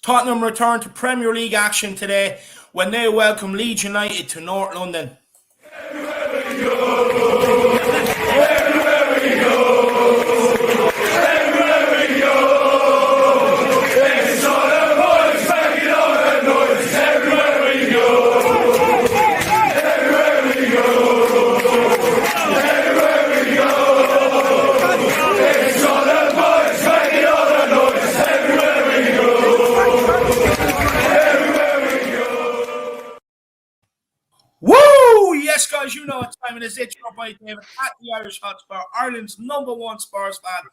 Tottenham return to Premier League action today when they welcome Leeds United to North London. Guys, you know what time it is. It's your boy David at the Irish Hotspur, Ireland's #1 Spurs fan,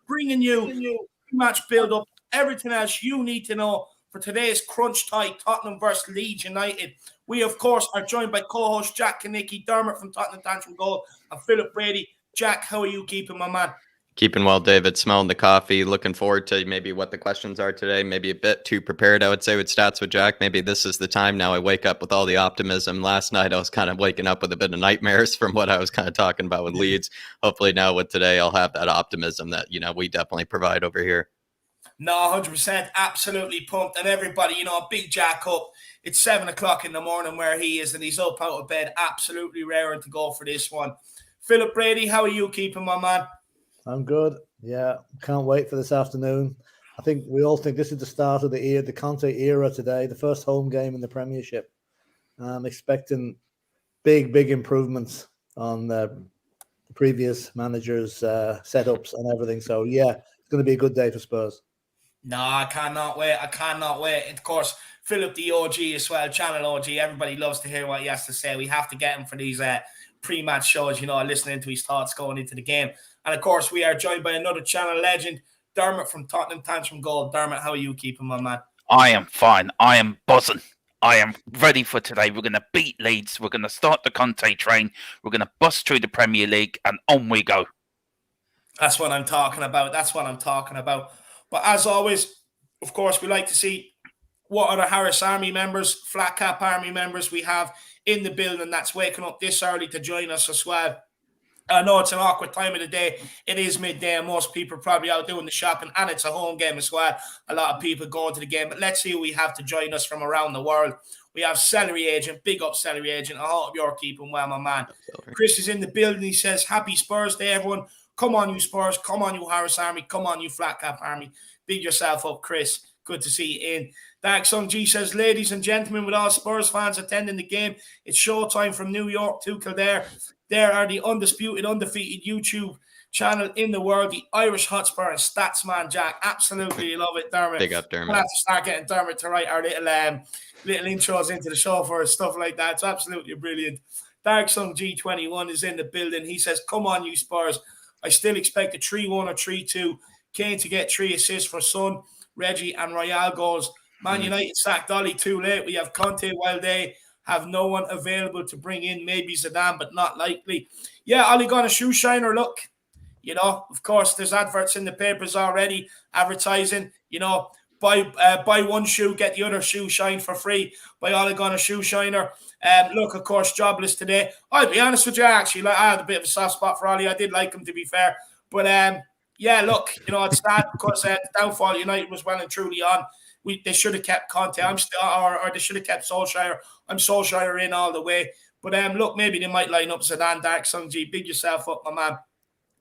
bringing you match build-up, everything else you need to know for today's crunch tie, Tottenham versus Leeds United. We, of course, are joined by co-host Jack Kanicki, Dermot from Tottenham Tantrum Goal, and Philip Brady. Jack, how are you keeping, my man? Keeping well, David. Smelling the coffee. Looking forward to maybe what the questions are today. Maybe a bit too prepared, I would say, with Stats with Jack. Maybe this is the time now I wake up with all the optimism. Last night, I was kind of waking up with a bit of nightmares from what I was kind of talking about with Leeds. Hopefully now with today, I'll have that optimism that, we definitely provide over here. No, 100%. Absolutely pumped. And everybody, big Jack up. It's 7 o'clock in the morning where he is, and he's up out of bed. Absolutely raring to go for this one. Philip Brady, how are you keeping, my man? I'm good. Yeah, can't wait for this afternoon. I think we all think this is the start of the Conte era today, the first home game in the Premiership. I'm expecting big improvements on the previous managers' setups and everything. So, yeah, it's going to be a good day for Spurs. No, I cannot wait. And of course, Philip, the OG as well, Channel OG. Everybody loves to hear what he has to say. We have to get him for these pre-match shows, listening to his thoughts going into the game. And, of course, we are joined by another channel legend, Dermot from Tottenham Tantrum Goal. Dermot, how are you keeping, my man? I am fine. I am buzzing. I am ready for today. We're going to beat Leeds. We're going to start the Conte train. We're going to bust through the Premier League, and on we go. That's what I'm talking about. But as always, of course, we like to see what other Harris Army members, Flat Cap Army members we have in the building that's waking up this early to join us as well. I know it's an awkward time of the day. It is midday and most people are probably out doing the shopping, and it's a home game as well. A lot of people going to the game. But let's see who we have to join us from around the world. We have Celery Agent. Big up, Celery Agent. I hope you're keeping well, my man. Chris is in the building. He says, happy Spurs Day, everyone. Come on, you Spurs. Come on, you Harris Army. Come on, you Flat Cap Army. Big yourself up, Chris. Good to see you in. Dark Sung G says, ladies and gentlemen, with all Spurs fans attending the game, it's showtime from New York to Kildare. There are the undefeated YouTube channel in the world, the Irish Hotspur and Statsman Jack. Absolutely love it, Dermot. Big up, Dermot. We'll have to start getting Dermot to write our little intros into the show for us, stuff like that. It's absolutely brilliant. Dark Sung G21 is in the building. He says, come on, you Spurs. I still expect a 3-1 or 3-2. Kane to get 3 assists for Son, Reggie, and Royale goals. Man United sacked Ollie too late. We have Conte while they have no one available to bring in. Maybe Zidane, but not likely. Yeah, Ollie got a shoe shiner. Look, of course, there's adverts in the papers already advertising, buy one shoe, get the other shoe shine for free. By Ollie got a shoe shiner. Look, of course, jobless today. I'll be honest with you, actually. I had a bit of a soft spot for Ollie. I did like him, to be fair. But, yeah, look, it's sad because the downfall United was well and truly on. They should have kept Conte. Or they should have kept Solskjaer. I'm Solskjaer in all the way. But look, maybe they might line up Zidane, Dark Sung G. Big yourself up, my man.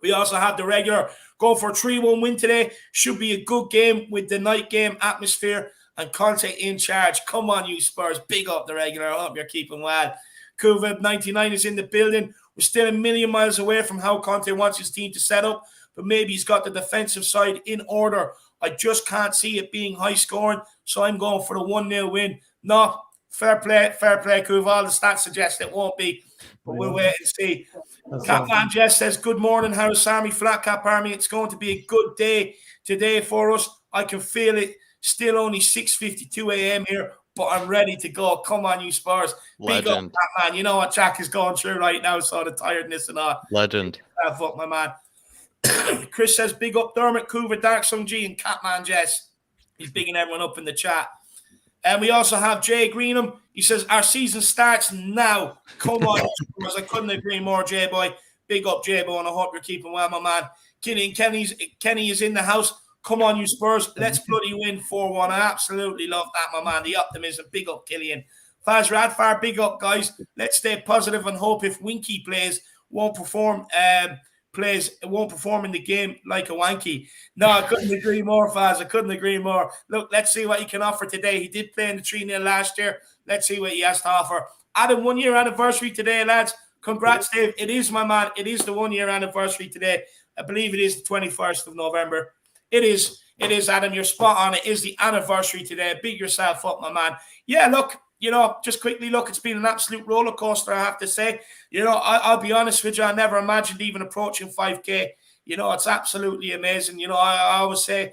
We also have the regular going for a 3-1 win today. Should be a good game with the night game atmosphere and Conte in charge. Come on, you Spurs. Big up the regular. I hope you're keeping well. COVID-99 is in the building. We're still a million miles away from how Conte wants his team to set up, but maybe he's got the defensive side in order. I just can't see it being high scoring, so I'm going for the 1-0 win. No, fair play, Kuv. All the stats suggest it won't be, but we'll wait and see. Capman Jess says, good morning, Harris Army, Flat Cap Army. It's going to be a good day today for us. I can feel it. Still only 6:52 a.m. here, but I'm ready to go. Come on, you Spurs. Legend. Big up, Capman. You know what Jack is going through right now, so the tiredness and all. Legend. Fuck, my man. Chris says, big up Dermot, Coover, Dark Sung G, and Catman Jess. He's bigging everyone up in the chat. And we also have Jay Greenham. He says, our season starts now. Come on, I couldn't agree more, J-Boy. Big up, J-Boy, and I hope you're keeping well, my man. Kenny is in the house. Come on, you Spurs. Let's bloody win 4-1. I absolutely love that, my man. The optimism. Big up, Killian. Faz Radfar, big up, guys. Let's stay positive and hope if Winky won't perform in the game like a wanky. No, I couldn't agree more, Faz. I couldn't agree more. Look, let's see what he can offer today. He did play in the 3-0 last year. Let's see what he has to offer. Adam, 1 year anniversary today, lads. Congrats, Dave. It is, my man. It is the 1 year anniversary today. I believe it is the 21st of November. It is, Adam. You're spot on. It is the anniversary today. Big yourself up, my man. Yeah, look, just quickly, look, it's been an absolute roller coaster, I have to say. I'll be honest with you, I never imagined even approaching 5K. It's absolutely amazing. I always say,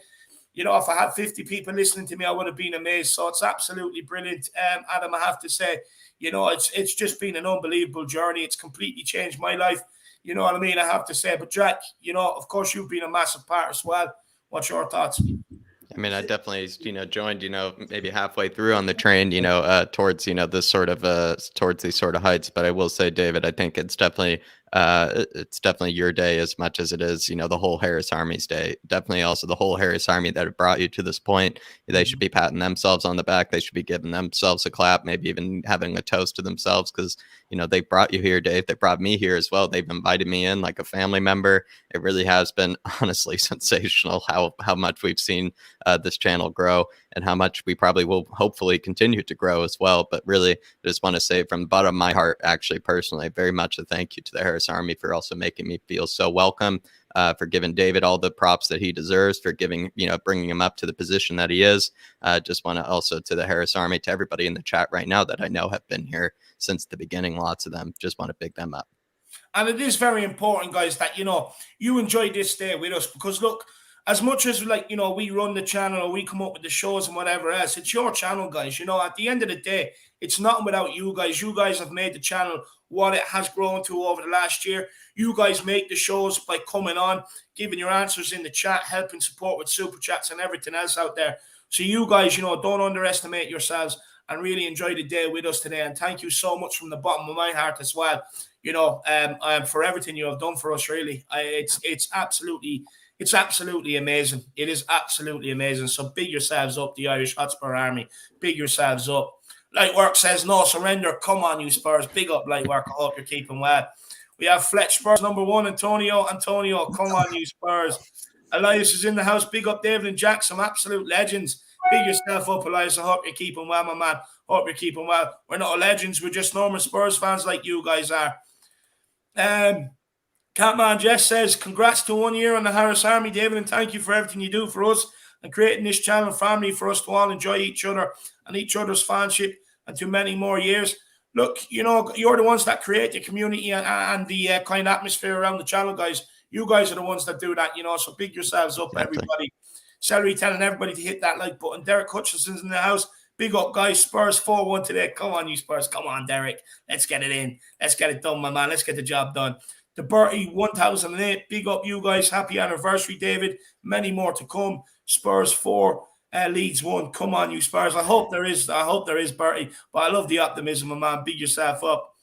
if I had 50 people listening to me, I would have been amazed. So it's absolutely brilliant. Adam, I have to say, it's just been an unbelievable journey. It's completely changed my life. You know what I mean? I have to say. But Jack, of course, you've been a massive part as well. What's your thoughts? I mean, I definitely, joined, maybe halfway through on the train, towards, this sort of, towards these sort of heights. But I will say, David, I think it's definitely your day as much as it is, the whole Harris Army's day. Definitely also the whole Harris Army that have brought you to this point. They should be patting themselves on the back. They should be giving themselves a clap, maybe even having a toast to themselves because, they brought you here, Dave. They brought me here as well. They've invited me in like a family member. It really has been honestly sensational how much we've seen this channel grow and how much we probably will hopefully continue to grow as well. But really, I just want to say from the bottom of my heart, actually, personally, very much a thank you to the Harris Army for also making me feel so welcome, for giving David all the props that he deserves, for giving, bringing him up to the position that he is. Just want to also to the Harris Army, to everybody in the chat right now that I know have been here since the beginning, lots of them, just want to big them up. And it is very important, guys, that, you enjoy this day with us because, look, as much as, we run the channel or we come up with the shows and whatever else, it's your channel, guys. At the end of the day, it's nothing without you guys. You guys have made the channel what it has grown to over the last year. You guys make the shows by coming on, giving your answers in the chat, helping support with super chats and everything else out there. So you guys, don't underestimate yourselves and really enjoy the day with us today. And thank you so much from the bottom of my heart as well, for everything you have done for us, really. It's absolutely amazing. It is absolutely amazing. So big yourselves up, the Irish Hotspur Army. Big yourselves up. Lightwork says, no surrender. Come on, you Spurs. Big up, Lightwork. I hope you're keeping well. We have Fletch Spurs number 1, Antonio, come on, you Spurs. Elias is in the house. Big up, David and Jack, some absolute legends. Big yourself up, Elias. I hope you're keeping well, my man. Hope you're keeping well. We're not legends. We're just normal Spurs fans like you guys are. Catman Jess says, congrats to 1 year on the Harris Army, David, and thank you for everything you do for us and creating this channel family for us to all enjoy each other and each other's fanship and to many more years. Look, you're the ones that create the community and the kind of atmosphere around the channel, guys. You guys are the ones that do that, so big yourselves up, exactly. Everybody. Celery telling everybody to hit that like button. Derek Hutchinson's in the house. Big up, guys. Spurs 4-1 today. Come on, you Spurs. Come on, Derek. Let's get it in. Let's get it done, my man. Let's get the job done. The Bertie 1008. Big up, you guys. Happy anniversary, David. Many more to come. Spurs 4, Leeds 1. Come on, you Spurs. I hope there is, Bertie. But I love the optimism, my man. Big yourself up.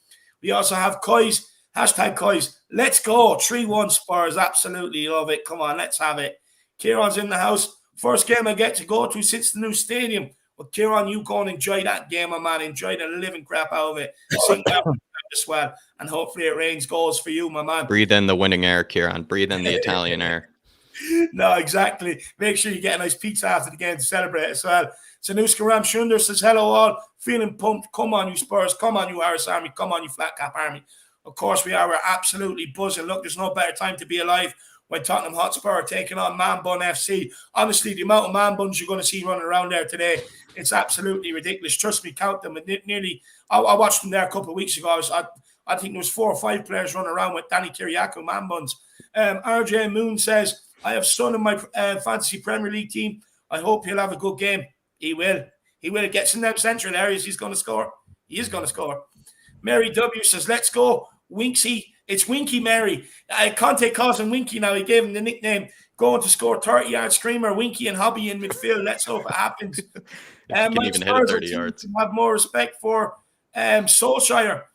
We also have Coys. Hashtag Coys. Let's go. 3-1 Spurs. Absolutely love it. Come on, let's have it. Kieran's in the house. First game I get to go to since the new stadium. Well, Kieran, you go and enjoy that game, my man. Enjoy the living crap out of it. Sing that as well. And hopefully it rains goals for you, my man. Breathe in the winning air, Kieran. Breathe in the Italian air. No, exactly. Make sure you get a nice pizza after the game to celebrate as well. Sanuska Ram Shunder says, hello all. Feeling pumped. Come on, you Spurs. Come on, you Harris Army. Come on, you Flat Cap Army. Of course we are. We're absolutely buzzing. Look, there's no better time to be alive when Tottenham Hotspur are taking on Man Bun FC. Honestly, the amount of man buns you're going to see running around there today, it's absolutely ridiculous. Trust me, count them. I watched them there a couple of weeks ago. I think there was 4 or 5 players running around with Danny Kiriakou man buns. RJ Moon says, I have son in my fantasy Premier League team. I hope he'll have a good game. He will. He will. It gets in them central areas. He's going to score. He is going to score. Mary W says, let's go. Winksy. It's Winky Mary. Conte calls him Winky now. He gave him the nickname. Going to score 30-yard screamer, Winky and Hobby in midfield. Let's hope it happens. Can even hit it 30 yards. Have more respect for Solskjaer.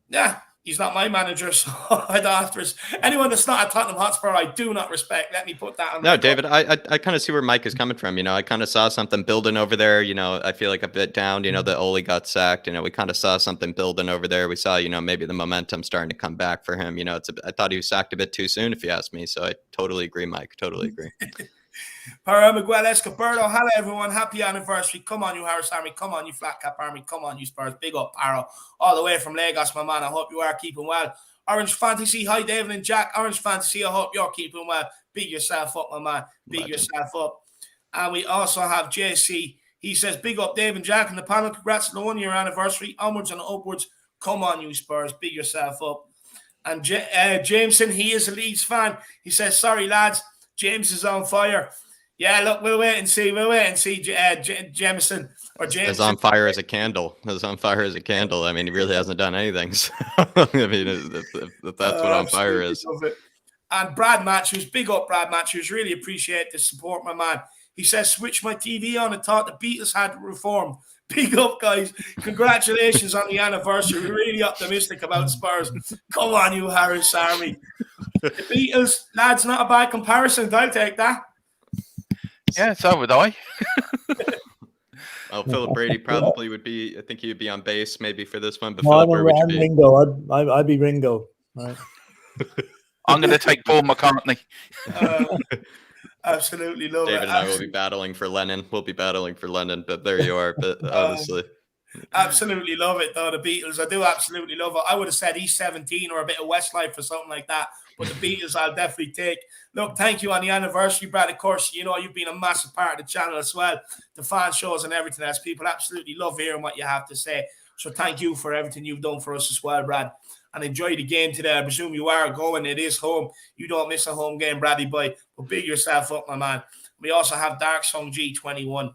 Yeah, He's not my manager, so I don't have to. Anyone that's not at Tottenham Hotspur, I do not respect. Let me put that on No, record. David, I kind of see where Mike is coming from. I kind of saw something building over there. I feel like a bit down. The Ole got sacked. We kind of saw something building over there. We saw, maybe the momentum starting to come back for him. I thought he was sacked a bit too soon, if you ask me. So I totally agree, Mike. Totally agree. Para Miguel Escoberto, hello everyone, happy anniversary. Come on, you Harris Army, come on, you Flat Cap Army, come on, you Spurs. Big up, Paro, all the way from Lagos, my man. I hope you are keeping well. Orange Fantasy, hi David and Jack. Orange Fantasy, I hope you're keeping well. Big yourself up, my man. Big yourself up. And we also have JC. He says, big up Dave and Jack and the panel. Congrats on the 1 year anniversary. Onwards and upwards. Come on, you Spurs. Big yourself up. And Jameson, he is a Leeds fan. He says, sorry lads, James is on fire. Yeah, look, we'll wait and see. Jameson or James. Is on fire as a candle. Is on fire as a candle. I mean, he really hasn't done anything. So, I mean, if that's what on fire is. And Brad Matthews, big up Brad Matthews. Really appreciate the support, my man. He says, switch my TV on and thought the Beatles had reformed. Big up, guys. Congratulations on the anniversary. We're really optimistic about Spurs. Come on, you Harris Army. The Beatles, lads, not a bad comparison. I'll take that. Yeah, so would I. Well, Philip Brady probably would be. I think he would be on base maybe for this one. But No, Philip, where would you be? Ringo. I'd be Ringo. Right. I'm going to take Paul McCartney. Absolutely love David it. and I will be battling for Lennon. We'll be battling for Lennon, but there you are. But honestly, absolutely love it, though. The Beatles, I do absolutely love it. I would have said East 17 or a bit of Westlife or something like that. But the Beatles, I'll definitely take. Look, thank you on the anniversary, Brad. Of course, you've been a massive part of the channel as well. The fan shows and everything else. People absolutely love hearing what you have to say. So thank you for everything you've done for us as well, Brad. And enjoy the game today. I presume you are going. It is home. You don't miss a home game, Bradley boy. But big yourself up, my man. We also have Dark Song G21.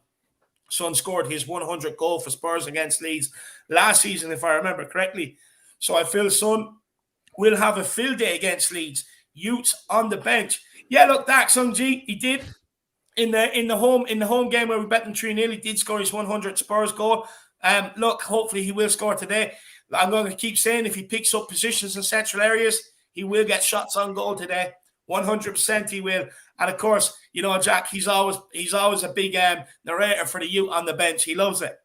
Son scored his 100th goal for Spurs against Leeds last season, if I remember correctly. So I feel Son will have a field day against Leeds. Youths on the bench. Yeah, look, Dark Song G, he did. In the home game where we bet them 3-0, he did score his 100th Spurs goal. Look, hopefully he will score today. I'm going to keep saying if he picks up positions in central areas, he will get shots on goal today. 100% he will. And of course, Jack, he's always a big narrator for the youth on the bench. He loves it.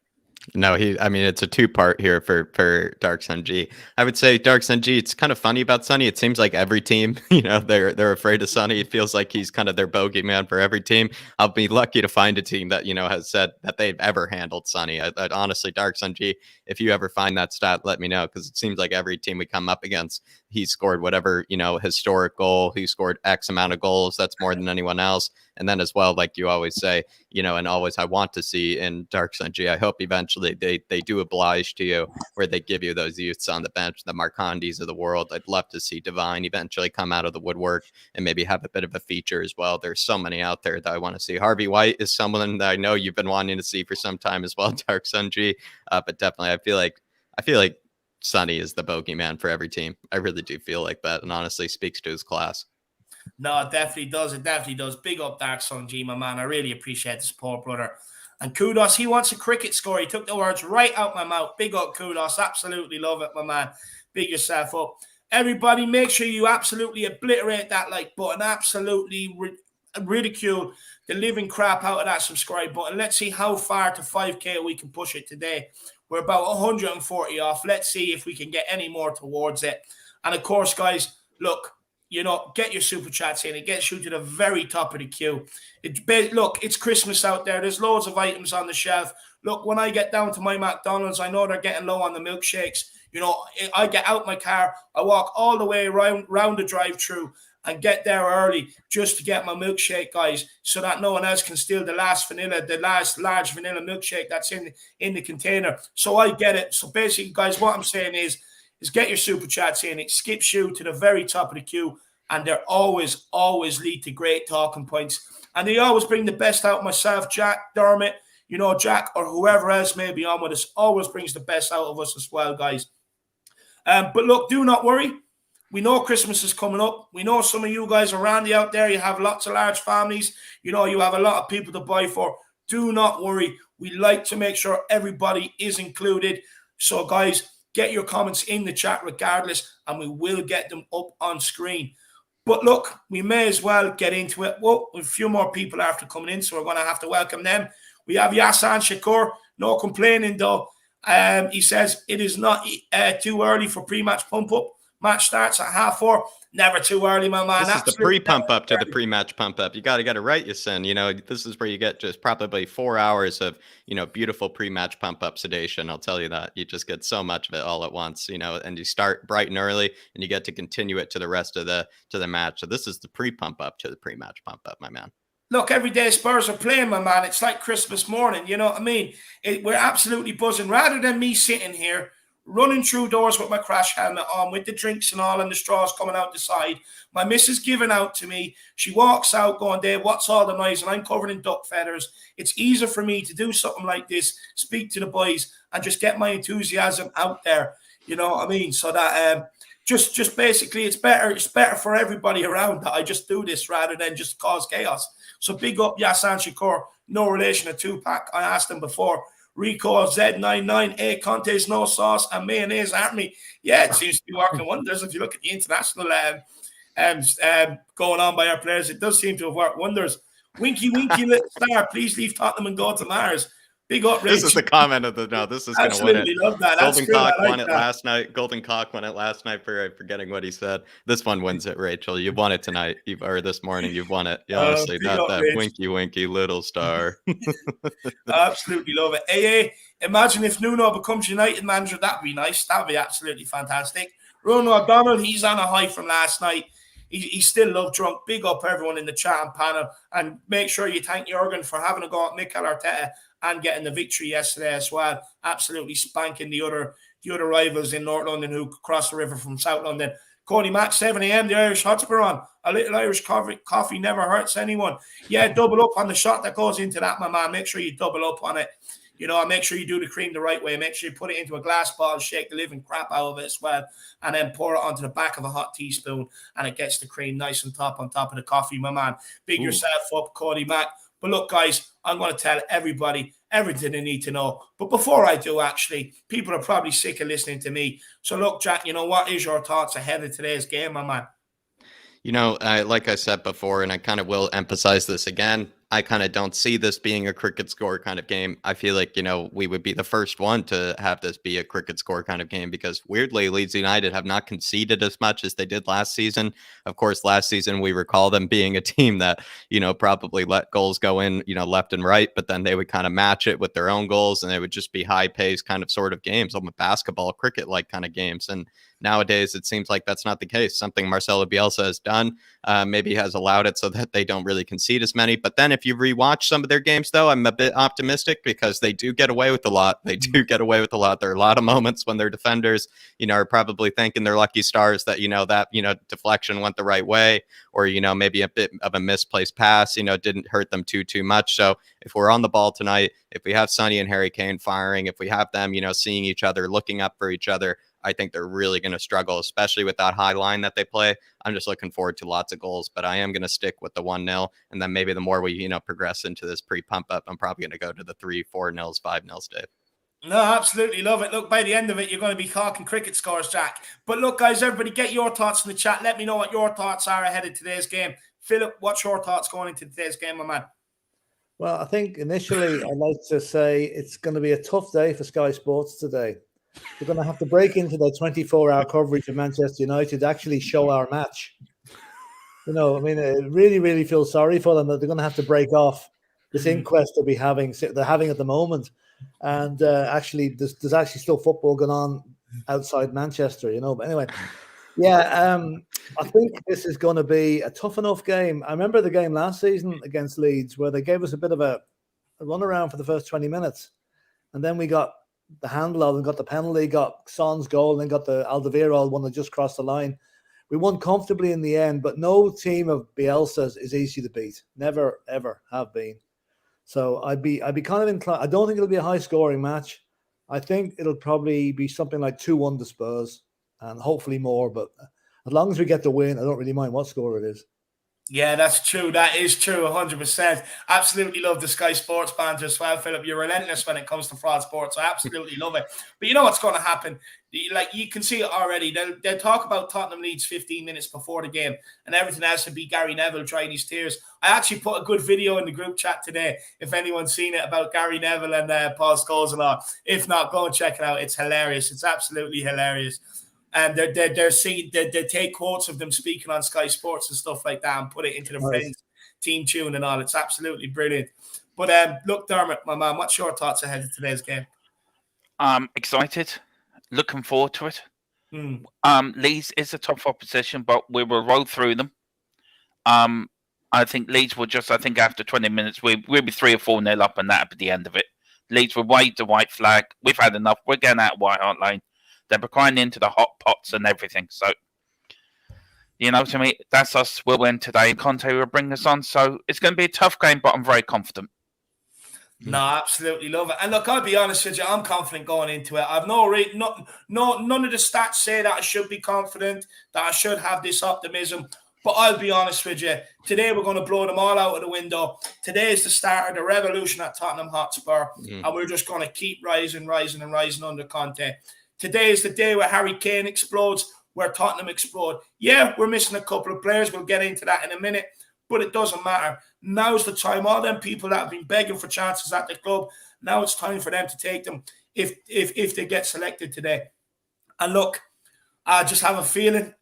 No, it's a two-part here for Dark Sun G. I would say Dark Sun G, it's kind of funny about Sonny. It seems like every team, they're afraid of Sonny. It feels like he's kind of their bogeyman for every team. I'll be lucky to find a team that, has said that they've ever handled Sonny. I honestly, Dark Sun G, if you ever find that stat, let me know, because it seems like every team we come up against, he scored whatever, historic goal. He scored X amount of goals. That's more than anyone else. And then as well, like you always say, and always I want to see in Dark Sun G, I hope eventually they do oblige to you where they give you those youths on the bench, the Marcandis of the world. I'd love to see Divine eventually come out of the woodwork and maybe have a bit of a feature as well. There's so many out there that I want to see. Harvey White is someone that I know you've been wanting to see for some time as well, Dark Sun G. But definitely, I feel like Sonny is the bogeyman for every team. I really do feel like that, and honestly speaks to his class. No, it definitely does. It definitely does. Big up Dark Sun G, my man. I really appreciate the support, brother. And kudos. He wants a cricket score. He took the words right out my mouth. Big up kudos. Absolutely love it, my man. Big yourself up. Everybody, make sure you absolutely obliterate that like button. Absolutely ridicule the living crap out of that subscribe button. Let's see how far to 5K we can push it today. We're about 140 off. Let's see if we can get any more towards it. And of course, guys, look, get your super chats in. It gets you to the very top of the queue. Look, it's Christmas out there. There's loads of items on the shelf. Look, when I get down to my McDonald's, I know they're getting low on the milkshakes. I get out my car. I walk all the way around the drive-thru and get there early just to get my milkshake, guys, so that no one else can steal the last large vanilla milkshake that's in the container. So I get it. So basically, guys, what I'm saying is get your super chats in. It skips you to the very top of the queue, and they're always lead to great talking points. And they always bring the best out of myself, Jack, Dermot, Jack, or whoever else may be on with us, always brings the best out of us as well, guys. But look, do not worry. We know Christmas is coming up. We know some of you guys are randy out there. You have lots of large families. You have a lot of people to buy for. Do not worry. We like to make sure everybody is included. So, guys, Get your comments in the chat regardless, and we will get them up on screen. But look, we may as well get into it. Well, a few more people after coming in, so we're going to have to welcome them. We have Yassan Shakur, no complaining though. He says it is not too early for pre-match pump-up. Match starts at 4:30. Never too early, my man. This is the pre-pump up to the pre-match pump up. You got to get it right, Yasin. You know, this is where you get just probably 4 hours of, you know, beautiful pre-match pump up sedation. I'll tell you that. You just get so much of it all at once, you know, and you start bright and early and you get to continue it to the rest of the match. So this is the pre-pump up to the pre-match pump up, my man. Look, every day Spurs are playing, my man. It's like Christmas morning, you know what I mean? We're absolutely buzzing. Rather than me sitting here running through doors with my crash helmet on, with the drinks and all and the straws coming out the side, my missus giving out to me. She walks out going, Dave, what's all the noise? And I'm covered in duck feathers. It's easier for me to do something like this, speak to the boys, and just get my enthusiasm out there. You know what I mean? So that just basically it's better for everybody around that I just do this rather than just cause chaos. So big up Yassan Shakur, no relation to Tupac. I asked him before. Rico Z99, Conte's no sauce and mayonnaise, aren't we? Yeah, it seems to be working wonders. If you look at the international going on by our players, it does seem to have worked wonders. Winky, little star, please leave Tottenham and go to Mars. Big up, Rich. This is the comment of the This is going to win it. Love that. Golden Cock won it last night. Golden Cock won it last night for forgetting what he said. This one wins it, Rachel. You won it tonight, or this morning. You've won it. Yeah, honestly, that winky little star. Absolutely love it. AA, imagine if Nuno becomes United manager. That'd be nice. That'd be absolutely fantastic. Ronald O'Donnell, he's on a high from last night. He's still love drunk. Big up everyone in the chat and panel, and make sure you thank Jurgen for having a go at Mikel Arteta and getting the victory yesterday as well. Absolutely spanking the other rivals in North London who crossed the river from South London. Cody Mack, 7 a.m. The Irish Hotspur on. A little Irish coffee never hurts anyone. Yeah, double up on the shot that goes into that, my man. Make sure you double up on it. You know, make sure you do the cream the right way. Make sure you put it into a glass bottle, shake the living crap out of it as well, and then pour it onto the back of a hot teaspoon, and it gets the cream nice and on top of the coffee, my man. Big yourself up, Cody Mack. But look, guys, I'm going to tell everybody everything they need to know. But before I do, actually, people are probably sick of listening to me. So look, Jack, you know, what is your thoughts ahead of today's game, my man? You know, like I said before, and I kind of will emphasize this again, I kind of don't see this being a cricket score kind of game. I feel like, you know, we would be the first one to have this be a cricket score kind of game because weirdly, Leeds United have not conceded as much as they did last season. Of course, last season, we recall them being a team that, you know, probably let goals go in, you know, left and right, but then they would kind of match it with their own goals and they would just be high paced kind of sort of games, almost basketball, cricket like kind of games. And nowadays, it seems like that's not the case. Something Marcelo Bielsa has done, maybe has allowed it so that they don't really concede as many. But then if you rewatch some of their games, though, I'm a bit optimistic because they do get away with a lot. There are a lot of moments when their defenders, you know, are probably thinking they're lucky stars that, you know, deflection went the right way, or, you know, maybe a bit of a misplaced pass, you know, didn't hurt them too much. So if we're on the ball tonight, if we have Sonny and Harry Kane firing, if we have them, you know, seeing each other, looking up for each other, I think they're really going to struggle, especially with that high line that they play. I'm just looking forward to lots of goals, but I am going to stick with the 1-0. And then maybe the more we, you know, progress into this pre-pump up, I'm probably going to go to the 3-4 nils, 5-0, Dave. No, absolutely love it. Look, by the end of it, you're going to be talking cricket scores, Jack. But look, guys, everybody, get your thoughts in the chat. Let me know what your thoughts are ahead of today's game. Philip, what's your thoughts going into today's game, my man? Well, I think initially I'd like to say it's going to be a tough day for Sky Sports today. We're going to have to break into their 24-hour coverage of Manchester United to actually show our match. You know, I mean, I really, really feel sorry for them that they're going to have to break off this inquest they're having at the moment. And actually, there's actually still football going on outside Manchester, you know. But anyway, yeah, I think this is going to be a tough enough game. I remember the game last season against Leeds where they gave us a bit of a runaround for the first 20 minutes. And then we got the handle of and got the penalty, got Son's goal, and then got the Alderweireld one that just crossed the line. We won comfortably in the end, but no team of Bielsa's is easy to beat. Never, ever have been. So I'd be kind of inclined. I don't think it'll be a high-scoring match. I think it'll probably be something like 2-1 to Spurs, and hopefully more. But as long as we get the win, I don't really mind what score it is. Yeah, that's true. That is true, 100%. Absolutely love the Sky Sports banter as well, Philip. You're relentless when it comes to fraud sports. I absolutely love it. But you know what's going to happen? Like, you can see it already. They'll talk about Tottenham Leeds 15 minutes before the game, and everything else will be Gary Neville drying his tears. I actually put a good video in the group chat today, if anyone's seen it, about Gary Neville and Paul Scholes and all. If not, go and check it out. It's hilarious. It's absolutely hilarious. And they take quotes of them speaking on Sky Sports and stuff like that and put it into the Friends team tune and all. It's absolutely brilliant. But look, Dermot, my man, what's your thoughts ahead of today's game? I'm excited, looking forward to it. Leeds is a tough opposition, but we will roll through them. I think Leeds will just, after 20 minutes, we'll be 3 or 4-0 up, and that'll be the end of it. Leeds will wave the white flag. We've had enough. We're getting out of White Hart Lane. They're crying into the hot pots and everything. So, to me, that's us. We'll win today. Conte will bring us on. So it's going to be a tough game, but I'm very confident. No, absolutely love it. And look, I'll be honest with you, I'm confident going into it. I've none of the stats say that I should be confident, that I should have this optimism. But I'll be honest with you, today we're going to blow them all out of the window. Today is the start of the revolution at Tottenham Hotspur, and we're just going to keep rising under Conte. Today is the day where Harry Kane explodes, where Tottenham explode. Yeah, we're missing a couple of players. We'll get into that in a minute, but it doesn't matter. Now's the time. All them people that have been begging for chances at the club, now it's time for them to take them if they get selected today. And look, I just have a feeling,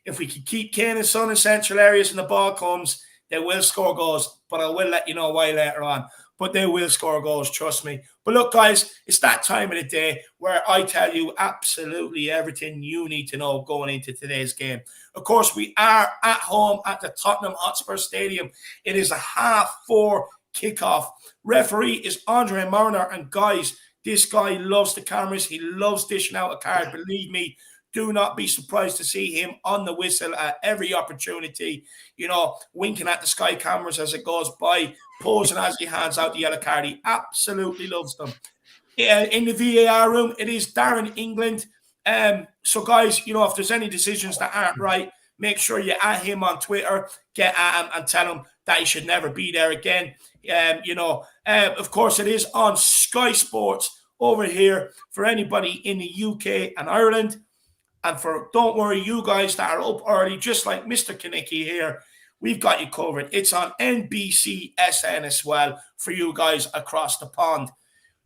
if we can keep Kane and Son in central areas and the ball comes, they will score goals. But I will let you know why later on. But they will score goals, trust me. But look, guys, it's that time of the day where I tell you absolutely everything you need to know going into today's game. Of course, we are at home at the Tottenham Hotspur Stadium. It is a 4:30 kickoff. Referee is Andre Marner. And guys, this guy loves the cameras. He loves dishing out a card. Believe me, do not be surprised to see him on the whistle at every opportunity, winking at the Sky cameras as it goes by, posing as he hands out the yellow card. He absolutely loves them. In the VAR room, it is Darren England. So, guys, if there's any decisions that aren't right, make sure you at him on Twitter, get at him and tell him that he should never be there again. Of course, it is on Sky Sports over here for anybody in the UK and Ireland. And don't worry, you guys that are up early, just like Mr. Kanicki here, we've got you covered. It's on NBCSN as well for you guys across the pond.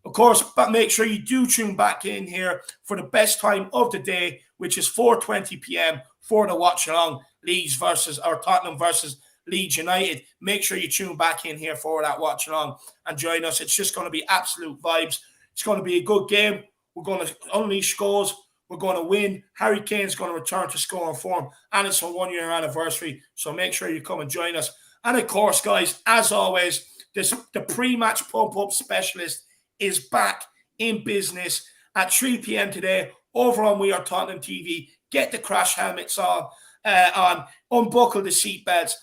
Of course, but make sure you do tune back in here for the best time of the day, which is 4:20 p.m. for the watch along Tottenham versus Leeds United. Make sure you tune back in here for that watch along and join us. It's just going to be absolute vibes. It's going to be a good game. We're going to unleash goals. We're going to win. Harry Kane's going to return to scoring form, and it's a 1-year anniversary. So make sure you come and join us. And of course, guys, as always, the pre-match pump-up specialist is back in business at 3 p.m. today over on We Are Tottenham TV. Get the crash helmets on, unbuckle the seatbelts.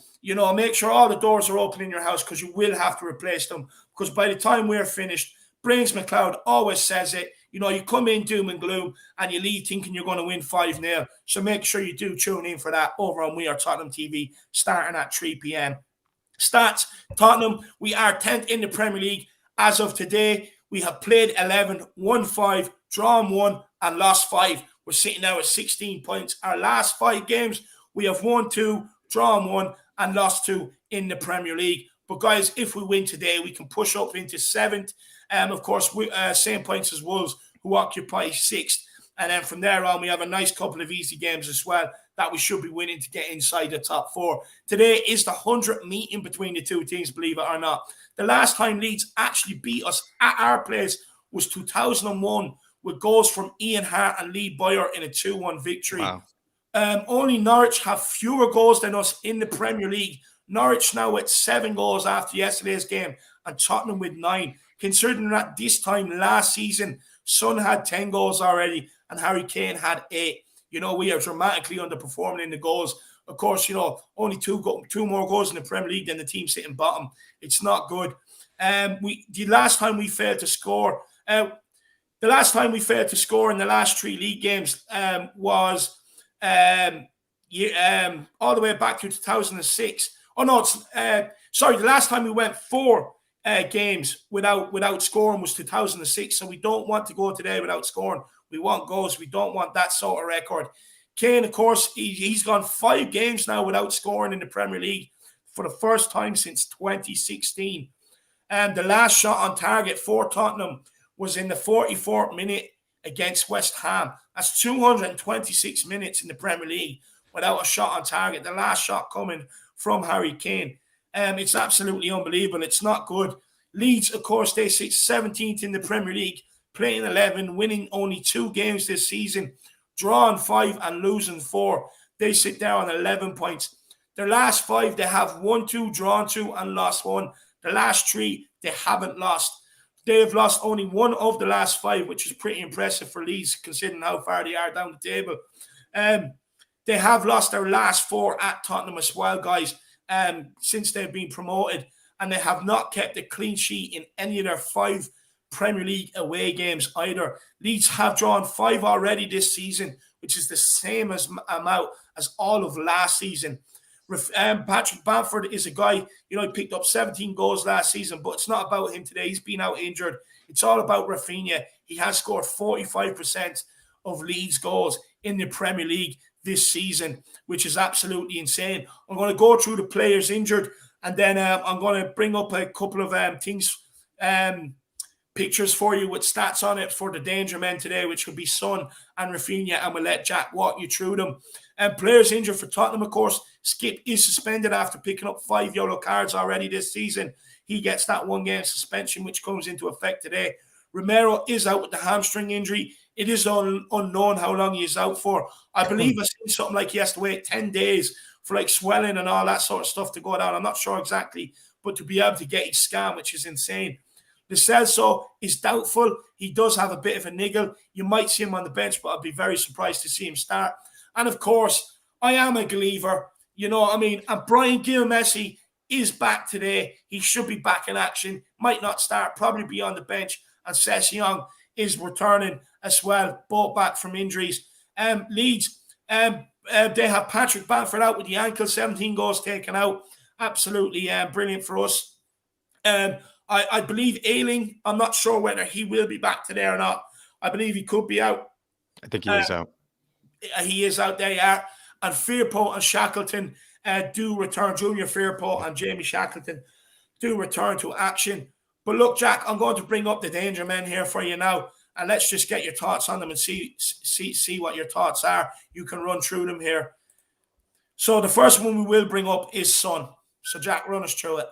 Make sure all the doors are open in your house because you will have to replace them. Because by the time we're finished, Brains McLeod always says it. You come in doom and gloom and you leave thinking you're going to win 5-0. So make sure you do tune in for that over on We Are Tottenham TV starting at 3 p.m. Stats, Tottenham, we are 10th in the Premier League. As of today, we have played 11, won 5, drawn 1 and lost 5. We're sitting now at 16 points. Our last 5 games, we have won 2, drawn 1 and lost 2 in the Premier League. But guys, if we win today, we can push up into 7th. Of course, same points as Wolves, who occupy 6th. And then from there on, we have a nice couple of easy games as well that we should be winning to get inside the top 4. Today is the 100th meeting between the two teams, believe it or not. The last time Leeds actually beat us at our place was 2001 with goals from Ian Hart and Lee Boyer in a 2-1 victory. Wow. Only Norwich have fewer goals than us in the Premier League. Norwich now with 7 goals after yesterday's game and Tottenham with 9. Considering that this time last season, Son had 10 goals already and Harry Kane had 8. We are dramatically underperforming in the goals. Of course, only two more goals in the Premier League than the team sitting bottom. It's not good. The last time we failed to score in the last 3 league games was all the way back to 2006. Oh no, it's sorry. The last time we went 4 games without scoring was 2006. So we don't want to go today without scoring. We want goals. We don't want that sort of record. Kane, of course, he's gone 5 games now without scoring in the Premier League for the first time since 2016. And the last shot on target for Tottenham was in the 44th minute against West Ham. That's 226 minutes in the Premier League without a shot on target. The last shot coming from Harry Kane. It's absolutely unbelievable. It's not good. Leeds, of course, they sit 17th in the Premier League, playing 11, winning only 2 games this season, drawing 5 and losing 4. They sit there on 11 points. Their last 5, they have won 2, drawn 2, and lost 1. The last 3, they haven't lost. They have lost only 1 of the last 5, which is pretty impressive for Leeds, considering how far they are down the table. They have lost their last 4 at Tottenham as well, guys, since they've been promoted. And they have not kept a clean sheet in any of their 5 Premier League away games either. Leeds have drawn 5 already this season, which is the same amount as all of last season. Patrick Bamford is a guy, he picked up 17 goals last season, but it's not about him today. He's been out injured. It's all about Rafinha. He has scored 45% of Leeds goals in the Premier League this season, which is absolutely insane. I'm going to go through the players injured, and then I'm going to bring up a couple of pictures for you with stats on it for the danger men today, which will be Son and Rafinha, and we'll let Jack walk you through them. Players injured for Tottenham, of course. Skip is suspended after picking up 5 yellow cards already this season. He gets that 1-game suspension, which comes into effect today. Romero is out with the hamstring injury. It is unknown how long he is out for. I believe I've seen something like he has to wait 10 days for like swelling and all that sort of stuff to go down. I'm not sure exactly, but to be able to get his scan, which is insane. Lo Celso is doubtful. He does have a bit of a niggle. You might see him on the bench, but I'd be very surprised to see him start. And of course, I am a believer, you know what I mean? And Brian Gil-Messi is back today. He should be back in action. Might not start, probably be on the bench. And Sessegnon is returning as well, both back from injuries. Leeds, they have Patrick Bamford out with the ankle, 17 goals taken out. Absolutely brilliant for us. I believe Ayling, I'm not sure whether he will be back today or not. I believe he could be out. I think he is out. He is out there, yeah. And Firpo and Shackleton do return. Junior Firpo and Jamie Shackleton do return to action. But look, Jack, I'm going to bring up the danger men here for you now. And let's just get your thoughts on them and see what your thoughts are. You can run through them here. So the first one we will bring up is Son. So Jack, run us through it.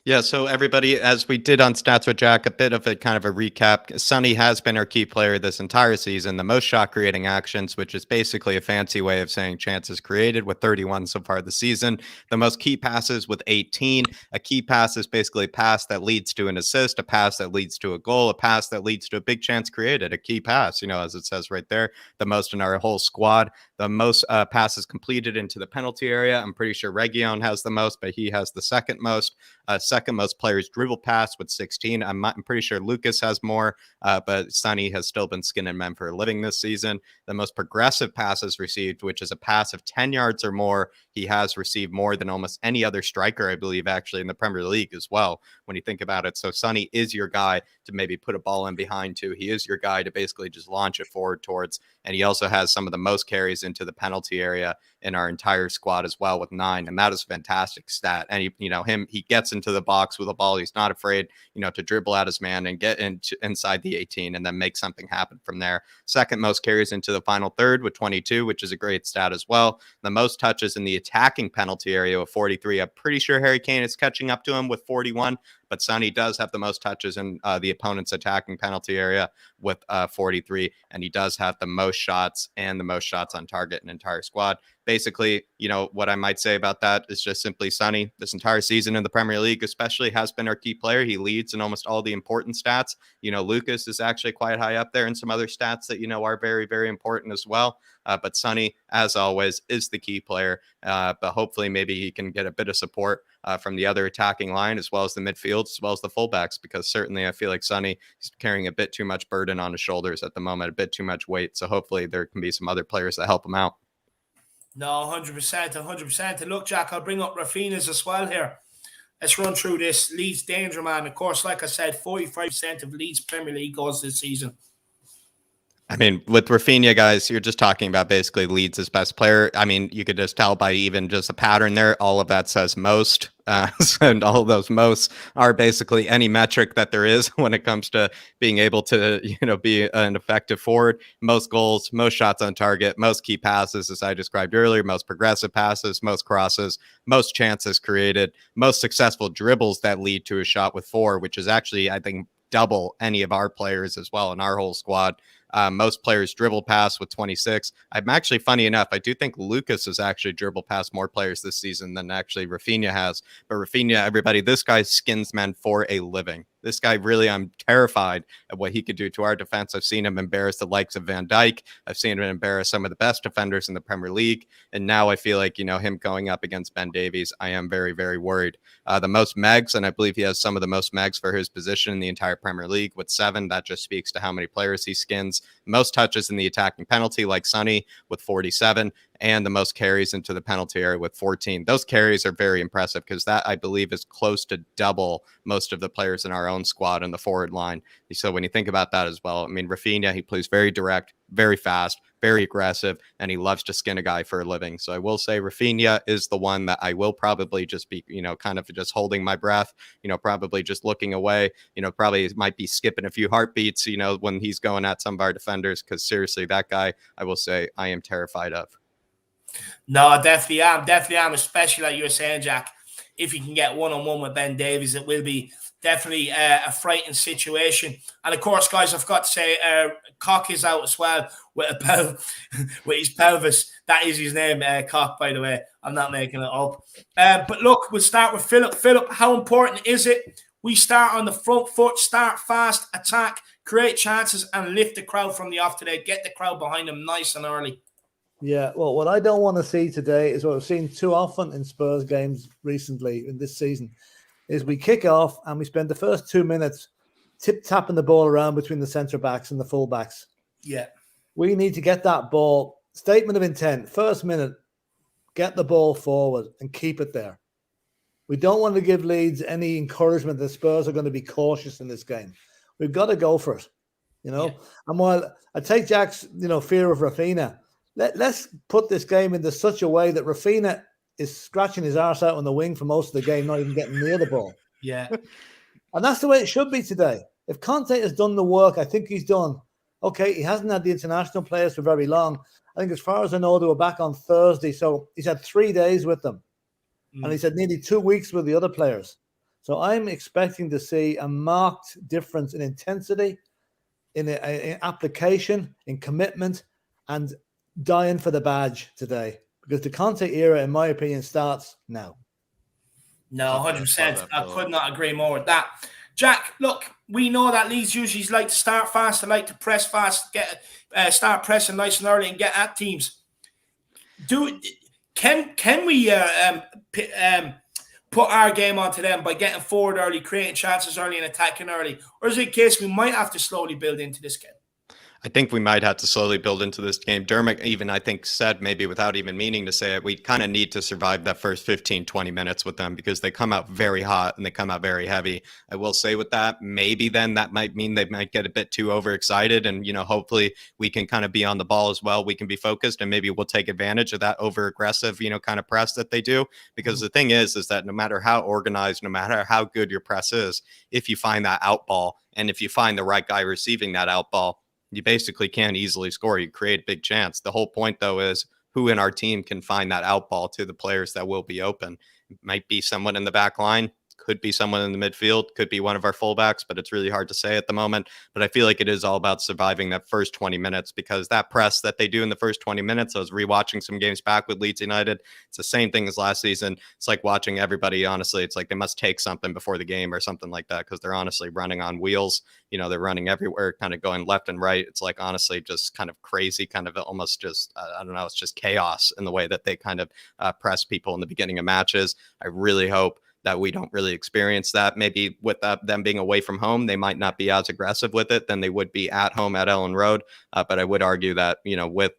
Yeah, so everybody, as we did on Stats with Jack, a bit of a kind of a recap. Sonny has been our key player this entire season, the most shot-creating actions, which is basically a fancy way of saying chances created, with 31 so far this season. The most key passes with 18. A key pass is basically a pass that leads to an assist, a pass that leads to a goal, a pass that leads to a big chance created, a key pass, as it says right there, the most in our whole squad. The most passes completed into the penalty area. I'm pretty sure Reguilon has the most, but he has the second most. Second most players dribble pass with 16. I'm pretty sure Lucas has more, but Sonny has still been skinning men for a living this season. The most progressive passes received, which is a pass of 10 yards or more. He has received more than almost any other striker, I believe, actually in the Premier League as well, when you think about it. So Sonny is your guy to maybe put a ball in behind to. He is your guy to basically just launch it forward towards. And he also has some of the most carries into the penalty area in our entire squad as well, with 9. And that is a fantastic stat. And he gets into the box with a ball. He's not afraid, to dribble at his man and get inside the 18 and then make something happen from there. Second most carries into the final third with 22, which is a great stat as well. The most touches in the attacking penalty area with 43. I'm pretty sure Harry Kane is catching up to him with 41. But Sonny does have the most touches in the opponent's attacking penalty area with 43, and he does have the most shots and the most shots on target in entire squad. Basically, what I might say about that is just simply Sonny, this entire season in the Premier League especially, has been our key player. He leads in almost all the important stats. Lucas is actually quite high up there in some other stats that, are very, very important as well. But Sonny, as always, is the key player. But hopefully maybe he can get a bit of support from the other attacking line, as well as the midfield, as well as the fullbacks, because certainly I feel like Sonny is carrying a bit too much burden on his shoulders at the moment, a bit too much weight. So hopefully there can be some other players that help him out. No, 100%, 100%. And look, Jack, I'll bring up Rafinha's as well here. Let's run through this. Leeds danger man. Of course, like I said, 45% of Leeds Premier League goals this season. I mean, with Rafinha, guys, you're just talking about basically Leeds' best player. I mean, you could just tell by even just a pattern there. All of that says most. And all of those most are basically any metric that there is when it comes to being able to, be an effective forward. Most goals, most shots on target, most key passes, as I described earlier, most progressive passes, most crosses, most chances created, most successful dribbles that lead to a shot with 4, which is actually, I think, double any of our players as well in our whole squad. Most players dribble past with 26. I'm actually, funny enough, I do think Lucas has actually dribbled past more players this season than actually Rafinha has. But Rafinha, everybody, this guy skins men for a living. This guy, really, I'm terrified of what he could do to our defense. I've seen him embarrass the likes of Van Dijk. I've seen him embarrass some of the best defenders in the Premier League. And now I feel like, him going up against Ben Davies, I am very, very worried. The most megs, and I believe he has some of the most megs for his position in the entire Premier League with 7. That just speaks to how many players he skins. Most touches in the attacking penalty, like Sonny, with 47. And the most carries into the penalty area with 14. Those carries are very impressive because that, I believe, is close to double most of the players in our own squad in the forward line. So when you think about that as well, I mean, Rafinha, he plays very direct, very fast, very aggressive, and he loves to skin a guy for a living. So I will say Rafinha is the one that I will probably just be, kind of just holding my breath, probably just looking away, probably might be skipping a few heartbeats, when he's going at some of our defenders, because seriously, that guy, I will say, I am terrified of. No, I definitely am, especially like you were saying, Jack. If you can get one-on-one with Ben Davies, it will be definitely a frightening situation. And of course, guys, I've got to say, Cock is out as well with with his pelvis. That is his name, Cock, by the way. I'm not making it up. But look, we'll start with Philip. Philip, how important is it we start on the front foot, start fast, attack, create chances, and lift the crowd from the off today? Get the crowd behind them nice and early. Yeah, well, what I don't want to see today is what I've seen too often in Spurs games recently in this season, is we kick off and we spend the first 2 minutes tip-tapping the ball around between the centre-backs and the full-backs. Yeah. We need to get that ball, statement of intent, first minute, get the ball forward and keep it there. We don't want to give Leeds any encouragement that Spurs are going to be cautious in this game. We've got to go for it, Yeah. And while I take Jack's, fear of Rafinha, let's put this game into such a way that Rafinha is scratching his arse out on the wing for most of the game, not even getting near the ball. Yeah. And that's the way it should be today. If Conte has done the work, I think he's done. Okay, he hasn't had the international players for very long. I think as far as I know, they were back on Thursday. So he's had 3 days with them. And he's had nearly 2 weeks with the other players. So I'm expecting to see a marked difference in intensity, in application, in commitment, and dying for the badge today, because the Conte era, in my opinion, starts now. No, 100%. I could not agree more with that. Jack, look, we know that Leeds usually like to start fast, they like to press fast, start pressing nice and early and get at teams. Can we put our game onto them by getting forward early, creating chances early and attacking early? Or is it a case we might have to slowly build into this game? I think we might have to slowly build into this game. Dermot even, I think, said, maybe without even meaning to say it, we kind of need to survive that first 15, 20 minutes with them, because they come out very hot and they come out very heavy. I will say with that, maybe then that might mean they might get a bit too overexcited, and, hopefully we can kind of be on the ball as well. We can be focused, and maybe we'll take advantage of that over-aggressive, kind of press that they do. Because the thing is that no matter how organized, no matter how good your press is, if you find that out ball, and if you find the right guy receiving that out ball, you basically can't easily score. You create a big chance. The whole point, though, is who in our team can find that out ball to the players that will be open. It might be someone in the back line, could be someone in the midfield, could be one of our fullbacks, but it's really hard to say at the moment. But I feel like it is all about surviving that first 20 minutes, because that press that they do in the first 20 minutes, I was rewatching some games back with Leeds United. It's the same thing as last season. It's like watching everybody, honestly, it's like they must take something before the game or something like that, because they're honestly running on wheels. They're running everywhere, kind of going left and right. It's like, honestly, just kind of crazy, kind of almost just, I don't know, it's just chaos in the way that they kind of press people in the beginning of matches. I really hope that we don't really experience that. Maybe with them being away from home, they might not be as aggressive with it than they would be at home at Ellen Road. But I would argue that, with,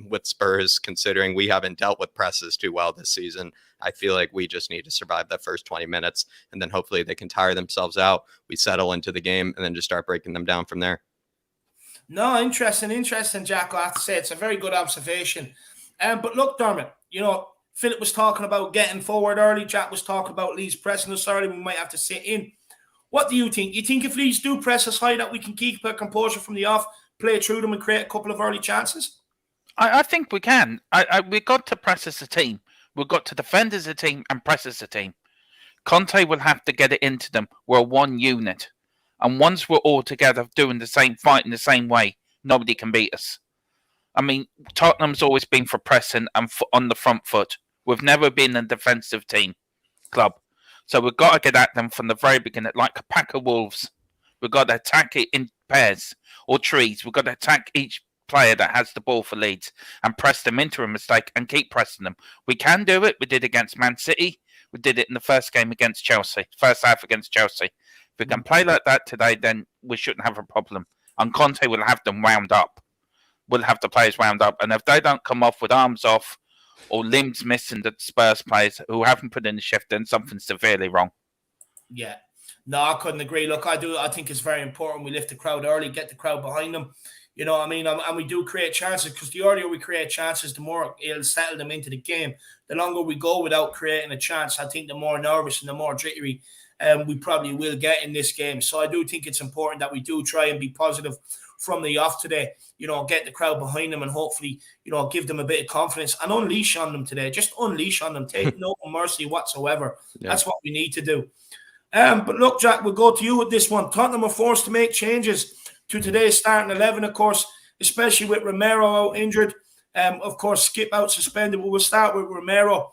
with Spurs, considering we haven't dealt with presses too well this season. I feel like we just need to survive that first 20 minutes, and then hopefully they can tire themselves out. We settle into the game and then just start breaking them down from there. No, interesting, Jack. I have to say, it's a very good observation. But look, Dermot, Philip was talking about getting forward early. Jack was talking about Leeds pressing us early. We might have to sit in. What do you think? You think if Leeds do press us high that we can keep our composure from the off, play through them and create a couple of early chances? I think we can. We've got to press as a team. We've got to defend as a team and press as a team. Conte will have to get it into them. We're one unit. And once we're all together doing the same, fighting the same way, nobody can beat us. I mean, Tottenham's always been for pressing and on the front foot. We've never been a defensive club. So we've got to get at them from the very beginning, like a pack of wolves. We've got to attack it in pairs or trees. We've got to attack each player that has the ball for Leeds and press them into a mistake and keep pressing them. We can do it. We did it against Man City. We did it in the first game against Chelsea, first half against Chelsea. If we can play like that today, then we shouldn't have a problem. And Conte will have them wound up. We'll have the players wound up. And if they don't come off with arms off or limbs missing, the Spurs players who haven't put in the shift, then something's severely wrong. Yeah. No, I couldn't agree. Look, I think it's very important we lift the crowd early, get the crowd behind them. You know what I mean? And we do create chances, because the earlier we create chances, the more it'll settle them into the game. The longer we go without creating a chance, I think the more nervous and the more jittery we probably will get in this game. So I do think it's important that we do try and be positive from the off today, get the crowd behind them and hopefully, give them a bit of confidence and unleash on them today. Just unleash on them. Take no mercy whatsoever. Yeah. That's what we need to do. But look, Jack, we'll go to you with this one. Tottenham are forced to make changes to today's starting 11, of course, especially with Romero out injured. Of course, Skip out suspended, but we'll start with Romero.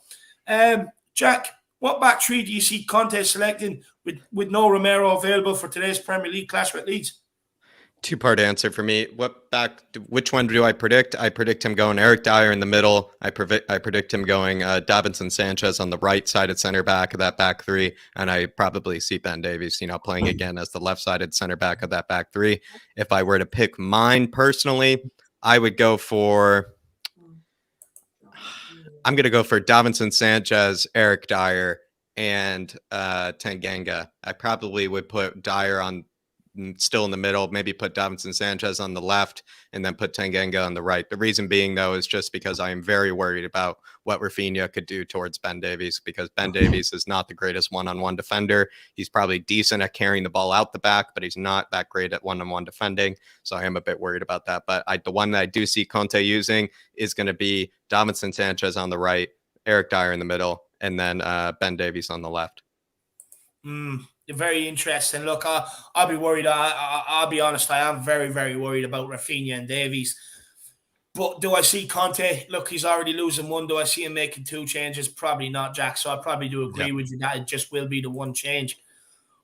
Jack, what back three do you see Conte selecting with no Romero available for today's Premier League clash with Leeds? Two-part answer for me. Which one do I predict? I predict him going Eric Dyer in the middle. I predict him going Davinson Sanchez on the right side at center back of that back three. And I probably see Ben Davies, playing again as the left-sided center back of that back three. If I were to pick mine personally, I'm going to go for Davinson Sanchez, Eric Dyer, and Tanganga. I probably would put Dyer on still in the middle, maybe put Davinson Sanchez on the left and then put Tanganga on the right. The reason being, though, is just because I am very worried about what Rafinha could do towards Ben Davies, because Ben Davies is not the greatest one-on-one defender. He's probably decent at carrying the ball out the back, but he's not that great at one-on-one defending. So I am a bit worried about that. But the one that I do see Conte using is going to be Davinson Sanchez on the right, Eric Dyer in the middle, and then Ben Davies on the left. Very interesting. Look, I'll be worried. I'll be honest. I am very, very worried about Rafinha and Davies. But do I see Conte? Look, he's already losing one. Do I see him making two changes? Probably not, Jack. So I probably do agree with you that it just will be the one change.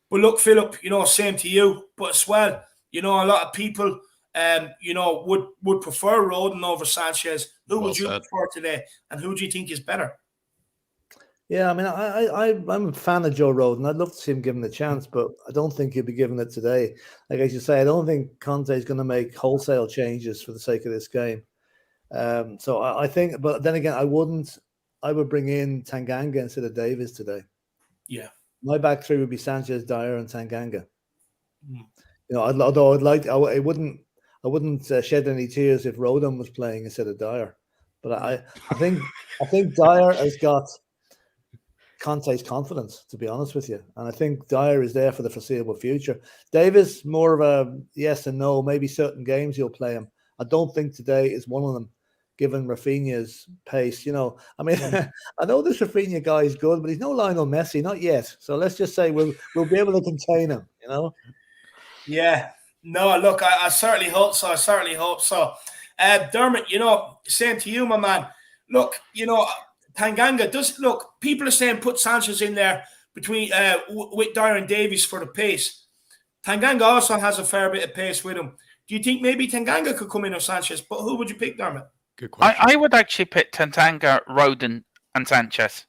But look, Philip, same to you. But as well, a lot of people, would prefer Rodon over Sanchez. Who would you prefer today? And who do you think is better? Yeah, I mean, I'm a fan of Joe Rodon. I'd love to see him given the chance, but I don't think he'll be given it today. Like I should say, I don't think Conte is going to make wholesale changes for the sake of this game. So I think, but then again, I would bring in Tanganga instead of Davies today. Yeah. My back three would be Sanchez, Dyer, and Tanganga. Although I wouldn't shed any tears if Rodon was playing instead of Dyer. But I think Dyer has got Conte's confidence, to be honest with you. And I think Dyer is there for the foreseeable future. Davis, more of a yes and no. Maybe certain games you'll play him. I don't think today is one of them, given Rafinha's pace. I mean, I know this Rafinha guy is good, but he's no Lionel Messi, not yet. So let's just say we'll be able to contain him, Yeah. No, look, I certainly hope so. Dermot, same to you, my man. Look, Tanganga people are saying put Sanchez in there between with Dyer and Davies for the pace. Tanganga also has a fair bit of pace with him. Do you think maybe Tanganga could come in or Sanchez? But who would you pick, Dermot? Good question. I would actually pick Tanganga, Rodon, and Sanchez.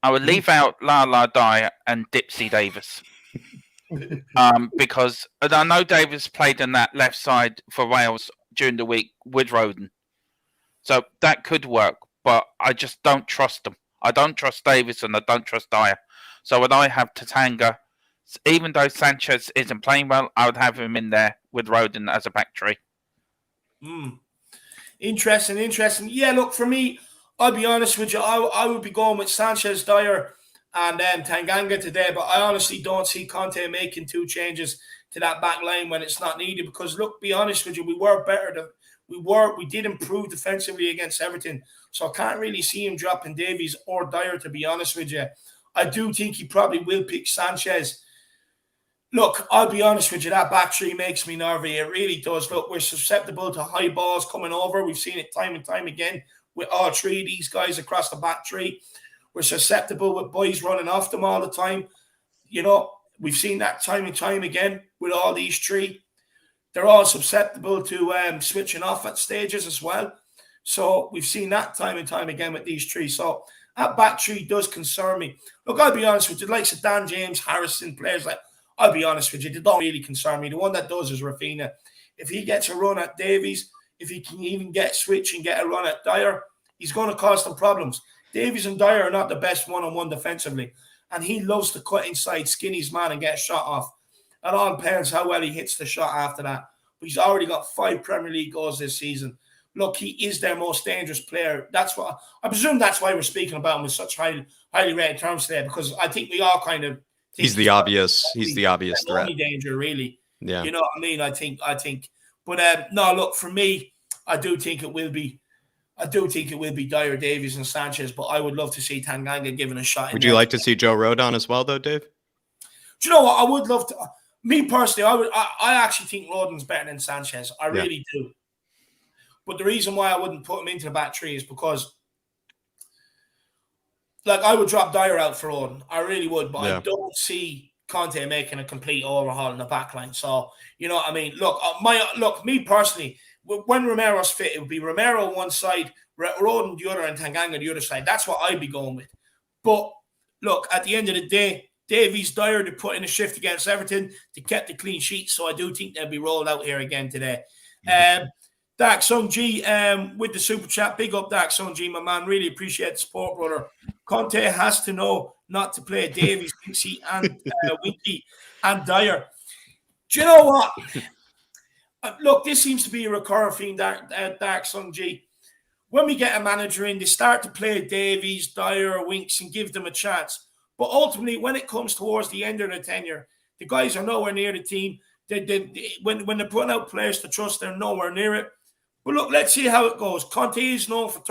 I would leave out Lala Dyer and Dipsy Davis. Because I know Davis played on that left side for Wales during the week with Rodon. So that could work, but I just don't trust them. I don't trust Davis and I don't trust Dyer. So when I have Tatanga, even though Sanchez isn't playing well, I would have him in there with Rodon as a back three. Interesting. Yeah, look, for me, I'll be honest with you, I would be going with Sanchez, Dyer, and Tanganga today, but I honestly don't see Conte making 2 changes to that back line when it's not needed, because look, be honest with you, we did improve defensively against Everton, so I can't really see him dropping Davies or Dyer, to be honest with you. I do think he probably will pick Sanchez. Look, I'll be honest with you, that back three makes me nervy. It really does. Look, we're susceptible to high balls coming over. We've seen it time and time again with all 3 of these guys across the back three. We're susceptible with boys running off them all the time. You know, we've seen that time and time again with all these 3. They're all susceptible to switching off at stages as well. So we've seen that time and time again with these 3. So that back three does concern me. Look, I'll be honest with you, like Dan James, Harrison, players like, I'll be honest with you, they don't really concern me. The one that does is Rafinha. If he gets a run at Davies, if he can even get switch and get a run at Dyer, he's going to cause them problems. Davies and Dyer are not the best one-on-one defensively, and he loves to cut inside, skin his man and get a shot off. It all depends how well he hits the shot after that. But he's already got 5 Premier League goals this season. Look, he is their most dangerous player. That's what I presume. That's why we're speaking about him with such highly rated terms today, because I think we all kind of he's the obvious threat. Only danger, really. Yeah, you know what I mean. I think. But no, look, for me, I do think it will be Dyer, Davies, and Sanchez. But I would love to see Tanganga given a shot. Would you like to see Joe Rodon as well, though, Dave? Do you know what? I would love to. Me personally, I actually think Rodon's better than Sanchez. I really do. But the reason why I wouldn't put him into the back three is because, like, I would drop Dyer out for Rodon. I really would. But I don't see Conte making a complete overhaul in the back line. So, you know what I mean? Look, me personally, when Romero's fit, it would be Romero one side, Rodon the other, and Tanganga the other side. That's what I'd be going with. But, look, at the end of the day, Davies, Dyer, to put in a shift against Everton to get the clean sheet. So I do think they'll be rolled out here again today. Dak Sung G with the super chat. Big up, Dak Sung G, my man. Really appreciate the support, brother. Conte has to know not to play Davies, Winksy, and Winky and Dyer. Do you know what? Look, this seems to be a recurring theme, Dak Sung G. When we get a manager in, they start to play Davies, Dyer, Winks, and give them a chance. But ultimately, when it comes towards the end of the tenure, the guys are nowhere near the team. When they're putting out players to trust, they're nowhere near it. But look, let's see how it goes. Conte is known for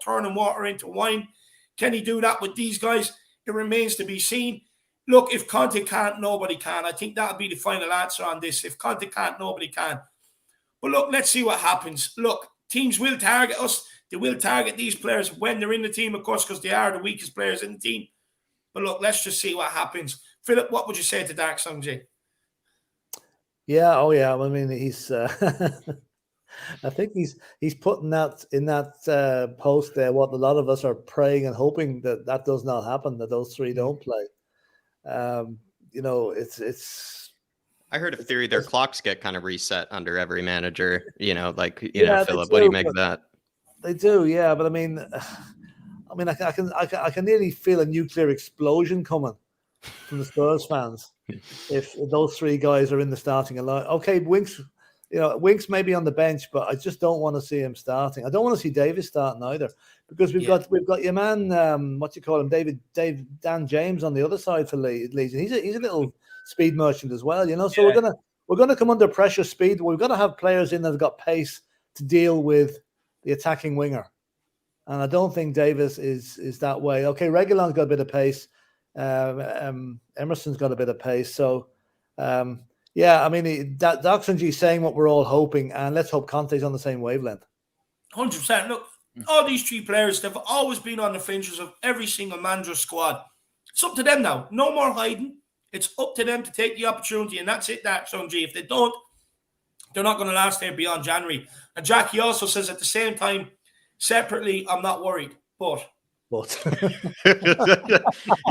turning water into wine. Can he do that with these guys? It remains to be seen. Look, if Conte can't, nobody can. I think that'll be the final answer on this. If Conte can't, nobody can. But look, let's see what happens. Look, teams will target us. They will target these players when they're in the team, of course, because they are the weakest players in the team. But look, let's just see what happens. Philip, what would you say to Dak Sung Ji? Yeah, I mean, he's. I think he's putting that in that post there. What a lot of us are praying and hoping that does not happen. That those 3 don't play. You know, it's. I heard a theory their clocks get kind of reset under every manager. You know, like know, Philip. What do you make of that? They do, yeah. But I mean, I can nearly feel a nuclear explosion coming from the Spurs fans if those 3 guys are in the starting line. Okay, Winks. You know, Winks may be on the bench, but I just don't want to see him starting. I don't want to see Davis starting either, because we've got your man, what you call him, Dan James on the other side for Leeds. He's a little speed merchant as well, you know. So we're gonna come under pressure, speed. We've got to have players in that have got pace to deal with the attacking winger, and I don't think Davis is that way. Okay, Reguilon's got a bit of pace. Emerson's got a bit of pace, so. Yeah, I mean, Dak Sung Ji is saying what we're all hoping, and let's hope Conte's on the same wavelength. 100%. Look, all these 3 players, they've always been on the fringes of every single manager's squad. It's up to them now. No more hiding. It's up to them to take the opportunity, and that's it, Dak Sung Ji. If they don't, they're not going to last there beyond January. And Jackie also says at the same time, separately, I'm not worried, but... He's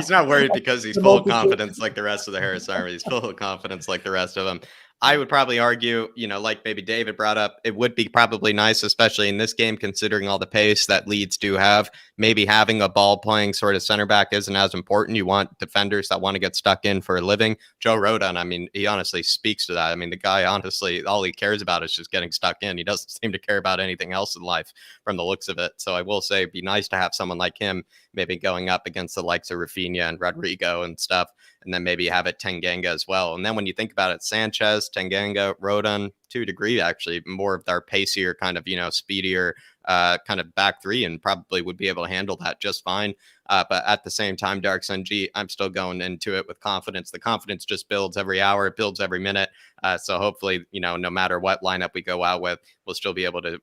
not worried because he's full of confidence like the rest of the Harris Army. He's full of confidence like the rest of them. I would probably argue, like maybe David brought up, it would be probably nice, especially in this game, considering all the pace that Leeds do have. Maybe having a ball playing sort of center back isn't as important. You want defenders that want to get stuck in for a living. Joe Rodon, I mean, he honestly speaks to that. I mean, the guy, honestly, all he cares about is just getting stuck in. He doesn't seem to care about anything else in life from the looks of it. So I will say it'd be nice to have someone like him maybe going up against the likes of Rafinha and Rodrigo and stuff, and then maybe have it Tanganga as well. And then when you think about it, Sanchez, Tanganga, Rodon, to a degree, actually more of their pacier kind of, speedier kind of back three, and probably would be able to handle that just fine. But at the same time, Dark Sun G, I'm still going into it with confidence. The confidence just builds every hour, it builds every minute. So hopefully, no matter what lineup we go out with, we'll still be able to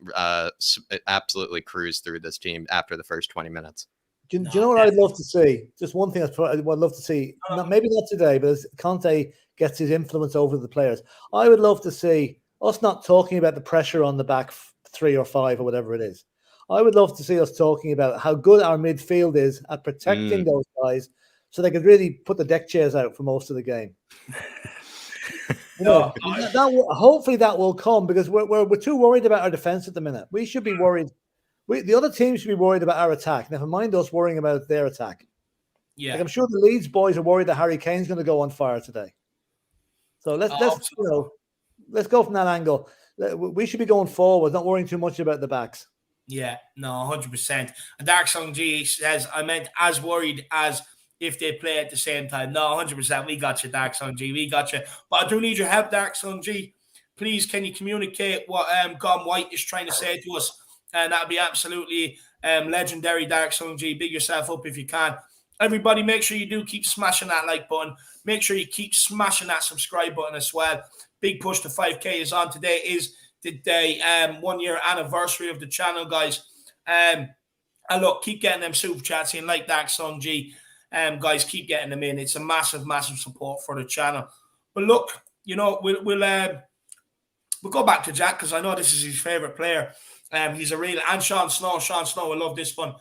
absolutely cruise through this team after the first 20 minutes. Do you know what I'd love to see? Just one thing I'd love to see. Maybe not today, but as Conte gets his influence over the players, I would love to see us not talking about the pressure on the back 3 or 5 or whatever it is. I would love to see us talking about how good our midfield is at protecting those guys, so they could really put the deck chairs out for most of the game. Hopefully that will come, because we're too worried about our defense at the minute. We should be worried. The other teams should be worried about our attack. Never mind us worrying about their attack. Yeah, like I'm sure the Leeds boys are worried that Harry Kane's going to go on fire today. So let's go from that angle. We should be going forward, not worrying too much about the backs. Yeah, no, 100%. And Dark Song G says, I meant as worried as if they play at the same time. No, 100%. We got you, Dark Song G. We got you. But I do need your help, Dark Song G. Please, can you communicate what Gone White is trying to say to us? And that'd be absolutely legendary, Dark Song G. Big yourself up if you can. Everybody, make sure you do keep smashing that like button. Make sure you keep smashing that subscribe button as well. Big push to 5K is on. Today is the day 1 year anniversary of the channel, guys. And look, keep getting them super chats in like Dark Song G. Guys, keep getting them in. It's a massive, massive support for the channel. But look, we'll go back to Jack, because I know this is his favorite player. He's a real, and Sean Snow. Sean Snow, I love this one.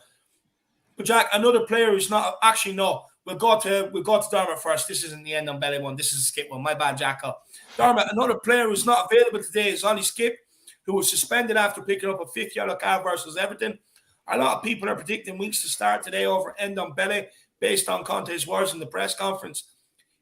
But Jack, another player who's not actually no. We'll go to Dermot first. This isn't the Ndombele one. This is a skip one. My bad, Jacko. Dermot, another player who's not available today is Ollie Skip, who was suspended after picking up a 5th yellow card versus Everton. A lot of people are predicting Winks to start today over Ndombele based on Conte's words in the press conference.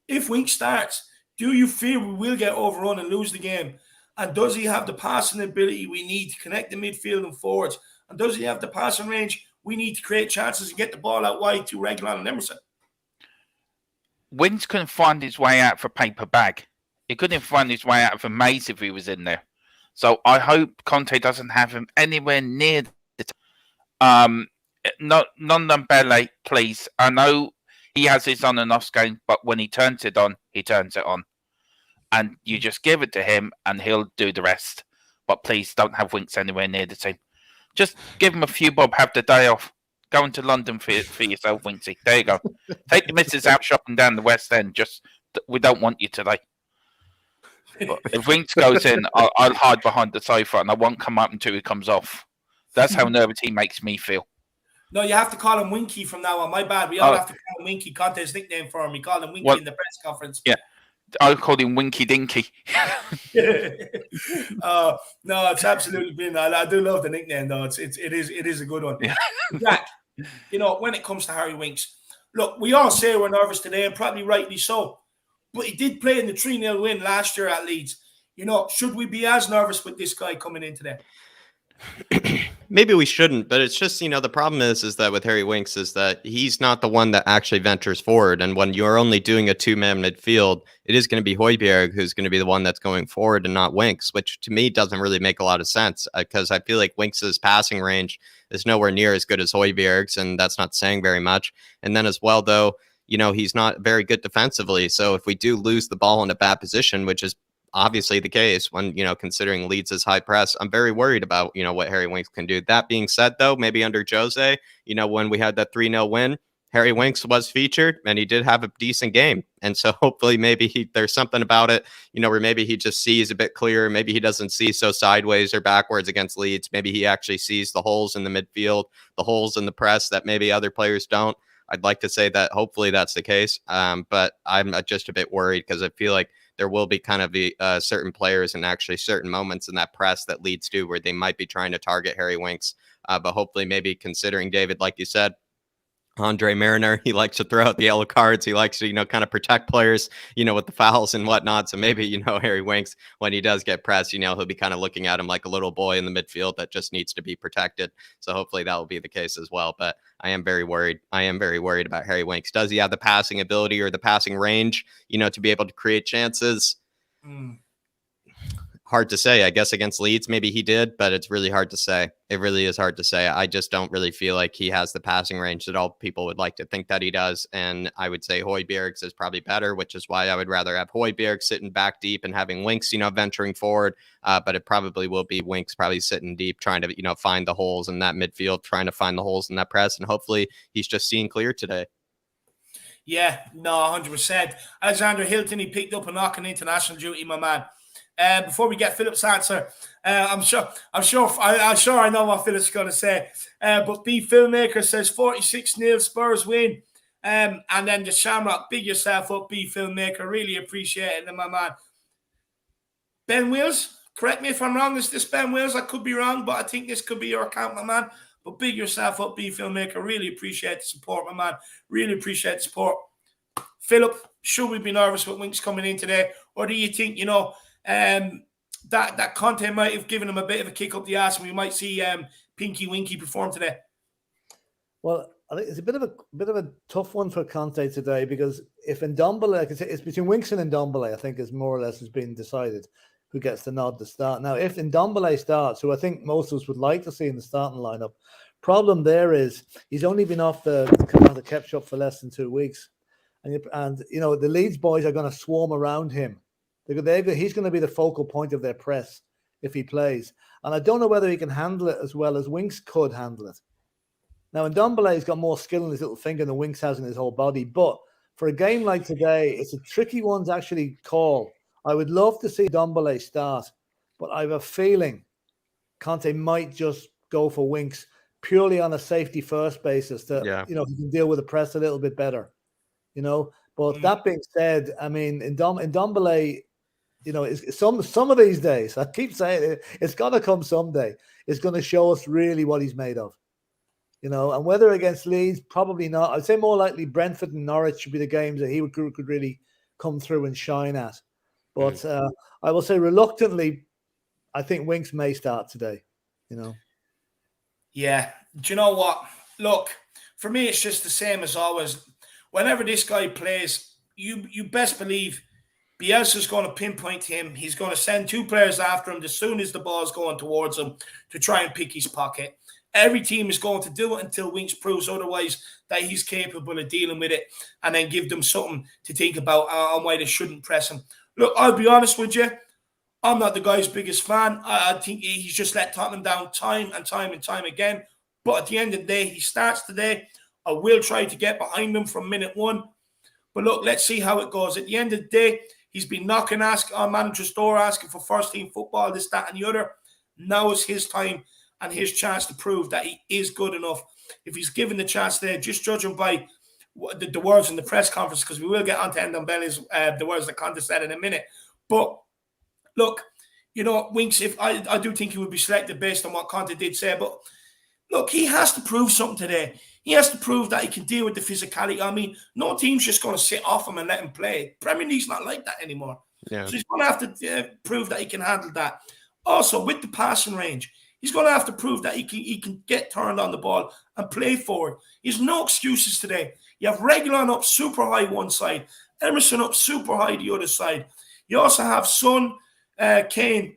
If Winks starts, do you fear we will get overrun and lose the game? And does he have the passing ability we need to connect the midfield and forwards? And does he have the passing range we need to create chances and get the ball out wide to Reguilon and Emerson? Winks couldn't find his way out of a paper bag. He couldn't find his way out of a maze if he was in there. So I hope Conte doesn't have him anywhere near the Ndombele, please. I know he has his on and off game, but when he turns it on, he turns it on. And you just give it to him and he'll do the rest. But please don't have Winks anywhere near the team. Just give him a few bob, have the day off. Go into London for yourself, Winksy. There you go. Take the missus out shopping down the West End. We don't want you today. But if Winks goes in, I'll hide behind the sofa and I won't come up until he comes off. That's how nervous he makes me feel. No, you have to call him Winky from now on. My bad. We all have to call him Winky. Conte's nickname for him. We called him Winky in the press conference. Yeah. I called him Winky Dinky. No, it's absolutely brilliant. I do love the nickname, though. It is a good one. Yeah. Jack, when it comes to Harry Winks, look, we all say we're nervous today, and probably rightly so. But he did play in the 3-0 win last year at Leeds. Should we be as nervous with this guy coming in today? Maybe we shouldn't, but it's just, the problem is that with Harry Winks is that he's not the one that actually ventures forward. And when you're only doing a 2-man midfield, it is going to be Højbjerg who's going to be the one that's going forward and not Winks, which to me doesn't really make a lot of sense because I feel like Winks's passing range is nowhere near as good as Højbjerg's, and that's not saying very much. And then as well, though, he's not very good defensively. So if we do lose the ball in a bad position, which is obviously the case when, considering Leeds' high press, I'm very worried about, what Harry Winks can do. That being said, though, maybe under Jose, when we had that 3-0 win, Harry Winks was featured and he did have a decent game. And so hopefully maybe there's something about it, where maybe he just sees a bit clearer. Maybe he doesn't see so sideways or backwards against Leeds. Maybe he actually sees the holes in the midfield, the holes in the press that maybe other players don't. I'd like to say that hopefully that's the case. But I'm just a bit worried because I feel like there will be kind of the certain players and actually certain moments in that press that Leeds do where they might be trying to target Harry Winks. But hopefully, maybe considering David, like you said, Andre Mariner, he likes to throw out the yellow cards. He likes to, kind of protect players, with the fouls and whatnot. So maybe, Harry Winks, when he does get pressed, he'll be kind of looking at him like a little boy in the midfield that just needs to be protected. So hopefully that will be the case as well. But I am very worried. I am very worried about Harry Winks. Does he have the passing ability or the passing range, to be able to create chances? Hard to say. I guess against Leeds, maybe he did, but it's really hard to say. It really is hard to say. I just don't really feel like he has the passing range that all people would like to think that he does. And I would say Højbjerg's is probably better, which is why I would rather have Højbjerg sitting back deep and having Winks, venturing forward. But it probably will be Winks probably sitting deep, trying to, find the holes in that midfield, trying to find the holes in that press. And hopefully he's just seeing clear today. Yeah, no, 100%. Alexander Hilton, he picked up a knock on international duty, my man. Before we get Philip's answer, I'm sure I know what Philip's going to say. But B Filmmaker says 46-0 Spurs win. And then the Shamrock, big yourself up, B Filmmaker. Really appreciate it, my man. Ben Wills, correct me if I'm wrong. Is this Ben Wills? I could be wrong, but I think this could be your account, my man. But big yourself up, B Filmmaker. Really appreciate the support, my man. Really appreciate the support. Philip, should we be nervous with Winks coming in today? Or do you think, that Conte might have given him a bit of a kick up the ass and we might see Pinky Winky perform today? Well, I think it's a bit of a tough one for Conte today, because if Ndombele, I can say it's between Winks and Ndombele, I think is more or less has been decided who gets the nod to start. Now, if Ndombele starts, who I think most of us would like to see in the starting lineup, problem there is he's only been off the Kep shop for less than 2 weeks. And the Leeds boys are going to swarm around him. He's going to be the focal point of their press if he plays. And I don't know whether he can handle it as well as Winks could handle it. Now, Ndombele's got more skill in his little finger than Winks has in his whole body. But for a game like today, it's a tricky one to actually call. I would love to see Ndombele start, but I have a feeling Conte might just go for Winks purely on a safety first basis to, he can deal with the press a little bit better. But that being said, I mean, Ndombele, some of these days, I keep saying it, it's got to come someday. It's going to show us really what he's made of. And whether against Leeds, probably not. I'd say more likely Brentford and Norwich should be the games that he could really come through and shine at. But I will say reluctantly, I think Winks may start today, Yeah. Do you know what? Look, for me, it's just the same as always. Whenever this guy plays, you best believe Bielsa's going to pinpoint him. He's going to send 2 players after him as soon as the ball's going towards him to try and pick his pocket. Every team is going to do it until Winks proves otherwise that he's capable of dealing with it, and then give them something to think about on why they shouldn't press him. Look, I'll be honest with you. I'm not the guy's biggest fan. I think he's just let Tottenham down time and time again. But at the end of the day, he starts today. I will try to get behind him from minute 1. But look, let's see how it goes. At the end of the day, he's been knocking on manager's door, asking for first-team football, this, that, and the other. Now is his time and his chance to prove that he is good enough. If he's given the chance there, just judging by the words in the press conference, because we will get onto Ndombele's the words that Conte said in a minute. But look, Winks, if I do think he would be selected based on what Conte did say, but look, he has to prove something today. He has to prove that he can deal with the physicality. I mean, no team's just going to sit off him and let him play. Premier League's not like that anymore. Yeah. So he's going to have to prove that he can handle that. Also, with the passing range, he's going to have to prove that he can get turned on the ball and play forward. There's no excuses today. You have Reguilon up super high one side, Emerson up super high the other side. You also have Son, Kane,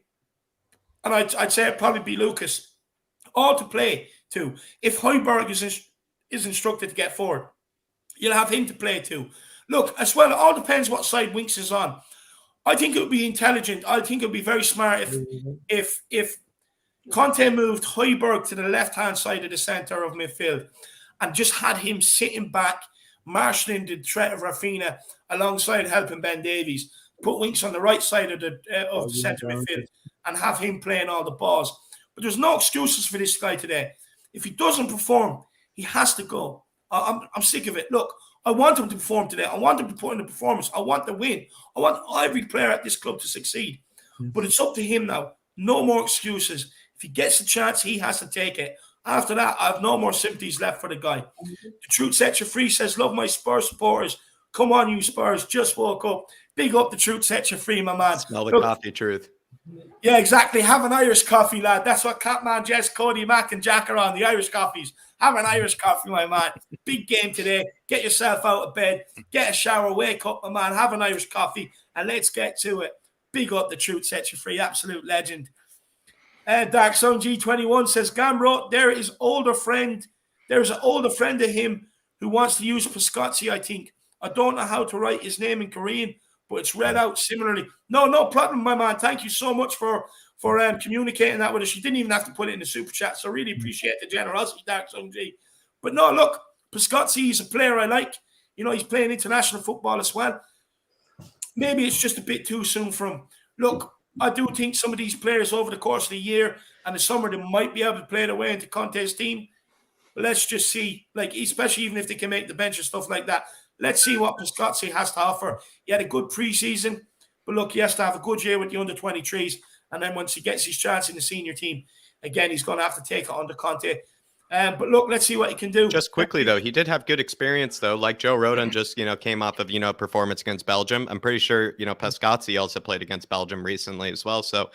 and I'd say it'd probably be Lucas, all to play too. If Højbjerg is instructed to get forward, you'll have him to play too. Look, as well, it all depends what side Winks is on. I think it would be intelligent. I think it would be very smart if Conte moved Højbjerg to the left-hand side of the centre of midfield and just had him sitting back, marshalling the threat of Rafinha alongside helping Ben Davies. Put Winks on the right side of the centre midfield and have him playing all the balls. But there's no excuses for this guy today. If he doesn't perform, he has to go. I'm sick of it. Look, I want him to perform today. I want him to put in a performance. I want the win. I want every player at this club to succeed. But it's up to him now. No more excuses. If he gets a chance, he has to take it. After that, I have no more sympathies left for the guy. The Truth Sets You Free says, love my Spurs supporters. Come on, you Spurs. Just woke up. Big up the Truth Sets You Free, my man. Smell the coffee, Truth. Yeah, exactly. Have an Irish coffee, lad. That's what Catman, Jess, Cody, Mac, and Jack are on, the Irish coffees. Have an Irish coffee, my man. Big game today. Get yourself out of bed. Get a shower. Wake up, my man. Have an Irish coffee. And let's get to it. Big up the Truth Sets You Free. Absolute legend. Dark Sun G21 says, Gambro, there's an older friend of him who wants to use Piscotzi, I think. I don't know how to write his name in Korean, but it's read out similarly. No problem, my man. Thank you so much for communicating that with us. You didn't even have to put it in the super chat, so really appreciate the generosity, Dark Sun G. But no, look, Piscotzi is a player I like. He's playing international football as well. Maybe it's just a bit too soon for him. Look, I do think some of these players over the course of the year and the summer, they might be able to play their way into Conte's team. But let's just see, especially even if they can make the bench and stuff like that. Let's see what Piscotzi has to offer. He had a good preseason, but look, he has to have a good year with the under-23s. And then once he gets his chance in the senior team, again, he's going to have to take it under Conte. But look, let's see what he can do. Just quickly, though, he did have good experience, though. Like Joe Rodon just, came off of, a performance against Belgium. I'm pretty sure, Piscotzi also played against Belgium recently as well. So,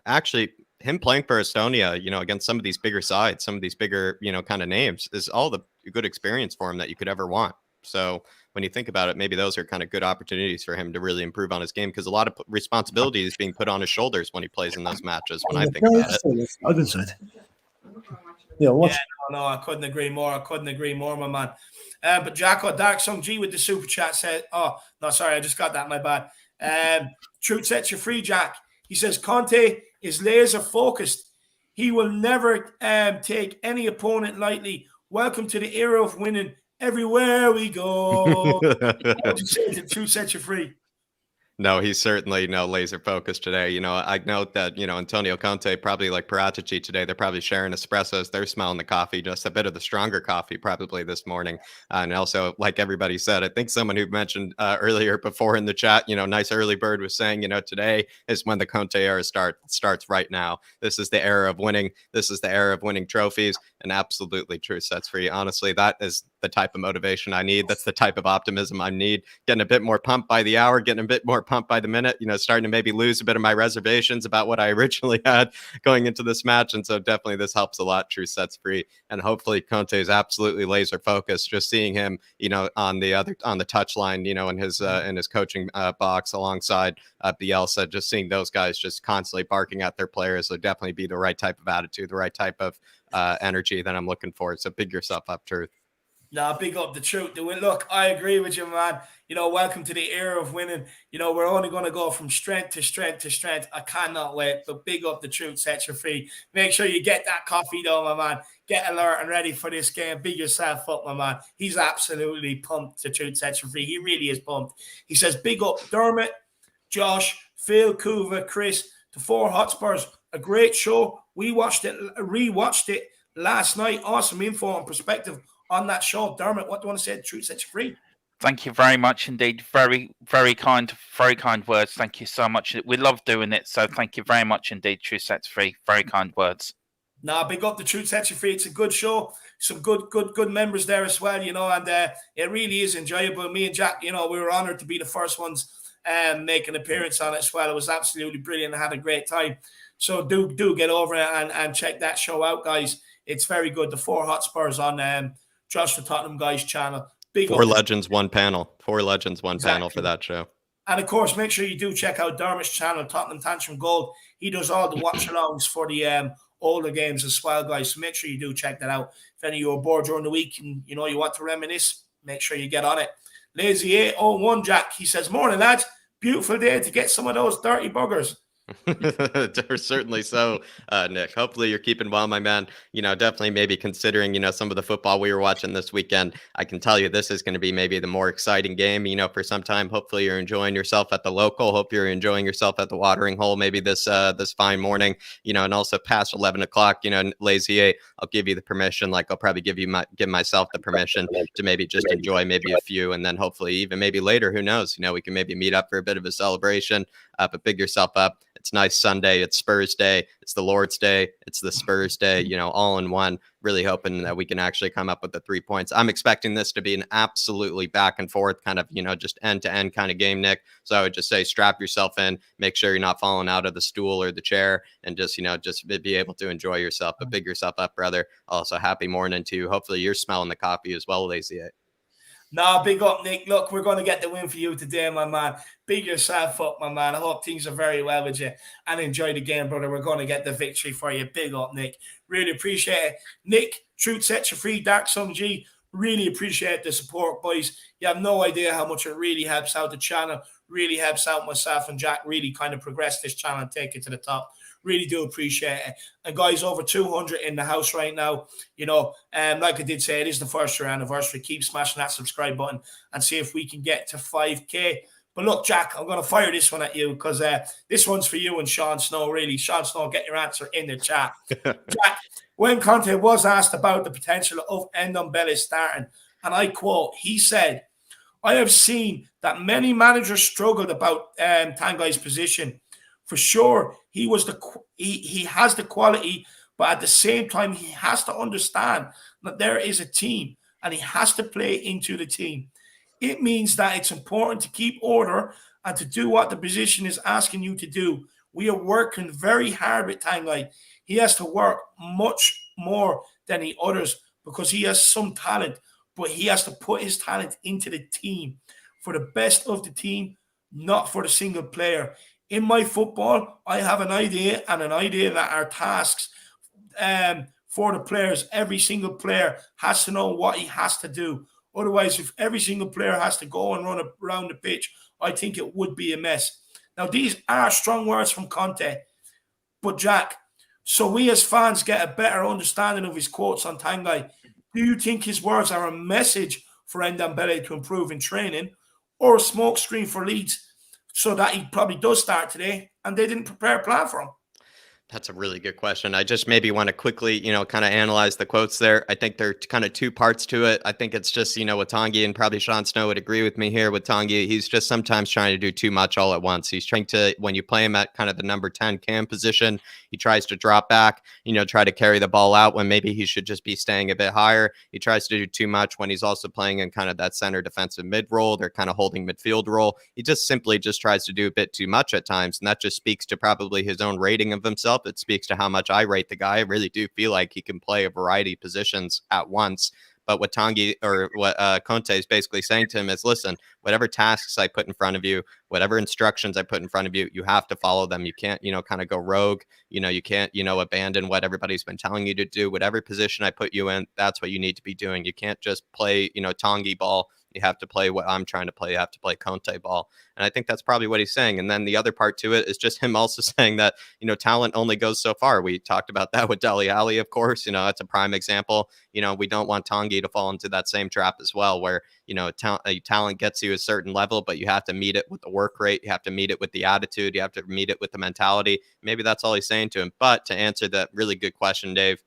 actually him playing for Estonia, against some of these bigger sides, some of these bigger, kind of names is all the good experience for him that you could ever want. So when you think about it, maybe those are kind of good opportunities for him to really improve on his game, because a lot of responsibility is being put on his shoulders when he plays in those matches. When I think about it. No, I couldn't agree more, my man. But Jacko, Dark Sung G with the super chat said, oh, no, sorry, I just got that, my bad. Truth Sets You Free, Jack. He says, Conte is laser focused. He will never take any opponent lightly. Welcome to the era of winning everywhere we go. What would you say to Truth Sets You Free? No, he's certainly laser focused today. I note that, Antonio Conte, probably like Paratici today, they're probably sharing espressos. They're smelling the coffee, just a bit of the stronger coffee probably this morning. And also, like everybody said, I think someone who mentioned earlier before in the chat, nice early bird was saying, today is when the Conte era starts right now. This is the era of winning. This is the era of winning trophies. And absolutely Truth Sets Free. Honestly, that is the type of motivation I need. That's the type of optimism I need. Getting a bit more pumped by the hour, getting a bit more pumped by the minute, starting to maybe lose a bit of my reservations about what I originally had going into this match. And so definitely this helps a lot, Truth Sets Free. And hopefully Conte is absolutely laser focused. Just seeing him, on the touch line, in his coaching box alongside Bielsa, just seeing those guys just constantly barking at their players would definitely be the right type of attitude, the right type of energy that I'm looking for. So big yourself up, Truth. Nah, big up the Truth. Look, I agree with you, man. Welcome to the era of winning. We're only going to go from strength to strength to strength. I cannot wait. But big up the Truth Sets You Free. Make sure you get that coffee, though, my man. Get alert and ready for this game. Big yourself up, my man. He's absolutely pumped to Truth Sets You Free. He really is pumped. He says, big up Dermot, Josh, Phil, Kuva, Chris, the 4 Hotspurs. A great show. We rewatched it last night. Awesome info and perspective on that show. Dermot, what do you want to say? The Truth Sets You Free. Thank you very much indeed. Very, very kind words. Thank you so much. We love doing it. So thank you very much indeed, Truth Sets Free. Very kind words. Nah, big up the Truth Sets You Free. It's a good show. Some good members there as well, and it really is enjoyable. Me and Jack, we were honored to be the first ones make an appearance on it as well. It was absolutely brilliant. I had a great time. So do get over it and check that show out, guys. It's very good. The 4 Hotspurs on Josh the Tottenham Guys channel. Big 4 legends, one panel. 4 legends, one panel for that show. And of course, make sure you do check out Dermot's channel, Tottenham Tantrum Gold. He does all the watch-alongs for the older games as well, guys. So make sure you do check that out. If any of you are bored during the week and you want to reminisce, make sure you get on it. Lazy 801 Jack, he says, morning lads. Beautiful day to get some of those dirty buggers. Certainly so, Nick. Hopefully you're keeping well, my man. Definitely maybe considering, some of the football we were watching this weekend. I can tell you this is going to be maybe the more exciting game, for some time. Hopefully you're enjoying yourself at the local. Hope you're enjoying yourself at the watering hole, maybe this fine morning, and also past 11 o'clock, lazy 8, I'll give you the permission. Like I'll probably give myself the permission to maybe just enjoy maybe a few. And then hopefully even maybe later, who knows, we can maybe meet up for a bit of a celebration, but big yourself up. It's nice Sunday. It's Spurs Day. It's the Lord's Day. It's the Spurs Day, all in one. Really hoping that we can actually come up with the 3 points. I'm expecting this to be an absolutely back and forth kind of, just end to end kind of game, Nick. So I would just say strap yourself in, make sure you're not falling out of the stool or the chair, and just be able to enjoy yourself. But big yourself up, brother. Also, happy morning to you. Hopefully you're smelling the coffee as well, Lazy 8. Nah, big up, Nick. Look, we're going to get the win for you today, my man. Big yourself up, my man. I hope things are very well with you and enjoy the game, brother. We're going to get the victory for you. Big up, Nick. Really appreciate it. Nick, Truth Sets You Free, Dark Song G. Really appreciate the support, boys. You have no idea how much it really helps out the channel, really helps out myself and Jack, really kind of progress this channel and take it to the top. Really do appreciate it. And guys, over 200 in the house right now. Like I did say, it is the first year anniversary. Keep smashing that subscribe button and see if we can get to 5K. But look, Jack, I'm going to fire this one at you because this one's for you and Sean Snow, really. Sean Snow, get your answer in the chat. Jack, when Conte was asked about the potential of Ndombele starting, and I quote, he said, I have seen that many managers struggled about Tangai's position. For sure, he has the quality, but at the same time, he has to understand that there is a team and he has to play into the team. It means that it's important to keep order and to do what the position is asking you to do. We are working very hard with Tanguy. He has to work much more than the others because he has some talent, but he has to put his talent into the team for the best of the team, not for the single player. In my football, I have an idea that our tasks for the players, every single player has to know what he has to do. Otherwise, if every single player has to go and run around the pitch, I think it would be a mess. Now, these are strong words from Conte, but Jack, so we as fans get a better understanding of his quotes on Tanguy, do you think his words are a message for Ndombele to improve in training or a smokescreen for Leeds so that he probably does start today and they didn't prepare a plan for him? That's a really good question. I just maybe want to quickly, kind of analyze the quotes there. I think there are kind of two parts to it. I think it's just, with Tanguy, and probably Sean Snow would agree with me here with Tanguy, he's just sometimes trying to do too much all at once. He's trying to, when you play him at kind of the number 10 cam position, he tries to drop back, try to carry the ball out when maybe he should just be staying a bit higher. He tries to do too much when he's also playing in kind of that center defensive mid role. They're kind of holding midfield role. He just simply just tries to do a bit too much at times. And that just speaks to probably his own rating of himself. It speaks to how much I rate the guy. I really do feel like he can play a variety of positions at once. But what Tanguy or what Conte is basically saying to him is, listen, whatever tasks I put in front of you, whatever instructions I put in front of you, you have to follow them. You can't, kind of go rogue. You can't, abandon what everybody's been telling you to do. Whatever position I put you in, that's what you need to be doing. You can't just play, Tanguy ball. You have to play what I'm trying to play. You have to play Conte ball. And I think that's probably what he's saying. And then the other part to it is just him also saying that, talent only goes so far. We talked about that with Dele Alli, of course. That's a prime example. We don't want Tanguy to fall into that same trap as well, where, talent gets you a certain level, but you have to meet it with the work rate. You have to meet it with the attitude. You have to meet it with the mentality. Maybe that's all he's saying to him. But to answer that really good question, Dave,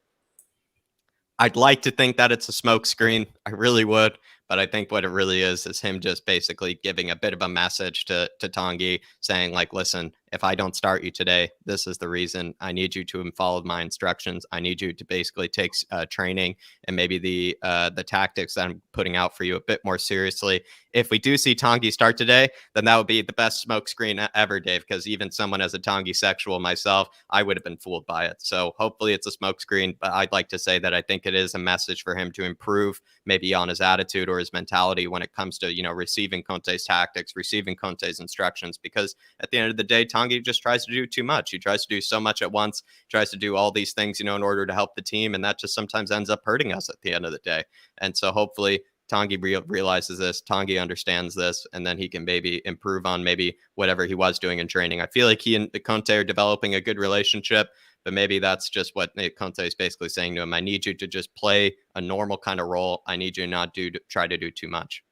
I'd like to think that it's a smoke screen. I really would. But I think what it really is him just basically giving a bit of a message to Tanguy saying, like, listen, if I don't start you today, this is the reason. I need you to follow my instructions. I need you to basically take training and maybe the tactics that I'm putting out for you a bit more seriously. If we do see Tanguy start today, then that would be the best smokescreen ever, Dave, because even someone as a Tanguy sexual myself, I would have been fooled by it. So hopefully it's a smokescreen, but I'd like to say that I think it is a message for him to improve maybe on his attitude or his mentality when it comes to, receiving Conte's tactics, receiving Conte's instructions, because at the end of the day, Tanguy just tries to do too much. He tries to do so much at once, tries to do all these things, in order to help the team. And that just sometimes ends up hurting us at the end of the day. And so hopefully Tanguy realizes this, Tanguy understands this, and then he can maybe improve on maybe whatever he was doing in training. I feel like he and Conte are developing a good relationship, but maybe that's just what Conte is basically saying to him. I need you to just play a normal kind of role. I need you not to try to do too much.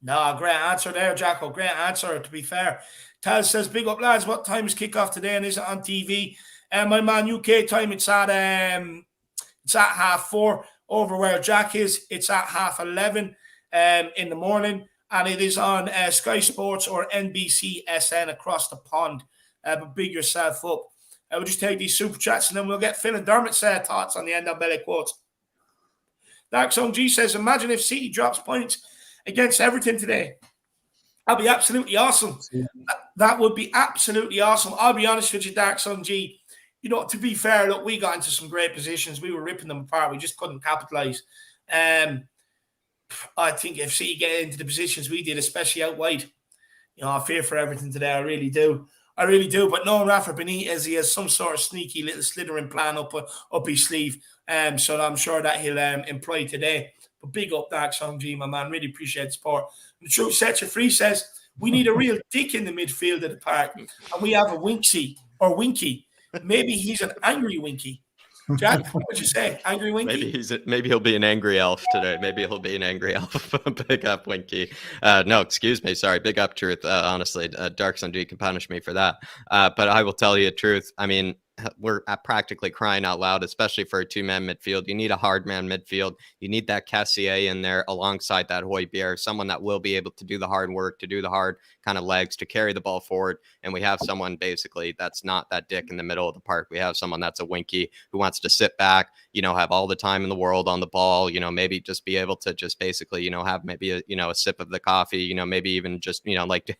No, great answer there, Jacko. Great answer, to be fair. Tal says, big up, lads. What time is kickoff today, and is it on TV? My man, UK time, it's at 4:30 over where Jack is. It's at 11:30 in the morning, and it is on Sky Sports or NBC SN across the pond. But big yourself up. We'll just take these super chats, and then we'll get Phil and Dermot's thoughts on the Ndombele quotes. Dark Song G says, imagine if City drops points against Everton today. That'd be absolutely awesome. That would be absolutely awesome. I'll be honest with you, Dark Sun G. You know, to be fair, look, we got into some great positions. We were ripping them apart. We just couldn't capitalise. I think if City get into the positions we did, especially out wide, you know, I fear for Everton today. I really do. But knowing Rafa Benitez, he has some sort of sneaky little slithering plan up his sleeve. So I'm sure that he'll employ today. But big up, Dark Song G, my man. Really appreciate the support. The Truth Sets You Free says, we need a real dick in the midfield of the park. And we have a Winky. Maybe he's an angry Winky. Jack, what would you say? Angry Winky? Maybe he'll be an angry elf today. Maybe he'll be an angry elf. Big up, Winky. No, excuse me. Sorry. Big up, Truth. Honestly, Dark Sun G can punish me for that. But I will tell you, Truth. I mean, we're practically crying out loud, especially for a two-man midfield. You need a hard man midfield. You need that Cassier in there alongside that Højbjerg, someone that will be able to do the hard work, to do the hard kind of legs, to carry the ball forward. And we have someone basically that's not that dick in the middle of the park. We have someone that's a Winky who wants to sit back, you know, have all the time in the world on the ball, you know, maybe just be able to just basically, you know, have maybe a sip of the coffee, you know, maybe even just, you know, like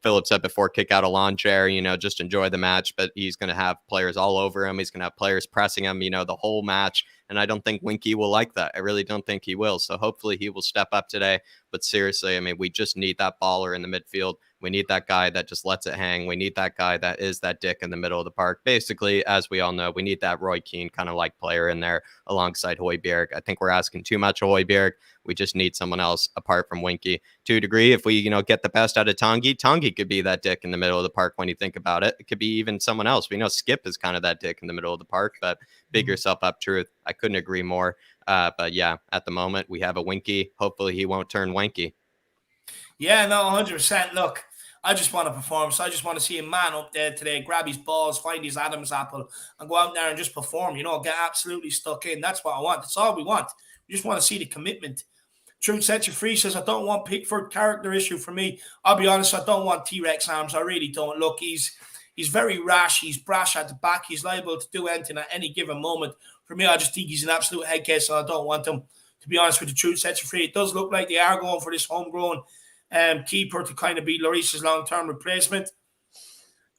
Philip said before, kick out a lawn chair, you know, just enjoy the match. But he's going to have players all over him. He's going to have players pressing him, you know, the whole match. And I don't think Winky will like that. I really don't think he will. So hopefully he will step up today. But seriously, I mean, we just need that baller in the midfield. We need that guy that just lets it hang. We need that guy that is that dick in the middle of the park. Basically, as we all know, we need that Roy Keane kind of like player in there alongside Højbjerg. I think we're asking too much of Højbjerg. We just need someone else apart from Winky. To a degree, if we, you know, get the best out of Tanguy could be that dick in the middle of the park when you think about it. It could be even someone else. We know Skip is kind of that dick in the middle of the park, but big yourself up, Truth. I couldn't agree more. But yeah, at the moment, we have a Winky. Hopefully he won't turn wanky. Yeah, no, 100%. Look, I just want to perform. So I just want to see a man up there today, grab his balls, find his Adam's apple, and go out there and just perform, you know, get absolutely stuck in. That's what I want. That's all we want. We just want to see the commitment. Truth Set You Free says, I don't want Pickford character issue for me. I'll be honest, I don't want T-Rex arms. I really don't. Look, he's very rash. He's brash at the back. He's liable to do anything at any given moment. For me, I just think he's an absolute head case, and I don't want him. To be honest with the Truth Set You Free, it does look like they are going for this homegrown keeper to kind of be Lloris's long-term replacement.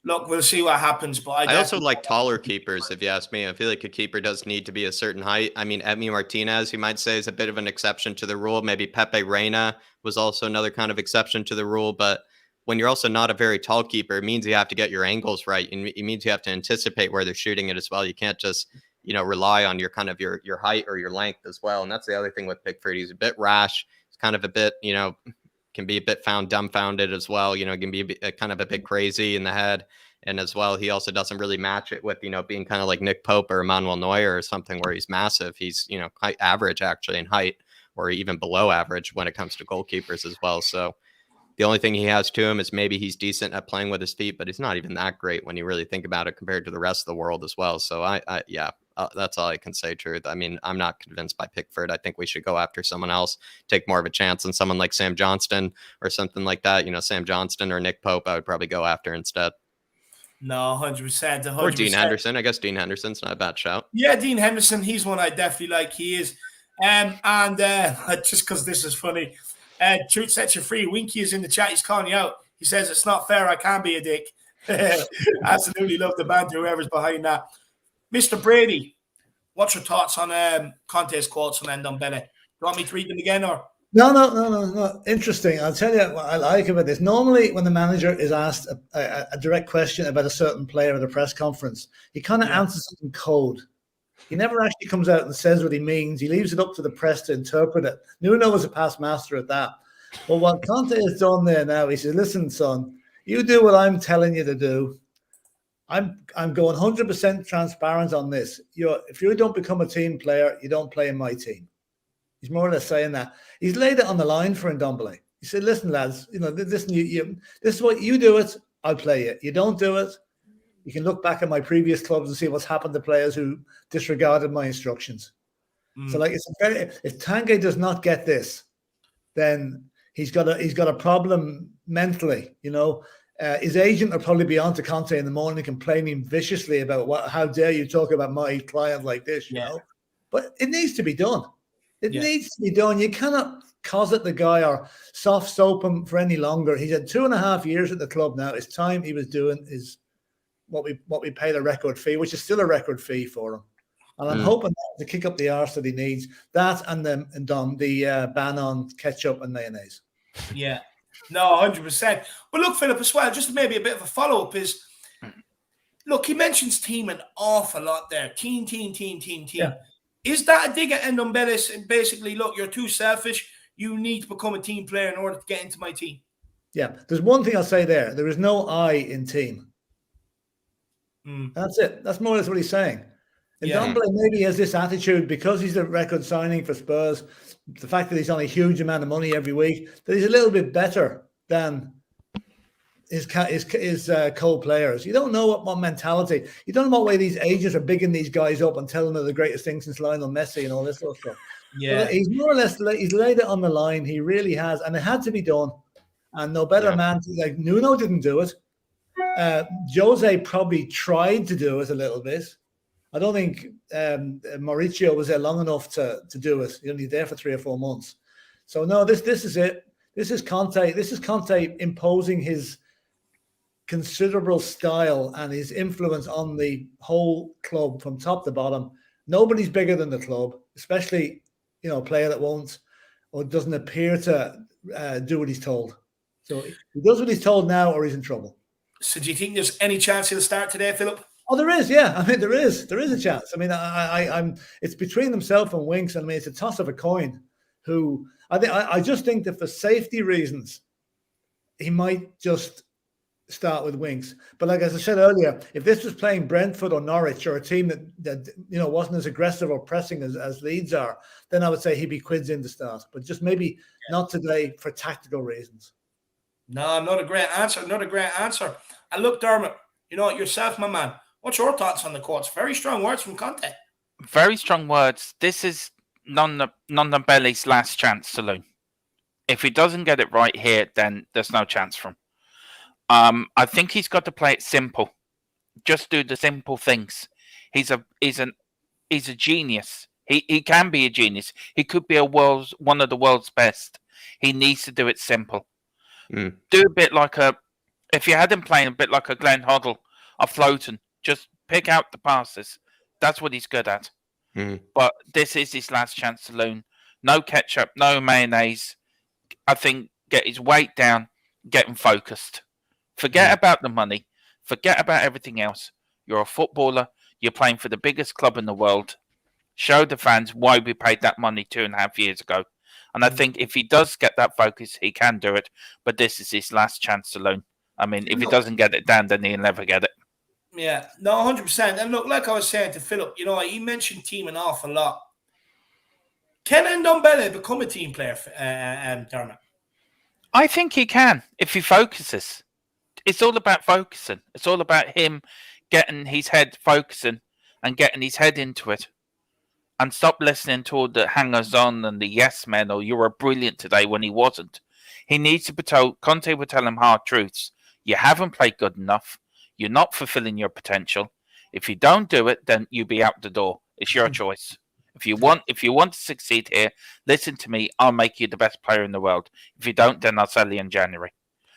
Look, we'll see what happens. But I also like taller keepers, if you ask me. I feel like a keeper does need to be a certain height. I mean, Emi Martinez, you might say, is a bit of an exception to the rule. Maybe Pepe Reina was also another kind of exception to the rule. But when you're also not a very tall keeper, it means you have to get your angles right. It means you have to anticipate where they're shooting it as well. You can't just, you know, rely on your kind of your height or your length as well. And that's the other thing with Pickford. He's a bit rash. He's kind of a bit, you know, can be a bit dumbfounded as well. You know, can be kind of a bit crazy in the head. And as well, he also doesn't really match it with, you know, being kind of like Nick Pope or Manuel Neuer or something where he's massive. He's, you know, quite average actually in height, or even below average when it comes to goalkeepers as well. So the only thing he has to him is maybe he's decent at playing with his feet, but he's not even that great when you really think about it compared to the rest of the world as well. So that's all I can say, Truth. I mean, I'm not convinced by Pickford. I think we should go after someone else, take more of a chance on someone like Sam Johnston or something like that. You know, Sam Johnston or Nick Pope, I would probably go after instead. No, 100%. Or Dean Henderson. I guess Dean Henderson's not a bad shout. Yeah, Dean Henderson. He's one I definitely like. He is. And just because this is funny, Truth Sets You Free. Winky is in the chat. He's calling you out. He says, it's not fair. I can be a dick. Absolutely love the banter, whoever's behind that. Mr. Brady, what's your thoughts on Conte's quotes from Ndombele? Do you want me to read them again, or? No. Interesting. I'll tell you what I like about this. Normally, when the manager is asked a direct question about a certain player at a press conference, he kind of answers in code. He never actually comes out and says what he means. He leaves it up to the press to interpret it. Nuno was a past master at that. But what Conte has done there now, he says, listen, son, you do what I'm telling you to do. I'm going 100% transparent on this. If you don't become a team player, you don't play in my team. He's more or less saying that. He's laid it on the line for Ndombele. He said, listen, lads, listen, this is what you do it, I'll play it. You don't do it, you can look back at my previous clubs and see what's happened to players who disregarded my instructions. So if Tanguy does not get this, then he's got a problem mentally, his agent will probably be on to Conte in the morning complaining viciously about how dare you talk about my client like this, you know? But it needs to be done. It needs to be done. You cannot cosset the guy or soft soap him for any longer. He's had 2.5 years at the club now. It's time he was doing is what we paid a record fee, which is still a record fee for him. And I'm hoping to kick up the arse that he needs. That and the ban on ketchup and mayonnaise. Yeah. No, 100%. But look, Philip, as well, just maybe a bit of a follow-up is, look, he mentions team an awful lot there. Team. Yeah. Is that a dig at Ndombele and basically, look, you're too selfish. You need to become a team player in order to get into my team? Yeah. There's one thing I'll say there. There is no I in team. That's it. That's more or less what he's saying. And Ndombele maybe has this attitude because he's a record signing for Spurs, the fact that he's on a huge amount of money every week, that he's a little bit better than his co-players. You don't know what mentality. You don't know what way these agents are bigging these guys up and telling them they're the greatest thing since Lionel Messi and all this sort of stuff. Yeah, so he's more or less he's laid it on the line. He really has, and it had to be done. And no better man. Like Nuno didn't do it. Jose probably tried to do it a little bit. I don't think Mauricio was there long enough to do it. He only there for 3 or 4 months. So no, this is it. This is Conte. This is Conte imposing his considerable style and his influence on the whole club from top to bottom. Nobody's bigger than the club, especially a player that won't or doesn't appear to do what he's told. So he does what he's told now, or he's in trouble. So do you think there's any chance he'll start today, Philip? Oh, there is, yeah. I mean, there is a chance. I mean, I'm. It's between himself and Winks, and I mean, it's a toss of a coin. I just think that for safety reasons, he might just start with Winks. But like as I said earlier, if this was playing Brentford or Norwich or a team that wasn't as aggressive or pressing as Leeds are, then I would say he'd be quids in to start. But just maybe not today for tactical reasons. No, not a great answer. And look, Dermot, yourself, my man. What's your thoughts on the quotes? Very strong words from Conte. Very strong words. This is Ndombele's last chance to learn. If he doesn't get it right here, then there's no chance for him. I think he's got to play it simple. Just do the simple things. He's a genius. He can be a genius. He could be one of the world's best. He needs to do it simple. Do a bit like if you had him playing a bit like a Glenn Hoddle or floating, just pick out the passes. That's what he's good at. But this is his last chance to learn. No ketchup, no mayonnaise. I think get his weight down, get him focused. Forget about the money. Forget about everything else. You're a footballer. You're playing for the biggest club in the world. Show the fans why we paid that money 2.5 years ago. And I think if he does get that focus, he can do it. But this is his last chance to learn. I mean, if he doesn't get it down, then he'll never get it. Yeah, no, 100%. And look, like I was saying to Philip, he mentioned team an awful lot. Can Ndombele become a team player, Dermot? I think he can if he focuses. It's all about focusing. It's all about him getting his head focusing and getting his head into it. And stop listening to all the hangers-on and the yes men or you were brilliant today when he wasn't. He needs to be told, Conte would tell him hard truths. You haven't played good enough. You're not fulfilling your potential. If you don't do it, then you be out the door. It's your choice. If you want to succeed here, listen to me. I'll make you the best player in the world. If you don't, then I'll sell you in January.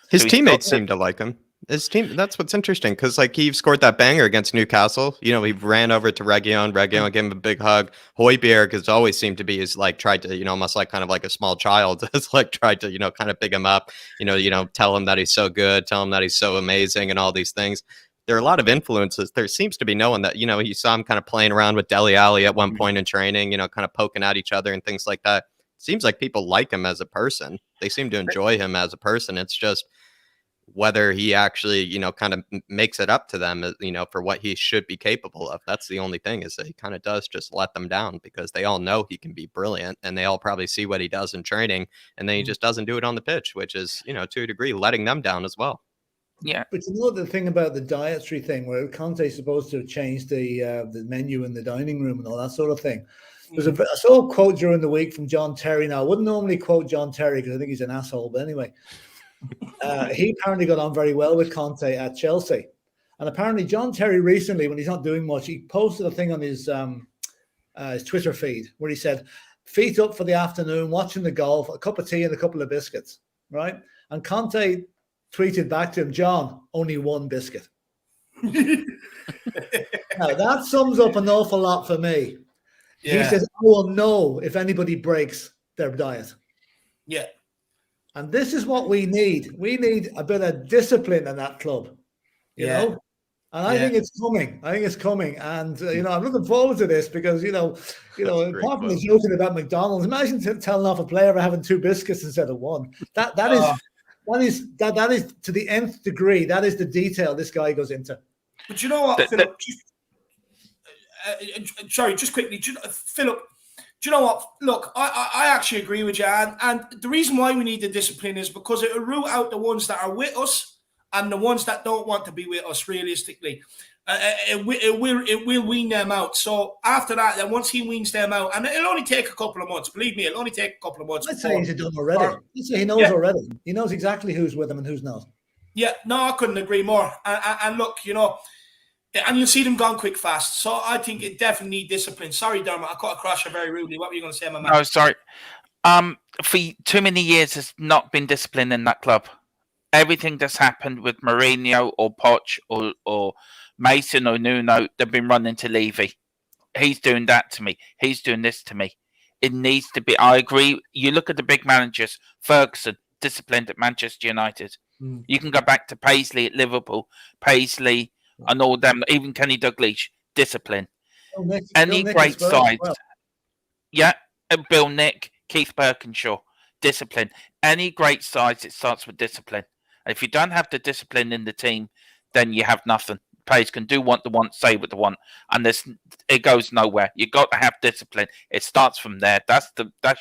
His teammates seem to like him. His team, that's what's interesting, because he scored that banger against Newcastle. He ran over to Reguilon gave him a big hug. Højbjerg has always seemed to be tried to, almost like kind of like a small child, has tried to, kind of big him up, tell him that he's so good, tell him that he's so amazing and all these things. there are a lot of influences. There seems to be no one that, you saw him kind of playing around with Dele Alli at one point in training, kind of poking at each other and things like that. Seems like people like him as a person. They seem to enjoy him as a person. It's just whether he actually, kind of makes it up to them, for what he should be capable of. That's the only thing, is that he kind of does just let them down, because they all know he can be brilliant, and they all probably see what he does in training, and then he just doesn't do it on the pitch, which is, to a degree, letting them down as well. Yeah. But the thing about the dietary thing, where Conte's supposed to change the menu in the dining room and all that sort of thing. I saw a quote during the week from John Terry. Now, I wouldn't normally quote John Terry because I think he's an asshole, but anyway. He apparently got on very well with Conte at Chelsea. And apparently John Terry recently, when he's not doing much, he posted a thing on his Twitter feed where he said, feet up for the afternoon, watching the golf, a cup of tea and a couple of biscuits, right? And Conte tweeted back to him, John, only one biscuit. Now, that sums up an awful lot for me. Yeah. He says, I will know if anybody breaks their diet. Yeah. And this is what we need. We need a bit of discipline in that club, you know? And I think it's coming. And, I'm looking forward to this because, apart from the joking about McDonald's, imagine telling off a player for having 2 biscuits instead of 1. That is to the nth degree. That is the detail this guy goes into. But you know what, Philip? Sorry, just quickly, Philip. Do you know what? Look, I actually agree with you. And the reason why we need the discipline is because it will root out the ones that are with us and the ones that don't want to be with us, realistically. It will wean them out. So after that, then once he weans them out, and it'll only take a couple of months. Believe me, it'll only take a couple of months. I'd say he's done already. I'd say he knows already. He knows exactly who's with him and who's not. Yeah, no, I couldn't agree more. And look, and you'll see them gone quick, fast. So I think it definitely needs discipline. Sorry, Dermot, I cut across you very rudely. What were you going to say, my man? No, sorry. For too many years, there's not been discipline in that club. Everything that's happened with Mourinho or Poch or Mason or Nuno, they've been running to Levy. He's doing that to me. He's doing this to me. It needs to be. I agree. You look at the big managers, Ferguson, disciplined at Manchester United. You can go back to Paisley at Liverpool, Paisley and all them, even Kenny Dalglish, discipline. Any great sides. Well. Yeah, Bill Nick, Keith Birkinshaw, discipline. Any great sides, it starts with discipline. And if you don't have the discipline in the team, then you have nothing. Players can do what they want, say what they want, and it goes nowhere. You got to have discipline. It starts from there. That's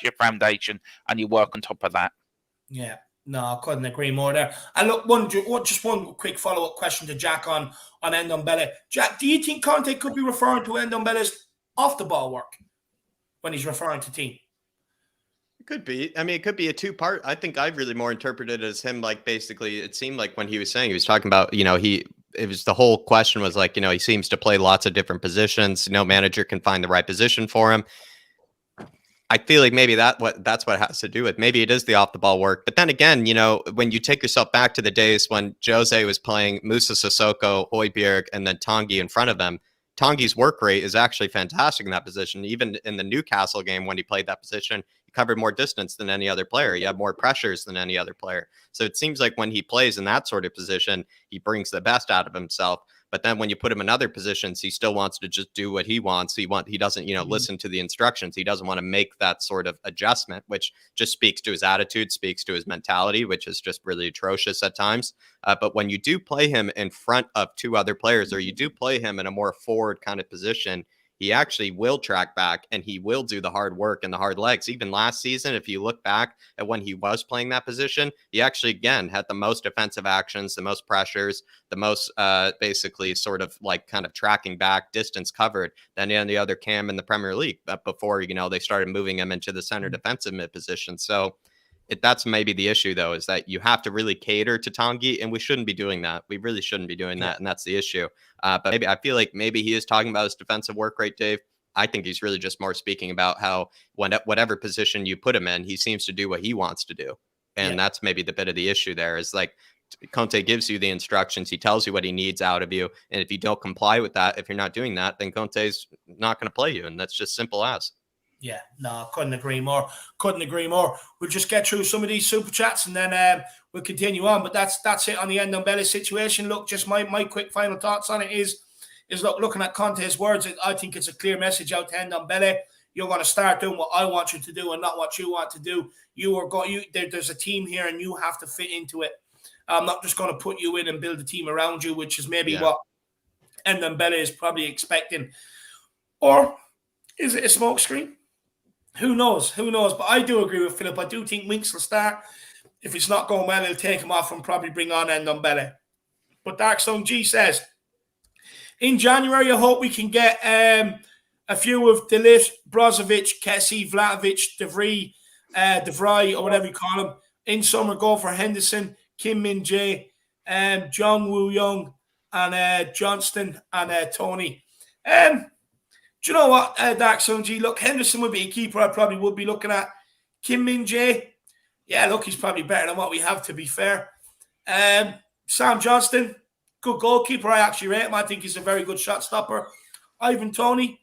your foundation, and you work on top of that. Yeah. No, I couldn't agree more there. And look, just one quick follow-up question to Jack on Ndombele. Jack, do you think Conte could be referring to Ndombele's off-the-ball work when he's referring to team? It could be. I mean, it could be a 2-part. I think I really more interpreted it as him, like, basically, it seemed like when he was talking about, it was the whole question was like, he seems to play lots of different positions. No manager can find the right position for him. I feel like maybe that's what it has to do with. Maybe it is the off the ball work. But then again, when you take yourself back to the days when Jose was playing Moussa Sissoko, Højbjerg, and then Tanguy in front of him, Tanguy's work rate is actually fantastic in that position. Even in the Newcastle game when he played that position, he covered more distance than any other player. He had more pressures than any other player. So it seems like when he plays in that sort of position, he brings the best out of himself. But then when you put him in other positions, he still wants to just do what he wants. He doesn't, listen to the instructions. He doesn't want to make that sort of adjustment, which just speaks to his attitude, speaks to his mentality, which is just really atrocious at times. But when you do play him in front of 2 other players, or you do play him in a more forward kind of position, he actually will track back and he will do the hard work and the hard legs. Even last season, if you look back at when he was playing that position, he actually, again, had the most offensive actions, the most pressures, the most basically sort of like kind of tracking back, distance covered than any other cam in the Premier League before, they started moving him into the center defensive mid position. So that's maybe the issue, though, is that you have to really cater to Tanguy, and we shouldn't be doing that. We really shouldn't be doing that, and that's the issue. But maybe I feel like maybe he is talking about his defensive work rate, Dave. I think he's really just more speaking about how whatever position you put him in, he seems to do what he wants to do. And that's maybe the bit of the issue there is like Conte gives you the instructions. He tells you what he needs out of you. And if you don't comply with that, if you're not doing that, then Conte's not going to play you. And that's just simple as. Yeah, no, couldn't agree more. Couldn't agree more. We'll just get through some of these super chats and then we'll continue on. But that's it on the Ndombele situation. Look, just my quick final thoughts on it is looking at Conte's words, I think it's a clear message out to Ndombele. You're going to start doing what I want you to do and not what you want to do. There's a team here and you have to fit into it. I'm not just going to put you in and build a team around you, which is maybe what Ndombele is probably expecting. Or is it a smokescreen? Who knows? But I do agree with Philip. I do think Winks will start. If it's not going well, he'll take him off and probably bring on Ndombele. But Dark Zone G says, in January, I hope we can get a few of De Ligt, Brozovic, Kessie, Vlahovic, De Vrij, or whatever you call him. In summer, go for Henderson, Kim Min-jae, Jong Woo-young, and Johnston, and Tony. Do you know what, Dark Zone G? Look, Henderson would be a keeper I probably would be looking at. Kim Min-jae, yeah, look, he's probably better than what we have, to be fair. Sam Johnston, good goalkeeper. I actually rate him. I think he's a very good shot stopper. Ivan Toney,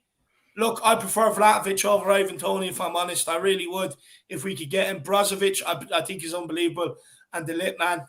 look, I prefer Vlahovic over Ivan Toney, if I'm honest. I really would, if we could get him. Brozovic, I think he's unbelievable. And De Ligt, man,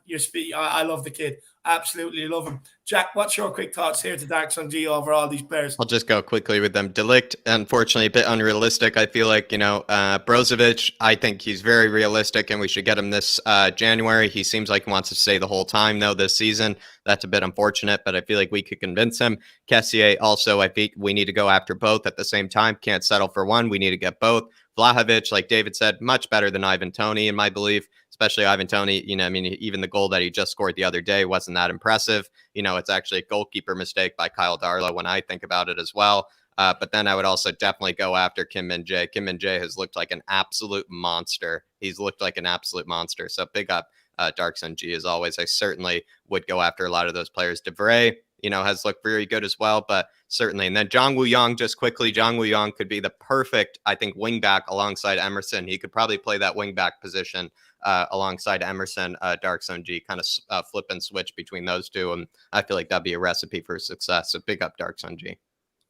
I love the kid. Absolutely love him. Jack, what's your quick thoughts here to Dark Sun G over all these players? I'll just go quickly with them. De Ligt, unfortunately, a bit unrealistic. I feel like, Brozovic, I think he's very realistic and we should get him this January. He seems like he wants to stay the whole time, though, this season. That's a bit unfortunate, but I feel like we could convince him. Kessié, also, I think we need to go after both at the same time. Can't settle for one. We need to get both. Vlahovic, like David said, much better than Ivan Toney, in my belief, especially Ivan Toney. Even the goal that he just scored the other day wasn't that impressive. It's actually a goalkeeper mistake by Kyle Darlow when I think about it as well. But then I would also definitely go after Kim Min-jae. Kim Min-jae has looked like an absolute monster. He's looked like an absolute monster. So big up Dark Sun G as always. I certainly would go after a lot of those players. De Vrij, has looked very good as well, but certainly. And then Jong Woo-young, just quickly, Jong Woo-young could be the perfect, I think, wing back alongside Emerson. He could probably play that wing back position alongside Emerson. Dark Sun G, kind of flip and switch between those two, and I feel like that'd be a recipe for success. So big up Dark Sun G.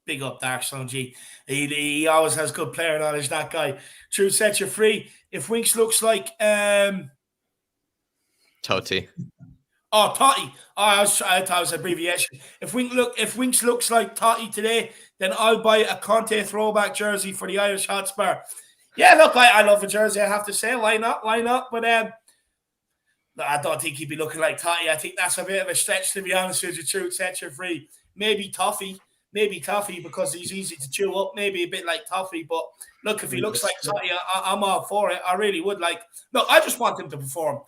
Big up Dark Sun G. He always has good player knowledge, that guy. True set you free. If Winks looks like Totti. Oh, Totti. I thought it was an abbreviation. If Winks looks like Totti today, then I'll buy a Conte throwback jersey for the Irish Hotspur. Yeah, look, I love a jersey, I have to say. Why not? But I don't think he'd be looking like Totti. I think that's a bit of a stretch, to be honest with you. Truth set you free. Maybe Toffee because he's easy to chew up. Maybe a bit like Toffee. But look, if he looks like Totti, I'm all for it. I really would like. Look, I just want him to perform.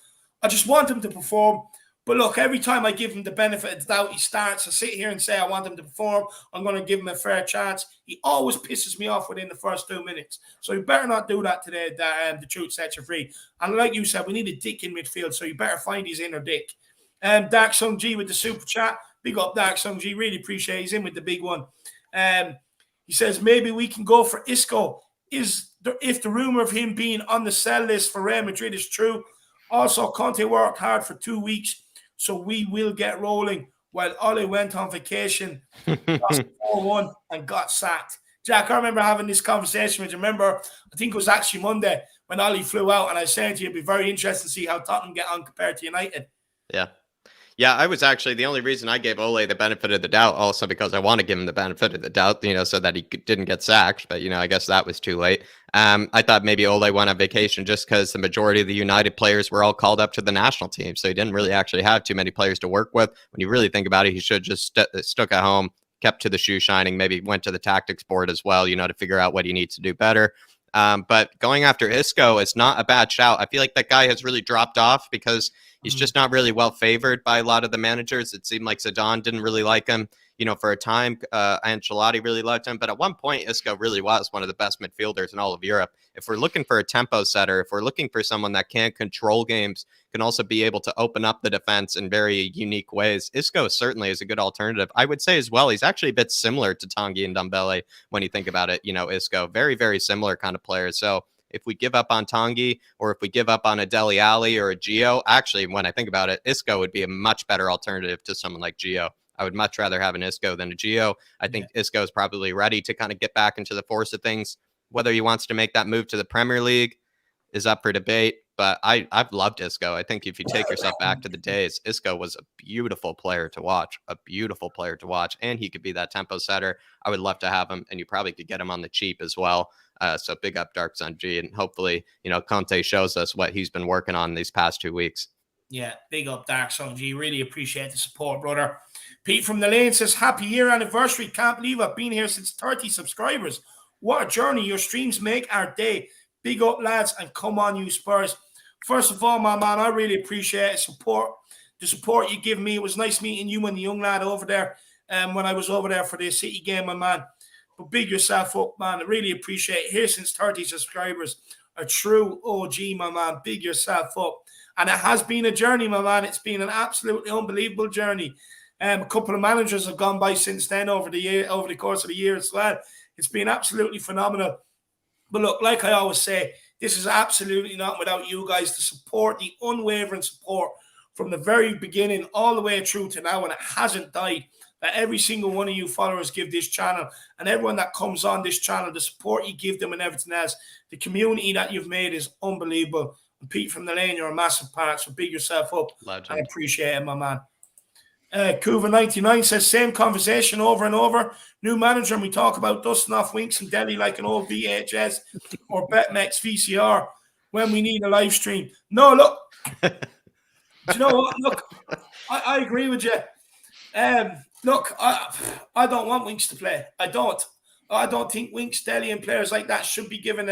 But look, every time I give him the benefit of the doubt, he starts to sit here and say, I want him to perform. I'm going to give him a fair chance. He always pisses me off within the first 2 minutes. So you better not do that today, the truth sets you free. And like you said, we need a dick in midfield, so you better find his inner dick. Dark Sun G with the super chat. Big up Dark Sun G. Really appreciate he's in with the big one. He says, maybe we can go for Isco. If the rumor of him being on the sell list for Real Madrid is true. Also, Conte worked hard for 2 weeks. So we will get rolling while Ole went on vacation, lost 4-1 and got sacked. Jack, I remember having this conversation with you. Remember, I think it was actually Monday when Ole flew out, and I said to you, it'd be very interesting to see how Tottenham get on compared to United. Yeah, I was actually, the only reason I gave Ole the benefit of the doubt, also because I want to give him the benefit of the doubt, so that he didn't get sacked. But, I guess that was too late. I thought maybe Ole went on vacation just because the majority of the United players were all called up to the national team. So he didn't really actually have too many players to work with. When you really think about it, he should just stuck at home, kept to the shoe shining, maybe went to the tactics board as well, to figure out what he needs to do better. But going after Isco is not a bad shout. I feel like that guy has really dropped off because he's just not really well favored by a lot of the managers. It seemed like Zidane didn't really like him. For a time, Ancelotti really liked him. But at one point, Isco really was one of the best midfielders in all of Europe. If we're looking for a tempo setter, if we're looking for someone that can control games, can also be able to open up the defense in very unique ways, Isco certainly is a good alternative. I would say as well, he's actually a bit similar to Tanguy and Ndombele when you think about it. Isco, very, very similar kind of player. So if we give up on Tanguy or if we give up on a Dele Alli or a Gio, actually, when I think about it, Isco would be a much better alternative to someone like Gio. I would much rather have an Isco than a Gio. I think Isco is probably ready to kind of get back into the force of things. Whether he wants to make that move to the Premier League is up for debate. But I've loved Isco. I think if you take yourself back to the days, Isco was a beautiful player to watch, and he could be that tempo setter. I would love to have him, and you probably could get him on the cheap as well. So big up Dark Sun G, and hopefully, Conte shows us what he's been working on these past 2 weeks. Yeah, big up Dark Sun G. Really appreciate the support, brother. Pete from the Lane says, happy year anniversary. Can't believe I've been here since 30 subscribers. What a journey. Your streams make our day. Big up, lads, and come on, you Spurs. First of all, my man, I really appreciate the support you give me. It was nice meeting you and the young lad over there when I was over there for the City game, my man. But big yourself up, man. I really appreciate it. Here since 30 subscribers. A true OG, my man. Big yourself up. And it has been a journey, my man. It's been an absolutely unbelievable journey. A couple of managers have gone by since then over the course of the year as well. It's been absolutely phenomenal. But look, like I always say, this is absolutely not without you guys, the support, the unwavering support from the very beginning all the way through to now, and it hasn't died. That every single one of you followers give this channel, and everyone that comes on this channel, the support you give them and everything else, the community that you've made is unbelievable. And Pete from the Lane, you're a massive part, so big yourself up. Legend. I appreciate it, my man. Kuva99 says, same conversation over and over. New manager, and we talk about dusting off Winks and Delhi like an old VHS or BetMEX VCR when we need a live stream. No, look. Do you know what? Look, I agree with you. Look, I don't want Winks to play. I don't think Winks, Delhi, and players like that should be given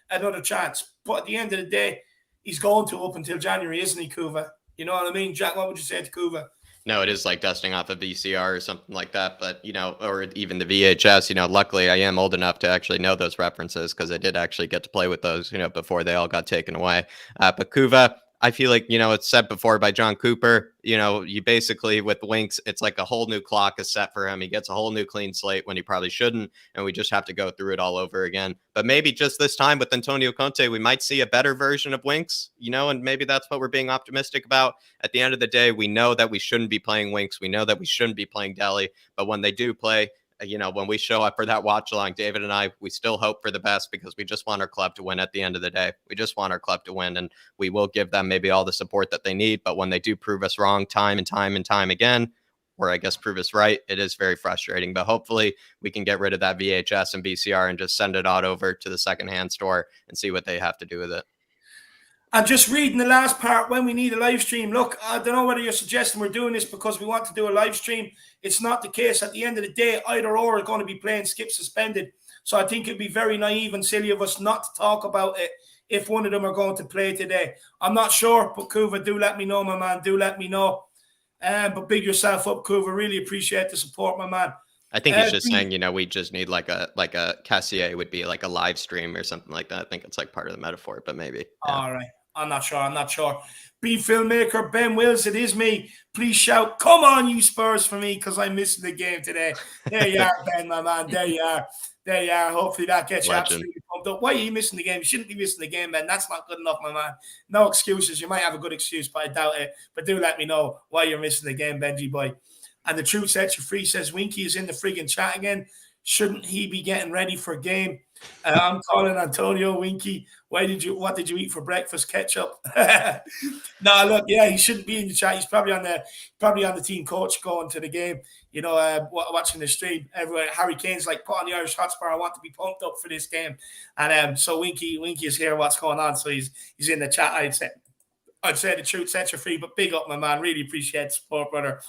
another chance. But at the end of the day, he's going to up until January, isn't he, Kuva? You know what I mean? Jack, what would you say to Kuva? No, it is like dusting off a VCR or something like that. But, or even the VHS, luckily I am old enough to actually know those references because I did actually get to play with those, before they all got taken away. But Kuva, I feel like, it's said before by John Cooper, you basically with Winks, it's like a whole new clock is set for him. He gets a whole new clean slate when he probably shouldn't. And we just have to go through it all over again. But maybe just this time with Antonio Conte, we might see a better version of Winks, and maybe that's what we're being optimistic about. At the end of the day, we know that we shouldn't be playing Winks. We know that we shouldn't be playing Delhi. But when they do play, when we show up for that watch along, David and I, we still hope for the best because we just want our club to win at the end of the day. We just want our club to win, and we will give them maybe all the support that they need. But when they do prove us wrong time and time again, or I guess prove us right, it is very frustrating. But hopefully we can get rid of that VHS and VCR and just send it out over to the secondhand store and see what they have to do with it. And just reading the last part, when we need a live stream. Look, I don't know whether you're suggesting we're doing this because we want to do a live stream. It's not the case. At the end of the day, either or are going to be playing skip suspended. So I think it'd be very naive and silly of us not to talk about it if one of them are going to play today. I'm not sure, but Kuva, do let me know, my man. Do let me know. But big yourself up, Kuva. Really appreciate the support, my man. I think he's just saying, we just need like a Cassier would be like a live stream or something like that. I think it's like part of the metaphor, but maybe. Yeah. All right. I'm not sure. B filmmaker Ben Wills, it is me. Please shout, come on, you Spurs, for me, because I'm missing the game today. There you are, Ben, my man. There you are. Hopefully that gets you absolutely pumped up. Why are you missing the game? You shouldn't be missing the game, Ben. That's not good enough, my man. No excuses. You might have a good excuse, but I doubt it. But do let me know why you're missing the game, Benji boy. And the truth sets you free says Winky is in the friggin' chat again. Shouldn't he be getting ready for a game? I'm calling Antonio Winky. What did you eat for breakfast? Ketchup? No, look, yeah, he shouldn't be in the chat. He's probably on the team coach going to the game. Watching the stream. Everywhere. Harry Kane's like, put on the Irish Hotspur. I want to be pumped up for this game. And so Winky is here. What's going on? So he's in the chat. I'd say the truth sets you free. But big up, my man. Really appreciate the support, brother.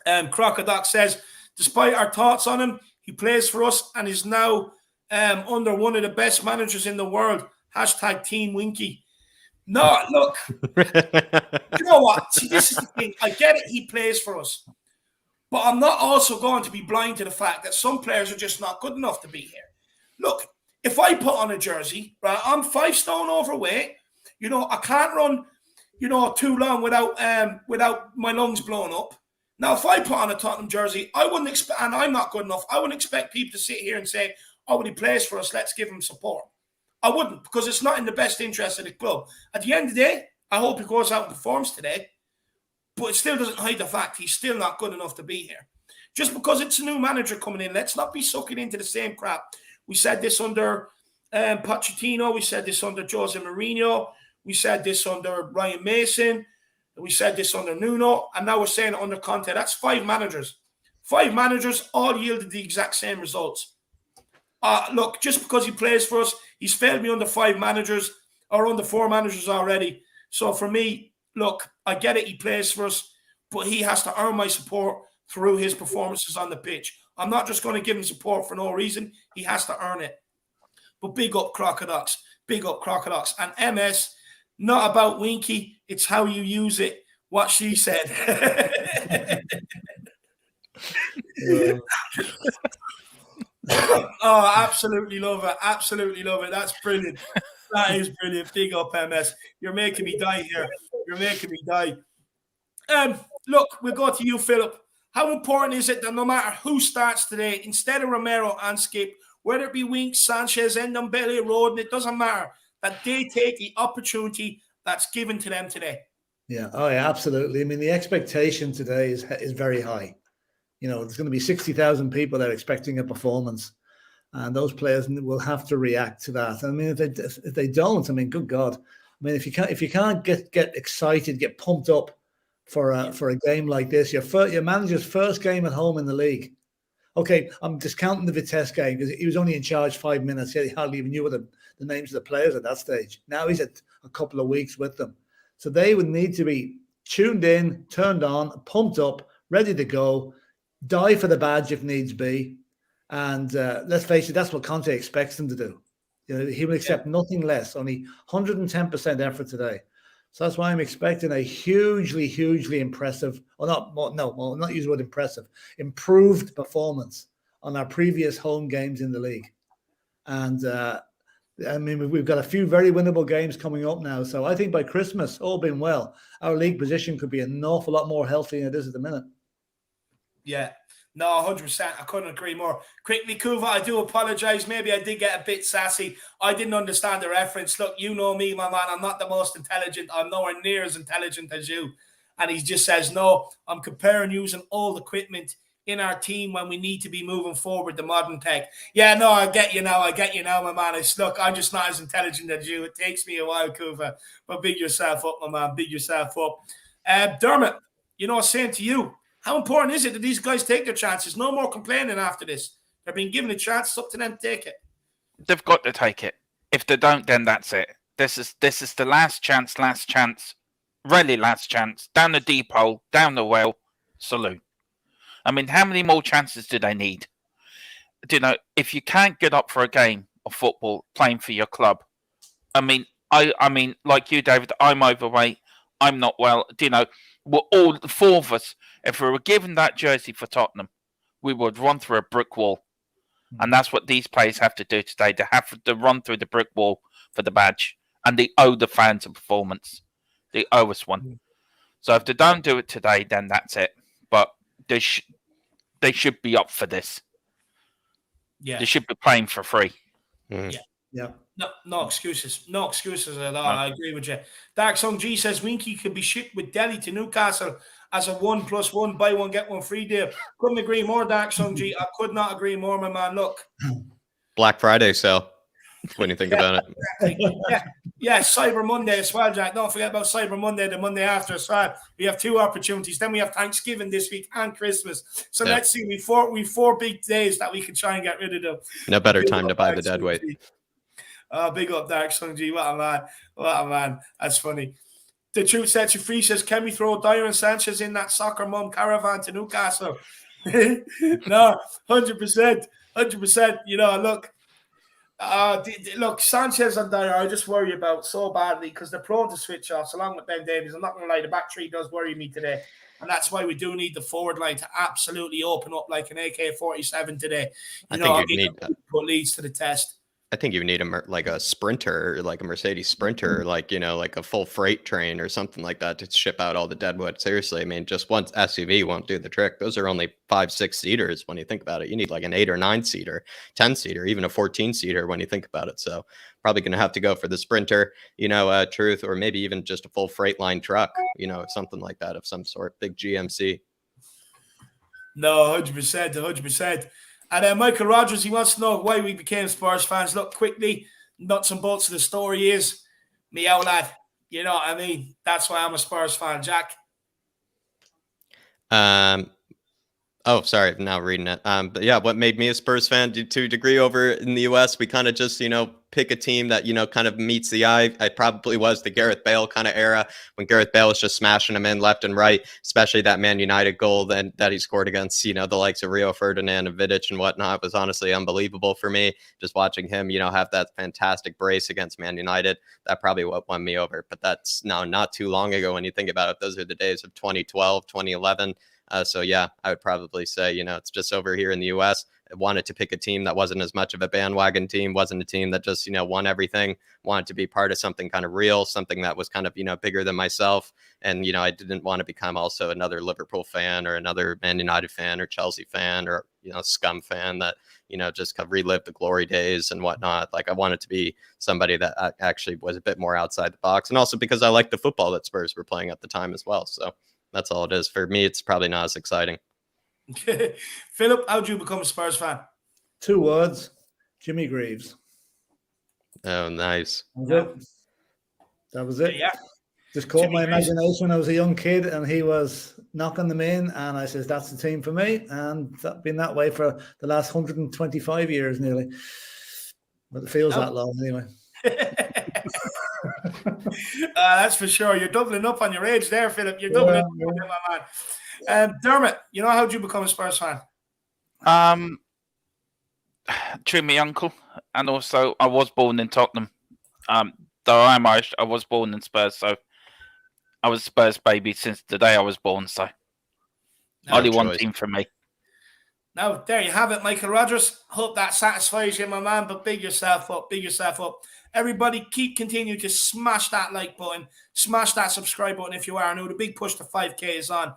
Crocodoc says, despite our thoughts on him, he plays for us and is now under one of the best managers in the world. # Team Winky. No, look. You know what? See, this is the thing. I get it. He plays for us. But I'm not also going to be blind to the fact that some players are just not good enough to be here. Look, if I put on a jersey, right, I'm 5 stone overweight. I can't run, too long without my lungs blowing up. Now, if I put on a Tottenham jersey, I wouldn't expect, and I'm not good enough, I wouldn't expect people to sit here and say, oh, well, he plays for us, let's give him support. I wouldn't, because it's not in the best interest of the club. At the end of the day, I hope he goes out and performs today, but it still doesn't hide the fact he's still not good enough to be here. Just because it's a new manager coming in, let's not be sucking into the same crap. We said this under Pochettino, we said this under Jose Mourinho. We said this under Ryan Mason. We said this under Nuno. And now we're saying it under Conte. That's 5 managers. 5 managers all yielded the exact same results. Look, just because he plays for us, he's failed me under 5 managers or under 4 managers already. So for me, look, I get it. He plays for us, but he has to earn my support through his performances on the pitch. I'm not just going to give him support for no reason. He has to earn it. But big up Crocodiles. Big up Crocodiles. And MS, not about Winky. It's how you use it. What she said. Oh, absolutely love it. Absolutely love it. That's brilliant. That is brilliant. Big up MS. You're making me die here. You're making me die. Look, we'll go to you, Philip. How important is it that no matter who starts today, instead of Romero and Skip, whether it be Winks, Sanchez, Ndombele, Roden, it doesn't matter, that they take the opportunity that's given to them today? Yeah, oh yeah, absolutely. I mean, the expectation today is very high. You know, there's going to be 60,000 people that are expecting a performance, and those players will have to react to that. I mean, if they don't, I mean, good God. I mean, if you can't get excited, get pumped up for a game like this, your manager's first game at home in the league. Okay, I'm discounting the Vitesse game because he was only in charge 5 minutes. He hardly even knew what the names of the players at that stage. Now he's at a couple of weeks with them. So they would need to be tuned in, turned on, pumped up, ready to go, die for the badge if needs be. And let's face it, that's what Conte expects them to do. You know, he will accept nothing less, only 110% effort today. So that's why I'm expecting a hugely, hugely impressive, not use the word impressive, improved performance on our previous home games in the league. And I mean, we've got a few very winnable games coming up now. So I think by Christmas, all being well, our league position could be an awful lot more healthy than it is at the minute. Yeah. No, 100%. I couldn't agree more. Quickly, Kuva, I do apologize. Maybe I did get a bit sassy. I didn't understand the reference. Look, you know me, my man. I'm not the most intelligent. I'm nowhere near as intelligent as you. And he just says, no, I'm comparing using old equipment in our team when we need to be moving forward the modern tech. Yeah, no, I get you now. My man. Look, I'm just not as intelligent as you. It takes me a while, Kuva. But big yourself up, my man. Big yourself up. Dermot, you know, saying to you, how important is it that these guys take their chances? No more complaining after this. They're being given a chance. It's up to them to take it. They've got to take it. If they don't, then that's it. This is the last chance, really last chance. Down the deep hole, down the well, salute. I mean, how many more chances do they need? You know, if you can't get up for a game of football playing for your club, I mean, like you, David, I'm overweight. I'm not well. You know, we're all 4 of us. If we were given that jersey for Tottenham, we would run through a brick wall. And that's what these players have to do today. They have to run through the brick wall for the badge. And they owe the fans a performance. They owe us one. So if they don't do it today, then that's it. But they should be up for this. Yeah. They should be playing for free. Yeah. No excuses. No excuses at all. I agree with you. Dark Song G says Winky could be shipped with Delhi to Newcastle as a 1+1 buy one get one free deal. Couldn't agree more, Dark Song G. I could not agree more, my man. Look, Black Friday sale. When you think about it, yeah, Cyber Monday as well, Jack. Don't forget about Cyber Monday, the Monday after as well. We have 2 opportunities. Then we have Thanksgiving this week and Christmas. So let's see, we 4 big days that we can try and get rid of them. No better time to buy the dead weight. Big up, Dark Song G. What a man. What a man. That's funny. The truth sets you free says, can we throw Dyer and Sanchez in that soccer mum caravan to Newcastle? No, 100%. 100%. You know, look, Sanchez and Dyer, I just worry about so badly because they're prone to switch offs along with Ben Davies. I'm not going to lie, the back three does worry me today. And that's why we do need the forward line to absolutely open up like an AK-47 today. I think you need that. Put Leeds to the test. I think you need a sprinter, like a Mercedes sprinter, like a full freight train or something like that to ship out all the deadwood. Seriously, I mean, just one SUV won't do the trick. Those are only 5-6 seaters when you think about it. You need like an 8 or 9 seater, 10 seater, even a 14 seater when you think about it. So probably going to have to go for the sprinter, Truth, or maybe even just a full freight line truck, something like that of some sort, big GMC. No, 100%, 100%. And then Michael Rogers, he wants to know why we became Spurs fans. Look, quickly, nuts and bolts of the story is me out lad. You know what I mean? That's why I'm a Spurs fan, Jack. Oh, sorry, I'm now reading it. But yeah, what made me a Spurs fan to a degree over in the US, we kind of just, pick a team that, kind of meets the eye. I probably was the Gareth Bale kind of era when Gareth Bale was just smashing them in left and right, especially that Man United goal that he scored against, the likes of Rio Ferdinand and Vidic and whatnot was honestly unbelievable for me. Just watching him, have that fantastic brace against Man United, that probably what won me over. But that's now not too long ago when you think about it. Those are the days of 2012, 2011. So yeah, I would probably say, it's just over here in the US. I wanted to pick a team that wasn't as much of a bandwagon team, wasn't a team that just, won everything, wanted to be part of something kind of real, something that was kind of, bigger than myself. And, I didn't want to become also another Liverpool fan or another Man United fan or Chelsea fan or, scum fan that, just kind of relive the glory days and whatnot. Like I wanted to be somebody that actually was a bit more outside the box. And also because I liked the football that Spurs were playing at the time as well. So that's all it is. For me, it's probably not as exciting. Philip, how'd you become a Spurs fan? 2 words: Jimmy Greaves. Oh, nice. That was it. Yeah. Just caught Jimmy my Greaves. imagination when I was a young kid, and he was knocking them in, and I says, "That's the team for me." And that's been that way for the last 125 years, nearly. But it feels that long, anyway. That's for sure. You're doubling up on your age there, Philip. You're doubling up on it, my man. Dermot, how'd you become a Spurs fan? Through my uncle, and also I was born in Tottenham. Though I'm Irish, I was born in Spurs, so I was a Spurs baby since the day I was born. So only one team for me. Now, there you have it, Michael Rogers. Hope that satisfies you, my man, but big yourself up, big yourself up. Everybody, continue to smash that like button, smash that subscribe button if you are. I know the big push to 5K is on,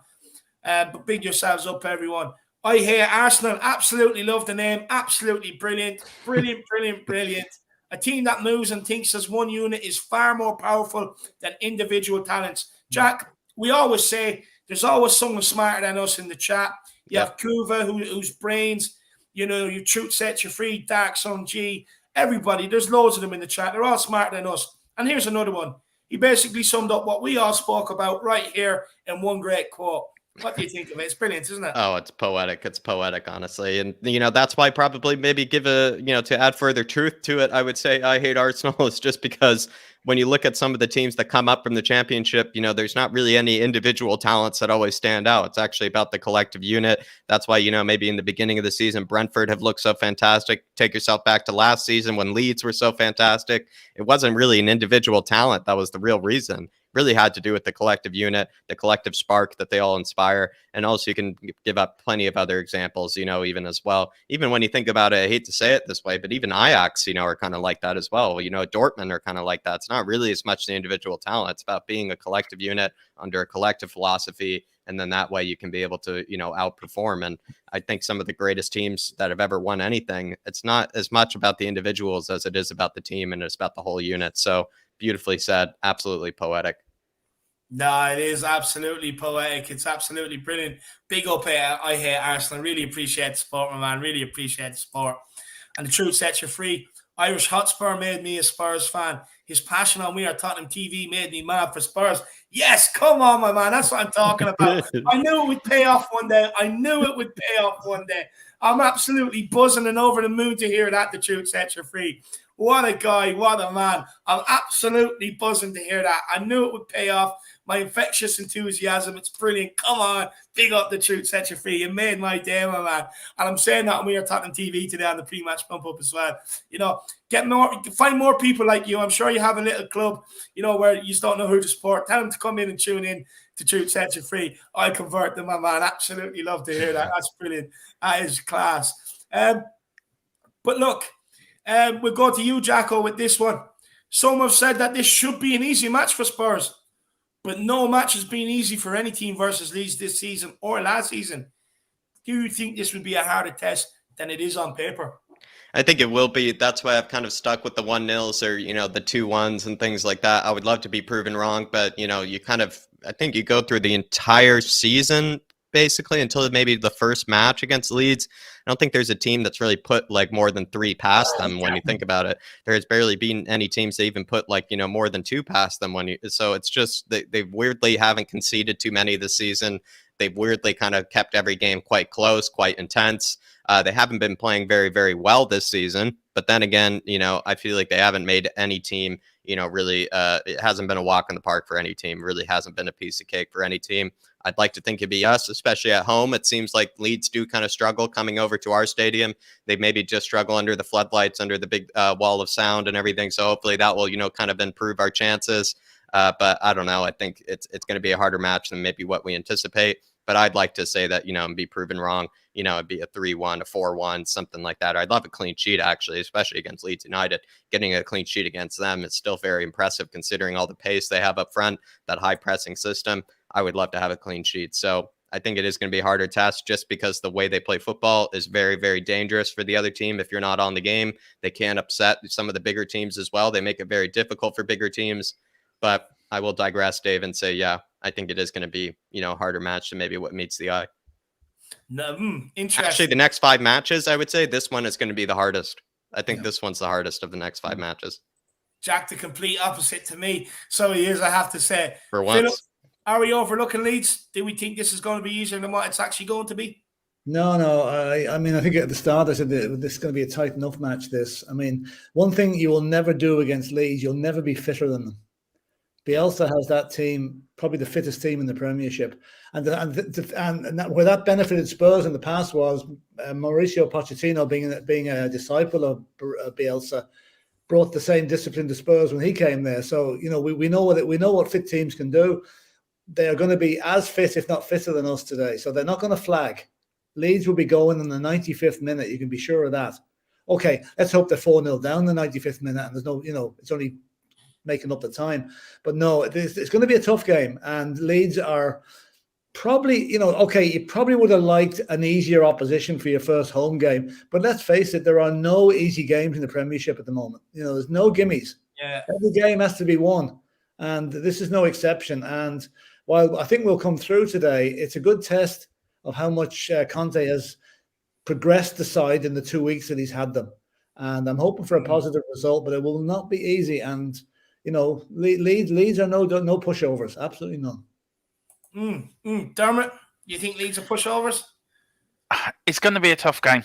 but big yourselves up, everyone. I hear Arsenal, absolutely love the name, absolutely brilliant, brilliant, brilliant, brilliant. A team that moves and thinks as one unit is far more powerful than individual talents. Jack, we always say there's always someone smarter than us in the chat. You have Kuva, whose brains, your truth sets you free, Dark Sun G, everybody. There's loads of them in the chat. They're all smarter than us. And here's another one. He basically summed up what we all spoke about right here in one great quote. What do you think of it? It's brilliant, isn't it? Oh, it's poetic. It's poetic, honestly. And, that's why probably maybe give to add further truth to it, I would say I hate Arsenal is just because when you look at some of the teams that come up from the championship, there's not really any individual talents that always stand out. It's actually about the collective unit. That's why, maybe in the beginning of the season, Brentford have looked so fantastic. Take yourself back to last season when Leeds were so fantastic. It wasn't really an individual talent that was the real reason. Really had to do with the collective unit, the collective spark that they all inspire. And also you can give up plenty of other examples, even as well. Even when you think about it, I hate to say it this way, but even Ajax, are kind of like that as well. Dortmund are kind of like that. It's not really as much the individual talent. It's about being a collective unit under a collective philosophy. And then that way you can be able to, outperform. And I think some of the greatest teams that have ever won anything, it's not as much about the individuals as it is about the team and it's about the whole unit. So beautifully said, absolutely poetic. No, it is absolutely poetic. It's absolutely brilliant. Big up, I hate Arsenal. Really appreciate the support, my man. Really appreciate the support. And the truth sets you free. Irish Hotspur made me a Spurs fan. His passion on We Are Tottenham TV made me mad for Spurs. Yes, come on, my man. That's what I'm talking about. I knew it would pay off one day. I'm absolutely buzzing and over the moon to hear that. The truth sets you free. What a guy. What a man. I'm absolutely buzzing to hear that. I knew it would pay off. My infectious enthusiasm. It's brilliant. Come on. Big up the truth, set you free. You made my day, my man. And I'm saying that on We Are Tottenham TV today on the pre-match bump up as well. Find more people like you. I'm sure you have a little club, where you just don't know who to support. Tell them to come in and tune in to Truth Set You Free. I convert them, my man. Absolutely love to hear that. That's brilliant. That is class. But look, we'll go to you, Jacko, with this one. Some have said that this should be an easy match for Spurs. But no match has been easy for any team versus Leeds this season or last season. Do you think this would be a harder test than it is on paper? I think it will be. That's why I've kind of stuck with the 1-0s or, the 2-1s and things like that. I would love to be proven wrong, but, I think you go through the entire season basically until maybe the first match against Leeds. I don't think there's a team that's really put like more than 3 past them when you think about it. There's barely been any teams that even put like, more than 2 past them so it's just they weirdly haven't conceded too many this season. They've weirdly kind of kept every game quite close, quite intense. They haven't been playing very, very well this season. But then again, I feel like they haven't made any team, really, it hasn't been a walk in the park for any team. Really hasn't been a piece of cake for any team. I'd like to think it'd be us, especially at home. It seems like Leeds do kind of struggle coming over to our stadium. They maybe just struggle under the floodlights, under the big wall of sound and everything. So hopefully that will, kind of improve our chances. But I don't know. I think it's going to be a harder match than maybe what we anticipate. But I'd like to say that, and be proven wrong. It'd be a 3-1, a 4-1, something like that. I'd love a clean sheet, actually, especially against Leeds United. Getting a clean sheet against them is still very impressive considering all the pace they have up front, that high pressing system. I would love to have a clean sheet. So I think it is going to be a harder test just because the way they play football is very, very dangerous for the other team. If you're not on the game, they can upset some of the bigger teams as well. They make it very difficult for bigger teams. But I will digress, Dave, and say, yeah, I think it is going to be, a harder match than maybe what meets the eye. No, interesting. Actually, the next 5 matches, I would say this one is going to be the hardest. I think this one's the hardest of the next 5 matches. Jack, the complete opposite to me. So he is, I have to say. For once. Philip, are we overlooking Leeds? Do we think this is going to be easier than what it's actually going to be? No. I mean, I think at the start I said that this is going to be a tight enough match. I mean, one thing you will never do against Leeds, you'll never be fitter than them. Bielsa has that team, probably the fittest team in the Premiership, and where that benefited Spurs in the past was Mauricio Pochettino, being a disciple of Bielsa, brought the same discipline to Spurs when he came there. So we know what fit teams can do. They are going to be as fit, if not fitter, than us today. So they're not going to flag. Leeds will be going in the 95th minute. You can be sure of that. Okay, let's hope they're 4-0 down in the 95th minute, and there's no, it's only making up the time. But no, it's going to be a tough game. And Leeds are probably, okay, you probably would have liked an easier opposition for your first home game. But let's face it, there are no easy games in the Premiership at the moment. There's no gimmies. Yeah. Every game has to be won. And this is no exception. And while I think we'll come through today, it's a good test of how much Conte has progressed the side in the 2 weeks that he's had them. And I'm hoping for a positive result, but it will not be easy. And Leeds are no pushovers. Absolutely none. Dermot, you think Leeds are pushovers? It's going to be a tough game.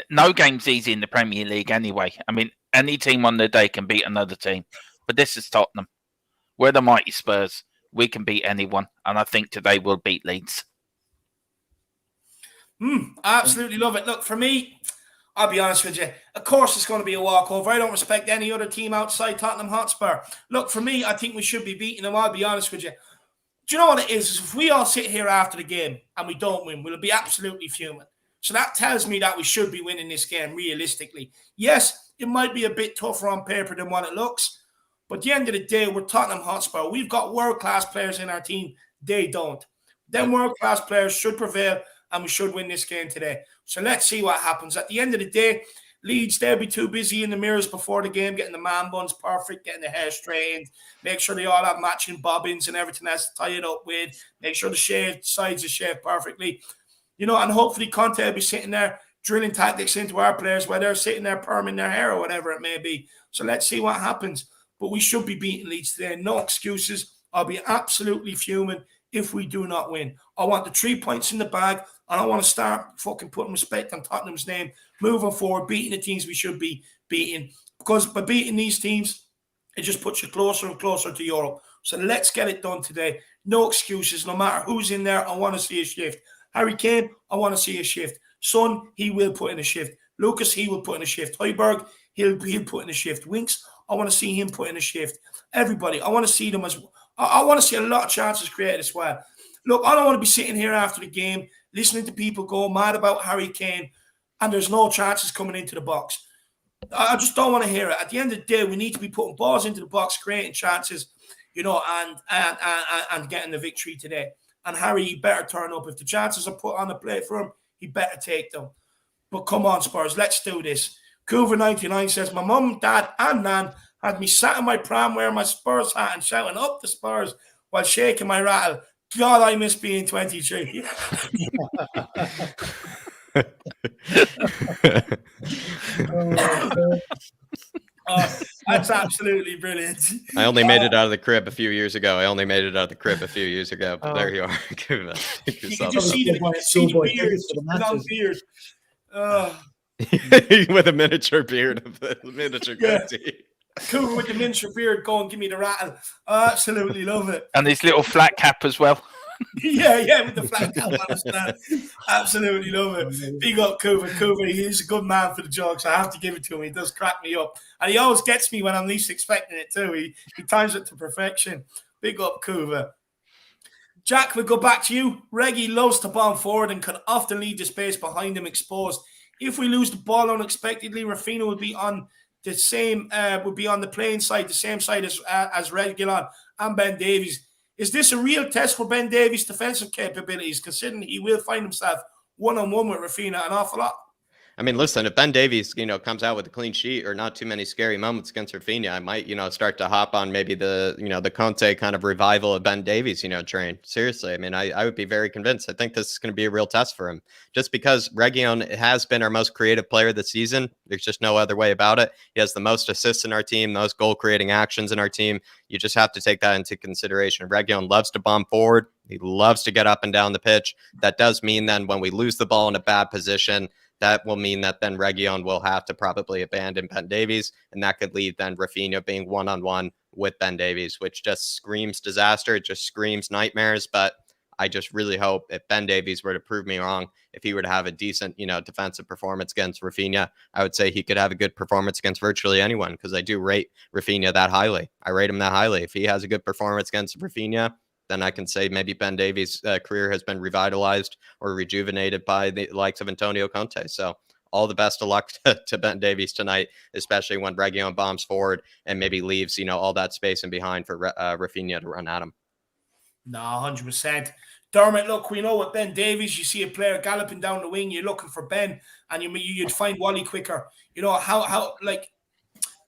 No game's easy in the Premier League anyway. I mean, any team on their day can beat another team. But this is Tottenham. We're the mighty Spurs. We can beat anyone. And I think today we'll beat Leeds. Absolutely love it. Look, for me, I'll be honest with you. Of course, it's going to be a walkover. I don't respect any other team outside Tottenham Hotspur. Look, for me, I think we should be beating them. I'll be honest with you. Do you know what it is? If we all sit here after the game and we don't win, we'll be absolutely fuming. So that tells me that we should be winning this game realistically. Yes, it might be a bit tougher on paper than what it looks. But at the end of the day, we're Tottenham Hotspur. We've got world-class players in our team. They don't. Them world-class players should prevail, and we should win this game today. So let's see what happens. At the end of the day, Leeds, they'll be too busy in the mirrors before the game, getting the man buns perfect, getting the hair straightened, make sure they all have matching bobbins and everything else to tie it up with, make sure the sides are shaved perfectly. And hopefully Conte will be sitting there drilling tactics into our players while they're sitting there perming their hair or whatever it may be. So let's see what happens. But we should be beating Leeds today. No excuses. I'll be absolutely fuming if we do not win. I want the 3 points in the bag, and I want to start fucking putting respect on Tottenham's name, moving forward, beating the teams we should be beating. Because by beating these teams, it just puts you closer and closer to Europe. So let's get it done today. No excuses. No matter who's in there, I want to see a shift. Harry Kane, I want to see a shift. Son, he will put in a shift. Lucas, he will put in a shift. Højbjerg, he'll put in a shift. Winks, I want to see him put in a shift. Everybody, I want to see them as I want to see a lot of chances created as well. Look, I don't want to be sitting here after the game listening to people go mad about Harry Kane and there's no chances coming into the box. I just don't want to hear it. At the end of the day, we need to be putting balls into the box, creating chances, and getting the victory today. And Harry, he better turn up. If the chances are put on the plate for him, he better take them. But come on, Spurs, let's do this. Coover99 says, my mum, dad, and nan had me sat in my pram wearing my Spurs hat and shouting up the Spurs while shaking my rattle. God, I miss being 23. That's absolutely brilliant. I only made it out of the crib a few years ago. But there you are. Take You can just see the beard, long beard. With a miniature beard of the miniature goatee. Cougar with the miniature beard, go and give me the rattle. I absolutely love it. And his little flat cap as well. yeah, with the flat cap on his stand. Absolutely love it. Big up Cougar. He's a good man for the jokes. I have to give it to him. He does crack me up. And he always gets me when I'm least expecting it too. He times it to perfection. Big up Cougar. Jack, we'll go back to you. Reggie loves to bomb forward and can often leave the space behind him exposed. If we lose the ball unexpectedly, Rafinha will be on the same, the playing side, the same side as Reguilon and Ben Davies. Is this a real test for Ben Davies' defensive capabilities, considering he will find himself one-on-one with Rafinha an awful lot? I mean, listen, if Ben Davies, comes out with a clean sheet or not too many scary moments against Rafinha, I might, start to hop on maybe the Conte kind of revival of Ben Davies, train. Seriously. I mean, I would be very convinced. I think this is going to be a real test for him just because Reguilon has been our most creative player this season. There's just no other way about it. He has the most assists in our team, most goal creating actions in our team. You just have to take that into consideration. Reguilon loves to bomb forward. He loves to get up and down the pitch. That does mean then when we lose the ball in a bad position, that will mean that then Reguilon will have to probably abandon Ben Davies, and that could lead then Rafinha being one-on-one with Ben Davies, which just screams disaster. It just screams nightmares, but I just really hope if Ben Davies were to prove me wrong, if he were to have a decent, defensive performance against Rafinha, I would say he could have a good performance against virtually anyone because I do rate Rafinha that highly. I rate him that highly. If he has a good performance against Rafinha, then I can say maybe Ben Davies' career has been revitalized or rejuvenated by the likes of Antonio Conte. So all the best of luck to Ben Davies tonight, especially when Reguilon bombs forward and maybe leaves, all that space in behind for Rafinha to run at him. No, 100%. Dermot, look, we know with Ben Davies, you see a player galloping down the wing, you're looking for Ben, and you'd find Wally quicker.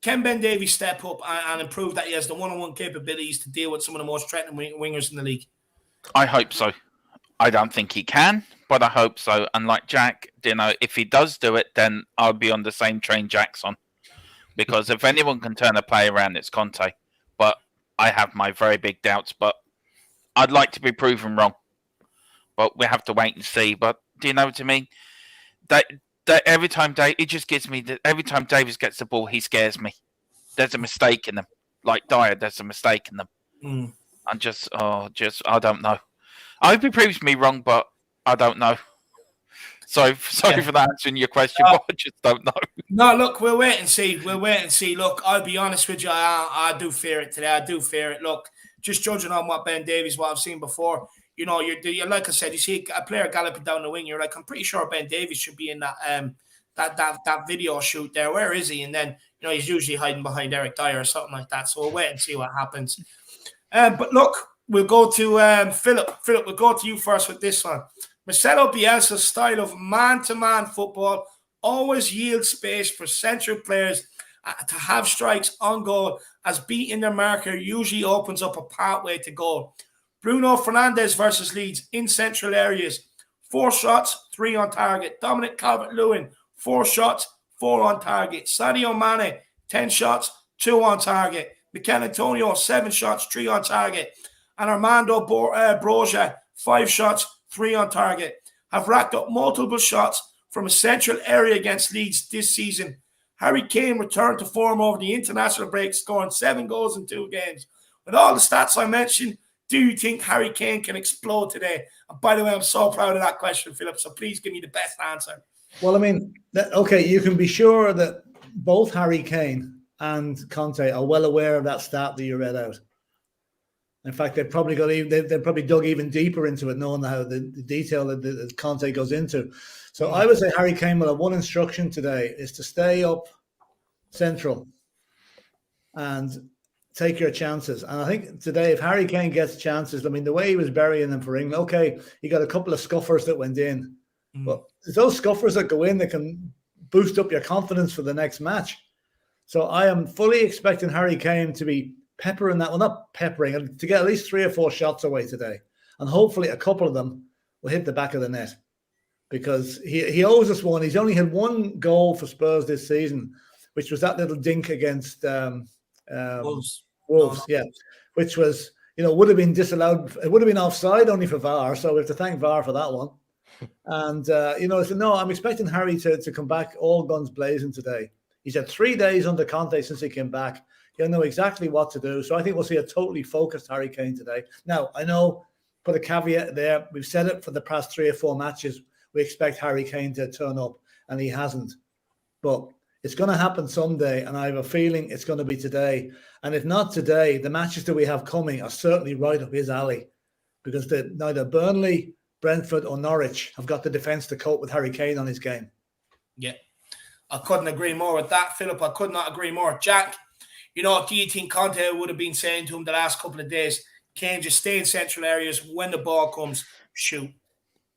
Can Ben Davies step up and improve that he has the one-on-one capabilities to deal with some of the most threatening wingers in the league? I hope so. I don't think he can, but I hope so. And like Jack, if he does do it, then I'll be on the same train Jack's on. Because if anyone can turn a play around, it's Conte. But I have my very big doubts. But I'd like to be proven wrong. But we have to wait and see. But do you know what I mean? That every time it just gives me that every time Davies gets the ball, he scares me. There's a mistake in them. Like Dyer, there's a mistake in them. I'm just I don't know. I hope he proves me wrong, but I don't know. Sorry for that answering your question, but I just don't know. No, look, we'll wait and see. Look, I'll be honest with you. I do fear it today. I do fear it. Look, just judging on what Ben Davies, what I've seen before, you're like I said, you see a player galloping down the wing, you're like, I'm pretty sure Ben Davies should be in that video shoot there. Where is he? And then, he's usually hiding behind Eric Dyer or something like that. So we'll wait and see what happens. But look, we'll go to Philip. Philip, we'll go to you first with this one. Marcelo Bielsa's style of man-to-man football always yields space for central players to have strikes on goal, as beating their marker usually opens up a pathway to goal. Bruno Fernandes versus Leeds in central areas. 4 shots, 3 on target. Dominic Calvert-Lewin, 4 shots, 4 on target. Sadio Mane, 10 shots, 2 on target. Mikel Antonio, 7 shots, 3 on target. And Armando Broja, 5 shots, 3 on target. Have racked up multiple shots from a central area against Leeds this season. Harry Kane returned to form over the international break, scoring 7 goals in 2 games. With all the stats I mentioned, do you think Harry Kane can explode today? And by the way, I'm so proud of that question, Philip, so please give me the best answer. Well, I mean, you can be sure that both Harry Kane and Conte are well aware of that stat that you read out. In fact, they probably dug even deeper into it, knowing how the detail that Conte goes into. So I would say Harry Kane will have one instruction today, is to stay up central and take your chances. And I think today, if Harry Kane gets chances, I mean, the way he was burying them for England, okay, he got a couple of scuffers that went in. But it's those scuffers that go in that can boost up your confidence for the next match. So I am fully expecting Harry Kane to be peppering that one, not peppering, to get at least 3 or 4 shots away today. and hopefully a couple of them will hit the back of the net, because he owes us one. He's only had one goal for Spurs this season, which was that little dink against Wolves. Wolves, yeah, which was, would have been disallowed. It would have been offside only for VAR, so we have to thank VAR for that one. And, so no, I'm expecting Harry to come back all guns blazing today. He's had 3 days under Conte since he came back. He'll know exactly what to do. So I think we'll see a totally focused Harry Kane today. Now, I know, put a caveat there, we've said it for the past 3 or 4 matches, we expect Harry Kane to turn up, and he hasn't. But it's going to happen someday, and I have a feeling it's going to be today. And if not today, the matches that we have coming are certainly right up his alley, because neither Burnley, Brentford or Norwich have got the defence to cope with Harry Kane on his game. Yeah, I couldn't agree more with that, Philip. I could not agree more. Jack, do you think Conte would have been saying to him the last couple of days, Kane, just stay in central areas, when the ball comes, shoot?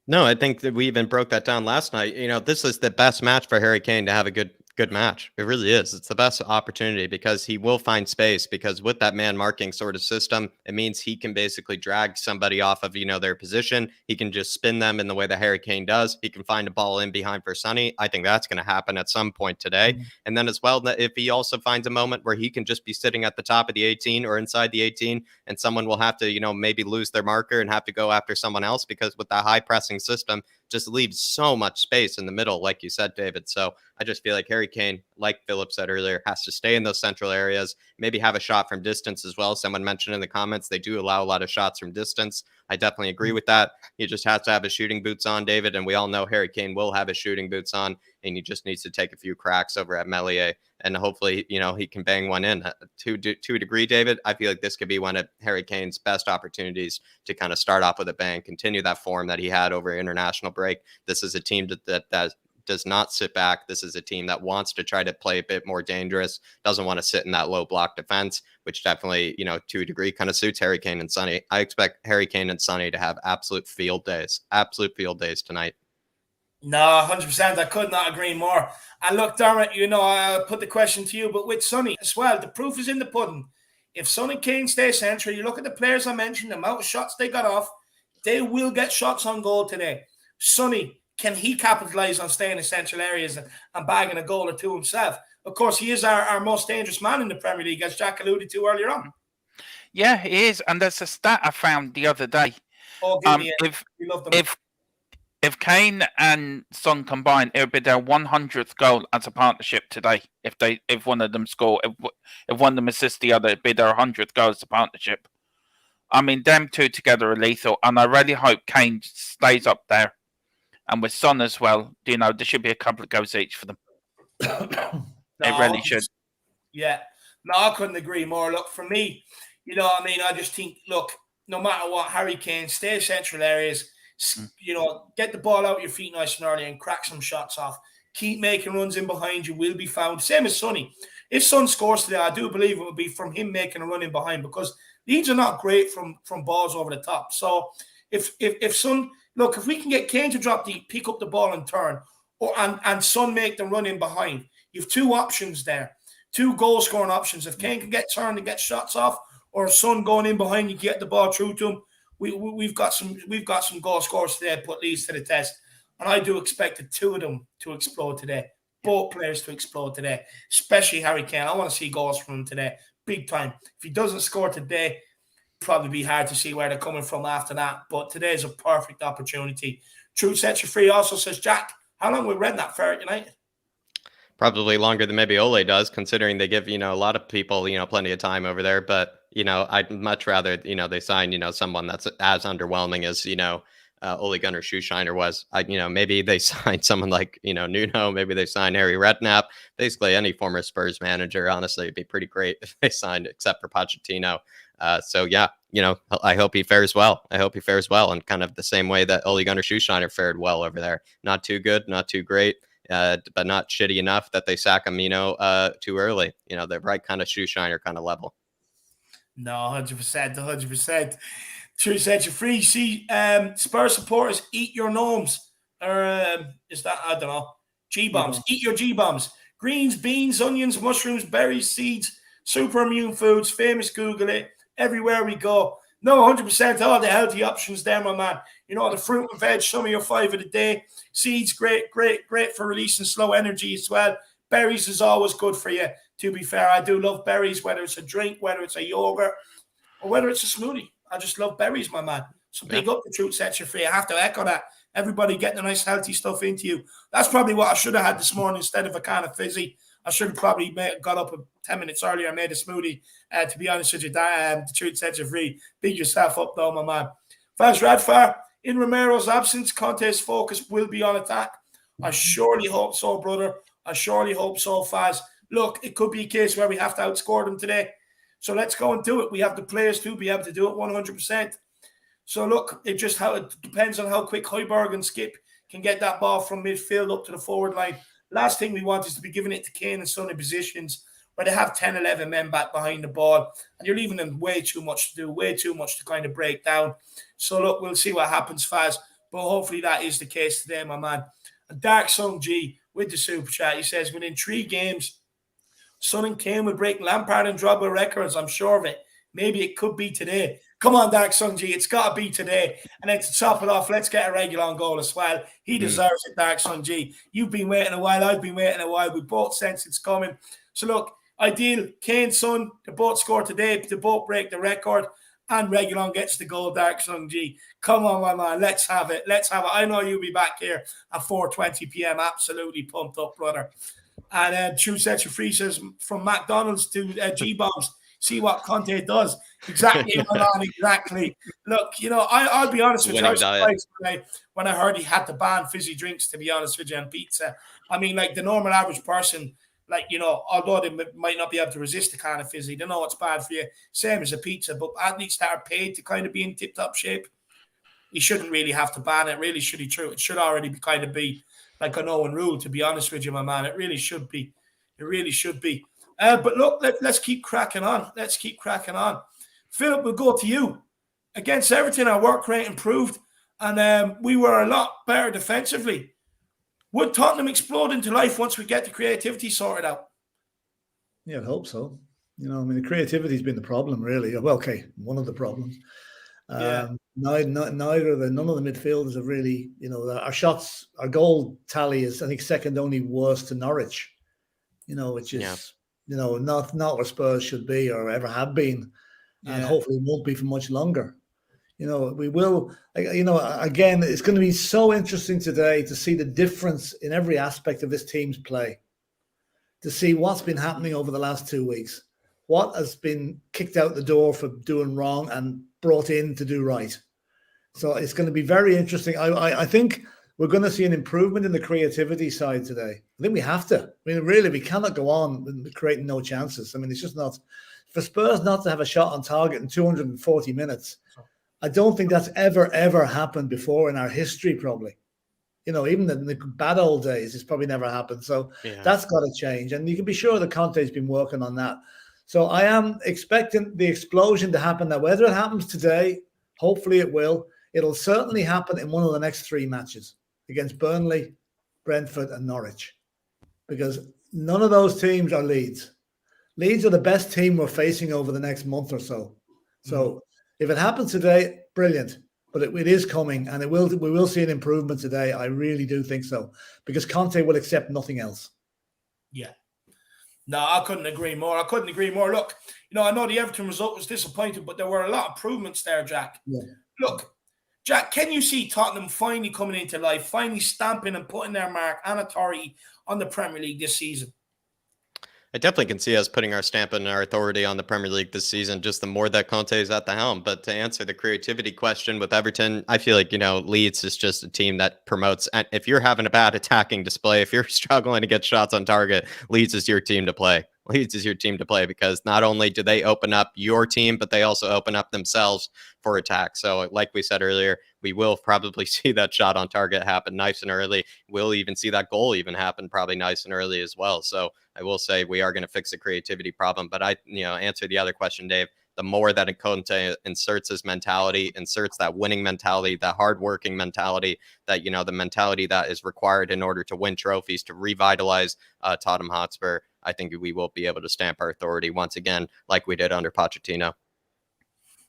No, I think that we even broke that down last night. This is the best match for Harry Kane to have a good match. It really is. It's the best opportunity, because he will find space, because with that man marking sort of system, it means he can basically drag somebody off of, their position. He can just spin them in the way that Harry Kane does. He can find a ball in behind for Sonny. I think that's going to happen at some point today. Mm-hmm. And then as well, that if he also finds a moment where he can just be sitting at the top of the 18 or inside the 18, and someone will have to, maybe lose their marker and have to go after someone else, because with that high pressing system, just leaves so much space in the middle, like you said, David. So I just feel like Harry Kane, like Philip said earlier, has to stay in those central areas, maybe have a shot from distance as well. Someone mentioned in the comments, they do allow a lot of shots from distance. I definitely agree with that. He just has to have his shooting boots on, David, and we all know Harry Kane will have his shooting boots on, and he just needs to take a few cracks over at Meslier, and hopefully, he can bang one in. To a degree, David, I feel like this could be one of Harry Kane's best opportunities to kind of start off with a bang, continue that form that he had over international break. This is a team that does not sit back. This is a team that wants to try to play a bit more dangerous, doesn't want to sit in that low block defense, which definitely, to a degree kind of suits Harry Kane and Sonny. I expect Harry Kane and Sonny to have absolute field days tonight. No, 100%. I could not agree more. And look, Dermot, I'll put the question to you, but with Sonny as well, the proof is in the pudding. If Sonny Kane stays central, you look at the players I mentioned, the amount of shots they got off, they will get shots on goal today. Sonny, can he capitalize on staying in central areas and bagging a goal or two himself? Of course, he is our most dangerous man in the Premier League, as Jack alluded to earlier on. Yeah, he is. And there's a stat I found the other day. If Kane and Son combine, it would be their 100th goal as a partnership today. If one of them score, if one of them assists the other, it'd be their 100th goal as a partnership. I mean, them two together are lethal, and I really hope Kane stays up there. And with Son as well, there should be a couple of goals each for them. It really should. Yeah. No, I couldn't agree more. Look, for me, I just think, look, no matter what, Harry Kane, stay central areas, get the ball out your feet nice and early and crack some shots off. Keep making runs in behind you, will be found. Same as Sonny. If Son scores today, I do believe it will be from him making a run in behind, because Leeds are not great from balls over the top. So if Son, look, if we can get Kane to drop deep, pick up the ball and turn, and Son make the run in behind, you have two options there, two goal-scoring options. If Kane can get turned and get shots off, or Son going in behind, you get the ball through to him. We've got some goal scorers today, put Leeds to the test, and I do expect the two of them to explode today. Both players to explode today, especially Harry Kane. I want to see goals from him today, big time. If he doesn't score today, it'll probably be hard to see where they're coming from after that. But today is a perfect opportunity. Truth sets you free. Also says, Jack, how long we read that Ferret United? Probably longer than maybe Ole does, considering they give, a lot of people, plenty of time over there. But, I'd much rather, they sign, someone that's as underwhelming as, Ole Gunnar Schuschneider was. Maybe they signed someone like, Nuno. Maybe they signed Harry Redknapp. Basically, any former Spurs manager, honestly, it'd be pretty great if they signed, except for Pochettino. So, yeah, I hope he fares well. And kind of the same way that Ole Gunnar Schuschneider fared well over there. Not too good, not too great. But not shitty enough that they sack him, too early. The right kind of Schuschneider kind of level. No, 100%. True set you free. See, Spurs supporters, eat your gnomes. Or is that, I don't know, G-bombs. Mm-hmm. Eat your G-bombs. Greens, beans, onions, mushrooms, berries, seeds, super immune foods. Famous Google it. Everywhere we go. No, 100%. All the healthy options there, my man. You know, the fruit and veg, some of your 5 of the day. Seeds, great for releasing slow energy as well. Berries is always good for you, to be fair. I do love berries, whether it's a drink, whether it's a yogurt, or whether it's a smoothie. I just love berries, my man. So big up the truth sets you free. I have to echo that. Everybody getting the nice healthy stuff into you. That's probably what I should have had this morning instead of a can of fizzy. I should have probably got up 10 minutes earlier and made a smoothie. To be honest with you, the truth sets you free. Big yourself up though, my man. Faz Radfar, in Romero's absence, Conte's focus will be on attack. I surely hope so, brother. I surely hope so, Faz. Look, it could be a case where we have to outscore them today. So let's go and do it. We have the players to be able to do it 100%. So look, it depends on how quick Højbjerg and Skip can get that ball from midfield up to the forward line. Last thing we want is to be giving it to Kane and Son in positions where they have 10, 11 men back behind the ball, and you're leaving them way too much to do, way too much to kind of break down. So look, we'll see what happens, Faz, but hopefully that is the case today, my man. And Dark Song G with the super chat, he says, within 3 games, Son and Kane will break Lampard and Drogba records. I'm sure of it. Maybe it could be today. Come on, Dark Sun G. It's got to be today. And then to top it off, let's get a Reguilón goal as well. He deserves it, Dark Sun G. You've been waiting a while. I've been waiting a while. We both sense it's coming. So look, ideal. Kane, Son, they both score today. They both break the record. And Reguilón gets the goal, Dark Sun G. Come on, my man. Let's have it. Let's have it. I know you'll be back here at 4:20 p.m. Absolutely pumped up, brother. And True Set Your Free says, from McDonald's to G-Bombs, see what Conte does. Exactly, my man, exactly. Look, you know, I'll be honest with you. I was surprised when I heard he had to ban fizzy drinks, to be honest with you, and pizza. I mean, like the normal average person, like, you know, although they might not be able to resist the kind of fizzy, they know it's bad for you. Same as a pizza, but athletes that are paid to kind of be in tip-top shape, he shouldn't really have to ban it. Really should be true. It should already be kind of be like a known rule, to be honest with you, my man. It really should be. It really should be. But look, let's keep cracking on. Let's keep cracking on. Philip, we'll go to you. Against everything, our work rate improved, and we were a lot better defensively. Would Tottenham explode into life once we get the creativity sorted out? Yeah, I hope so. You know, I mean, the creativity has been the problem, really. Well, okay, one of the problems. None of the midfielders have really, you know, our goal tally is, I think, second only worst to Norwich, you know, which is, you know, not where Spurs should be or ever have been, and hopefully won't be for much longer. You know, we will, you know, again, it's going to be so interesting today to see the difference in every aspect of this team's play, to see what's been happening over the last 2 weeks, what has been kicked out the door for doing wrong and brought in to do right. So it's going to be very interesting. I think we're going to see an improvement in the creativity side today. I think we have to. I mean, really, we cannot go on creating no chances. I mean, it's just not, for Spurs not to have a shot on target in 240 minutes. I don't think that's ever happened before in our history, probably. You know, even in the bad old days, it's probably never happened. So that's got to change. And you can be sure that Conte's been working on that. So I am expecting the explosion to happen. Now, whether it happens today, hopefully it will. It'll certainly happen in one of the next 3 matches against Burnley, Brentford, and Norwich, because none of those teams are Leeds. Leeds are the best team we're facing over the next month or so. So if it happens today, brilliant. But it is coming, and we will see an improvement today. I really do think so, because Conte will accept nothing else. Yeah. No, I couldn't agree more. Look, you know, I know the Everton result was disappointing, but there were a lot of improvements there, Jack. Yeah. Look, Jack, can you see Tottenham finally coming into life, finally stamping and putting their mark and authority on the Premier League this season? I definitely can see us putting our stamp and our authority on the Premier League this season, just the more that Conte is at the helm. But to answer the creativity question with Everton, I feel like, you know, Leeds is just a team that promotes. And if you're having a bad attacking display, if you're struggling to get shots on target, Leeds is your team to play. Leeds is your team to play, because not only do they open up your team, but they also open up themselves for attack. So like we said earlier, we will probably see that shot on target happen nice and early. We'll even see that goal even happen probably nice and early as well. So I will say we are going to fix the creativity problem. But I, you know, answer the other question, Dave, the more that Conte inserts his mentality, inserts that winning mentality, that hardworking mentality, that, you know, the mentality that is required in order to win trophies, to revitalize Tottenham Hotspur, I think we will be able to stamp our authority once again, like we did under Pochettino.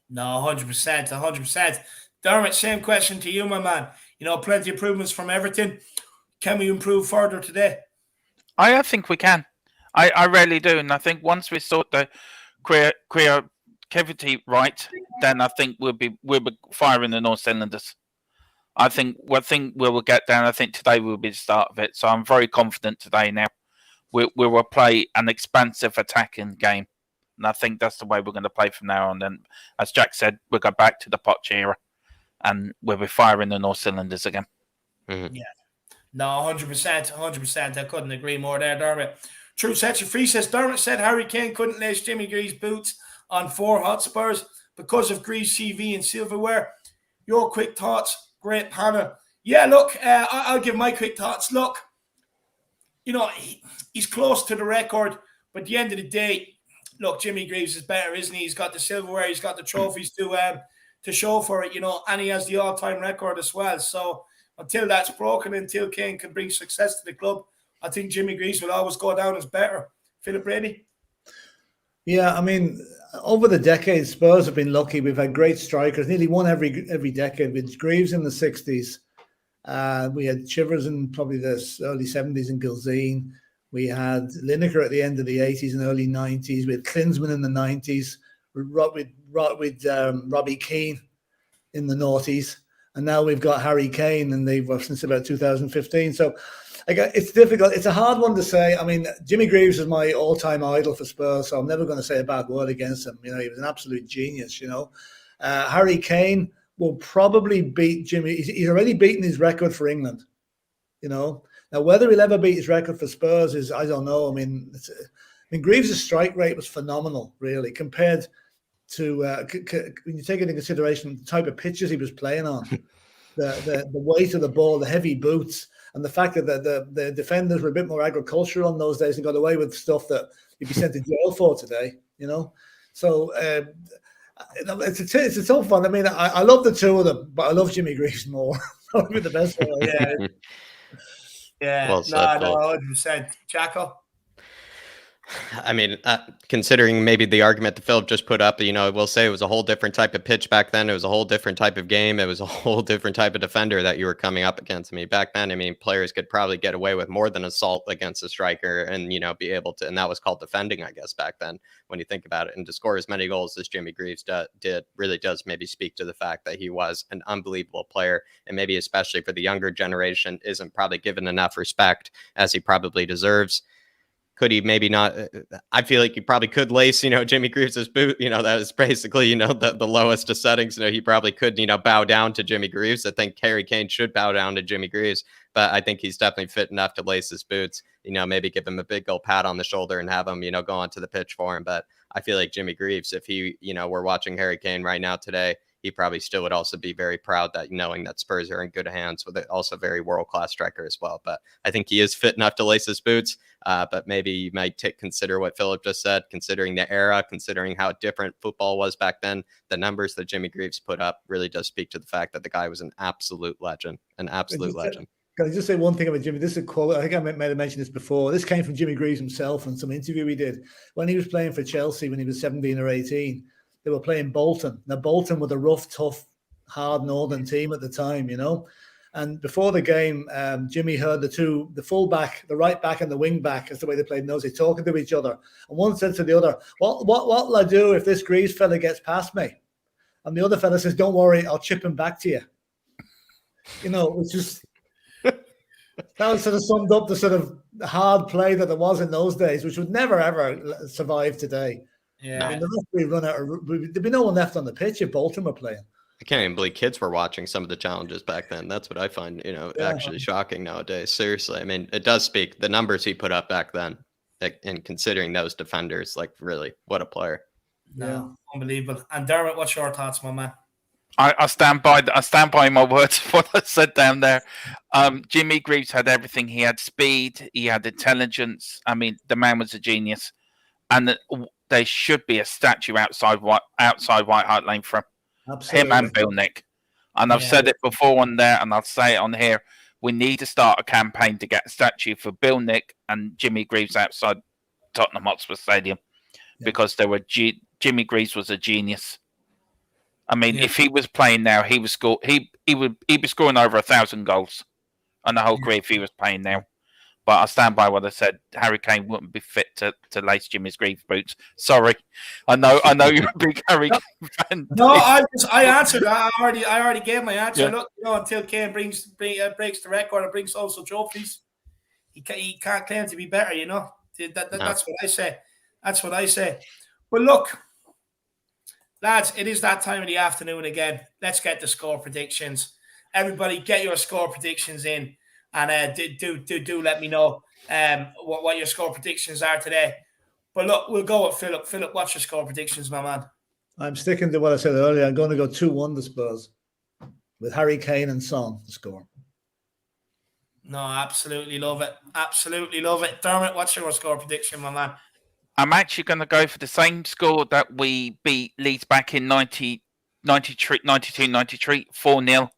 No, 100%, 100%. Dermot, same question to you, my man. Plenty of improvements from Everton. Can we improve further today? I think we can. I really do. And I think once we sort the creativity right, then I think we'll be firing on all cylinders. I think we will get down. I think today will be the start of it. So I'm very confident today now. We will play an expansive attacking game. And I think that's the way we're going to play from now on. Then, as Jack said, we'll go back to the Poch era and we'll be firing on all cylinders again. Mm-hmm. Yeah. No, 100%, 100%. I couldn't agree more there, Dermot. True Sets You Free says, Dermot said Harry Kane couldn't lace Jimmy Greaves' boots on 4 Hotspurs because of Greaves' CV and silverware. Your quick thoughts, great panel. Yeah, look, I'll give my quick thoughts. Look, he's close to the record, but at the end of the day, look, Jimmy Greaves is better, isn't he? He's got the silverware, he's got the trophies to show for it, and he has the all-time record as well. So until that's broken, until Kane can bring success to the club, I think Jimmy Greaves will always go down as better. Philip Brady? Yeah, I mean, over the decades, Spurs have been lucky. We've had great strikers, nearly one every decade. With Greaves in the 60s, we had Chivers in probably the early 70s in Gilzine. We had Lineker at the end of the 80s and early 90s. We had Klinsmann in the 90s. With Robbie Keane in the noughties. And now we've got Harry Kane, and they've since about 2015. So it's difficult. It's a hard one to say. I mean, Jimmy Greaves is my all-time idol for Spurs, so I'm never going to say a bad word against him. He was an absolute genius, Harry Kane will probably beat Jimmy. He's already beaten his record for England, Now, whether he'll ever beat his record for Spurs is, I don't know. I mean, Greaves' strike rate was phenomenal, really, compared to when you take into consideration the type of pitches he was playing on, the weight of the ball, the heavy boots, and the fact that the defenders were a bit more agricultural in those days and got away with stuff that you'd be sent to jail for today, So it's a tough one. I mean, I love the two of them, but I love Jimmy Greaves more. Probably the best one. Yeah. Well said, no, 100%. Jacko? I mean, considering maybe the argument that Philip just put up, we'll say it was a whole different type of pitch back then. It was a whole different type of game. It was a whole different type of defender that you were coming up against. I mean, back then, players could probably get away with more than assault against a striker and, be able to, and that was called defending, I guess, back then, when you think about it. And to score as many goals as Jimmy Greaves did really does maybe speak to the fact that he was an unbelievable player, and maybe especially for the younger generation, isn't probably given enough respect as he probably deserves. Could he maybe not? I feel like he probably could lace, Jimmy Greaves' boot. That is basically, the lowest of settings. He probably could, bow down to Jimmy Greaves. I think Harry Kane should bow down to Jimmy Greaves, but I think he's definitely fit enough to lace his boots. Maybe give him a big old pat on the shoulder and have him, go onto the pitch for him. But I feel like Jimmy Greaves, if he, we're watching Harry Kane right now today, he probably still would also be very proud that knowing that Spurs are in good hands with also very world-class striker as well. But I think he is fit enough to lace his boots. But maybe you might consider what Philip just said, considering the era, considering how different football was back then. The numbers that Jimmy Greaves put up really does speak to the fact that the guy was an absolute legend, legend. Can I just say one thing about Jimmy? This is a quote. I think I might have mentioned this before. This came from Jimmy Greaves himself in some interview he did when he was playing for Chelsea when he was 17 or 18. They were playing Bolton. Now, Bolton were the rough, tough, hard northern team at the time, And before the game, Jimmy heard the fullback, the right back and the wing back, as the way they played in those days, talking to each other. And one said to the other, what will I do if this Greaves fella gets past me? And the other fella says, don't worry, I'll chip him back to you. It's just... That sort of summed up the sort of hard play that there was in those days, which would never, ever survive today. Yeah. I mean, there'd be no one left on the pitch if Bolton were playing. I can't even believe kids were watching some of the challenges back then. That's what I find, actually shocking nowadays. Seriously. I mean, it does speak the numbers he put up back then, and considering those defenders, really, what a player. No, unbelievable. And Dermot, what's your thoughts, my man? I stand by my words for what I said down there. Jimmy Greaves had everything. He had speed. He had intelligence. I mean, the man was a genius. And there should be a statue outside White Hart Lane for him and Bill Nick. And I've said it before on there, and I'll say it on here. We need to start a campaign to get a statue for Bill Nick and Jimmy Greaves outside Tottenham Hotspur Stadium, because Jimmy Greaves was a genius. I mean, if he was playing now, he would score. He'd be scoring over 1,000 goals on the whole career if he was playing now. But I stand by what I said. Harry Kane wouldn't be fit to lace Jimmy's Greaves boots. Sorry, I know you're a big Harry Kane fan. No, I answered that. I already gave my answer. Yeah. Look, until Kane breaks the record and brings also trophies, he can't claim to be better. That's what I say. That's what I say. But look, lads, it is that time of the afternoon again. Let's get the score predictions. Everybody, get your score predictions in, and do let me know what your score predictions are today. But look, we'll go with Philip. Philip, what's your score predictions, my man? I'm sticking to what I said earlier. I'm going to go 2-1 to Spurs with Harry Kane and Son to score. No, absolutely love it. Absolutely love it. Dermot, what's your score prediction, my man? I'm actually going to go for the same score that we beat Leeds back in 92-93, 4-0.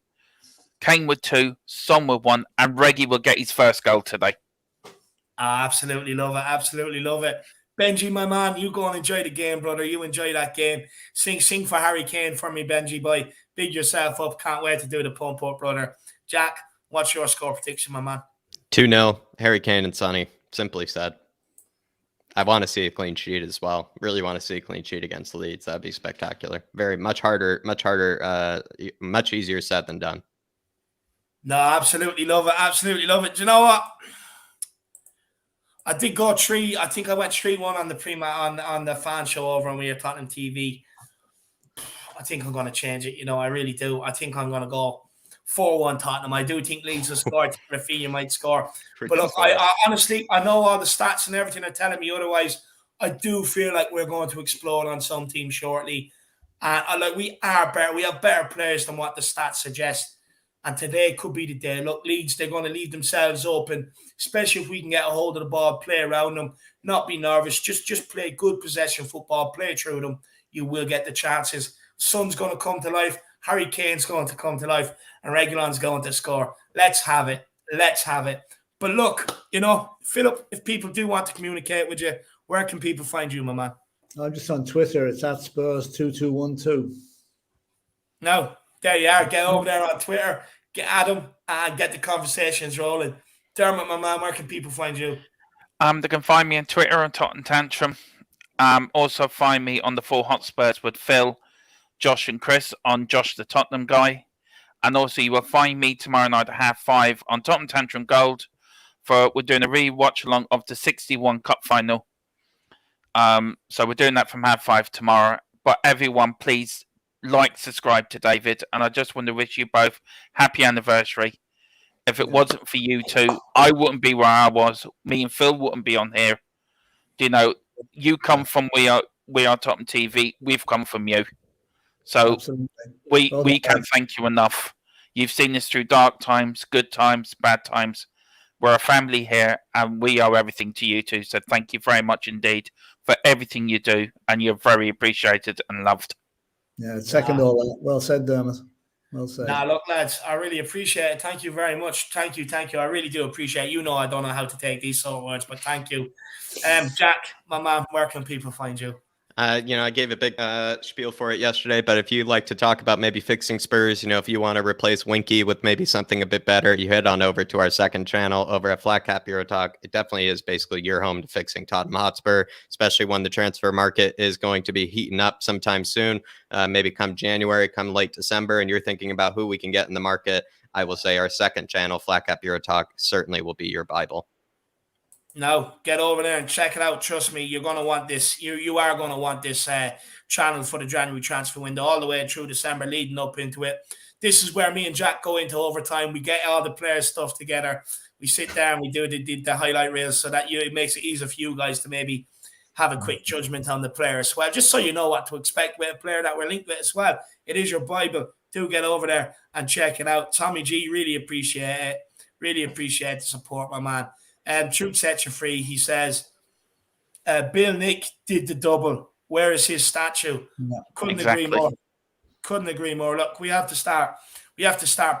Kane with 2, Son with 1, and Reggie will get his first goal today. I absolutely love it. Absolutely love it. Benji, my man, you go and enjoy the game, brother. You enjoy that game. Sing for Harry Kane for me, Benji, boy. Big yourself up. Can't wait to do the pump up, brother. Jack, what's your score prediction, my man? 2-0, Harry Kane and Sonny. Simply said. I want to see a clean sheet as well. Really want to see a clean sheet against Leeds. That'd be spectacular. Much harder, much easier said than done. No, absolutely love it. Absolutely love it. Do you know what? I did go 3. I think I went 3-1 on the on the fan show over on Tottenham TV. I think I'm going to change it. I really do. I think I'm going to go 4-1 Tottenham. I do think Leeds will score. Rafinha might score. But look, I honestly, I know all the stats and everything are telling me otherwise. I do feel like we're going to explode on some teams shortly. And we are better. We have better players than what the stats suggest. And today could be the day. Look, Leeds, they're going to leave themselves open, especially if we can get a hold of the ball, play around them, not be nervous, just play good possession football, play through them. You will get the chances. Son's going to come to life. Harry Kane's going to come to life. And Reguilon's going to score. Let's have it. Let's have it. But look, Philip, if people do want to communicate with you, where can people find you, my man? I'm just on Twitter. It's at Spurs2212. No, there you are. Get over there on Twitter. Get Adam and get the conversations rolling. Dermot, my man, where can people find you? They can find me on Twitter on Tottenham Tantrum. Also find me on the 4 Hot Spurs with Phil, Josh and Chris on Josh the Tottenham Guy. And also you will find me tomorrow night at 5:30 on Tottenham Tantrum Gold we're doing a re-watch along of the 61 Cup Final. So we're doing that from 5:30 tomorrow. But everyone, please subscribe to David. And I just want to wish you both happy anniversary. If it wasn't for you two, I wouldn't be where I was. Me and Phil wouldn't be on here. You come from We Are Tottenham TV. We've come from you. So absolutely. we can't thank you enough. You've seen us through dark times, good times, bad times. We're a family here, and we owe everything to you two. So thank you very much indeed for everything you do, and you're very appreciated and loved. Yeah, second all that. Well said, Dermot. Well said. Look, lads, I really appreciate it. Thank you very much. Thank you. I really do appreciate it. I don't know how to take these sort of words, but thank you. Jack, my man, where can people find you? I gave a big spiel for it yesterday, but if you'd like to talk about maybe fixing Spurs, if you want to replace Winky with maybe something a bit better, you head on over to our second channel over at Flat Cap Euro Talk. It definitely is basically your home to fixing Tottenham Hotspur, especially when the transfer market is going to be heating up sometime soon, maybe come January, come late December, and you're thinking about who we can get in the market. I will say our second channel, Flat Cap Euro Talk, certainly will be your Bible. No, get over there and check it out. Trust me, you're going to want this. You are going to want this channel for the January transfer window all the way through December, leading up into it. This is where me and Jack go into overtime. We get all the players' stuff together. We sit there and we do the highlight reels so that it makes it easier for you guys to maybe have a quick judgment on the player as well, just so you know what to expect with a player that we're linked with as well. It is your Bible. Do get over there and check it out. Tommy G, really appreciate it. Really appreciate the support, my man. Truth sets you free. He says, Bill Nick did the double. Where is his statue? Yeah, Couldn't agree more. Couldn't agree more. Look, we have to start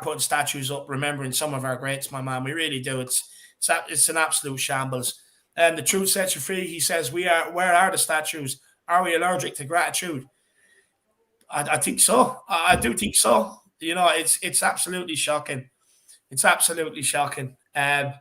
putting statues up, remembering some of our greats, my man. We really do. It's an absolute shambles. And the truth sets you free. He says, where are the statues? Are we allergic to gratitude? I think so. I do think so. You know, it's absolutely shocking. It's absolutely shocking. I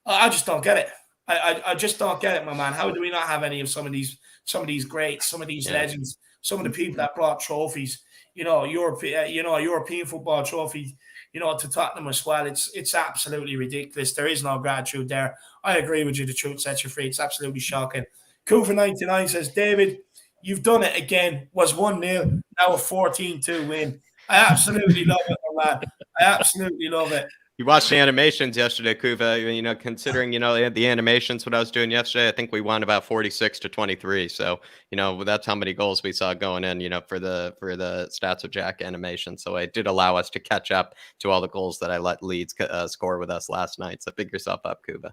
just don't get it. I just don't get it, my man. How do we not have any of some of these greats, some of these legends, some of the people that brought trophies? You know, a European football trophy, you know, to Tottenham as well. It's absolutely ridiculous. There is no gratitude there. I agree with you. The truth sets you free. It's absolutely shocking. Kufa99 says, David, you've done it again. Was 1-0, now a 14-2 win. I absolutely love it, my man. I absolutely love it. You watched the animations yesterday, Kuva. You know, considering, you know, the animations, what I was doing yesterday, I think we won about 46-23. So, you know, that's how many goals we saw going in, you know, for the Stats with Jack animation. So it did allow us to catch up to all the goals that I let Leeds score with us last night. So big yourself up, Kuva.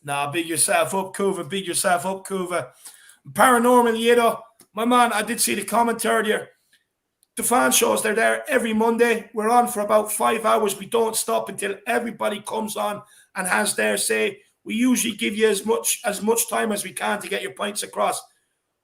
Nah, big yourself up, Kuva. Big yourself up, Kuva. Paranormal Yedo, my man, I did see the comment earlier. The fan shows, they're there every Monday. We're on for about 5 hours. We don't stop until everybody comes on and has their say. We usually give you as much time as we can to get your points across.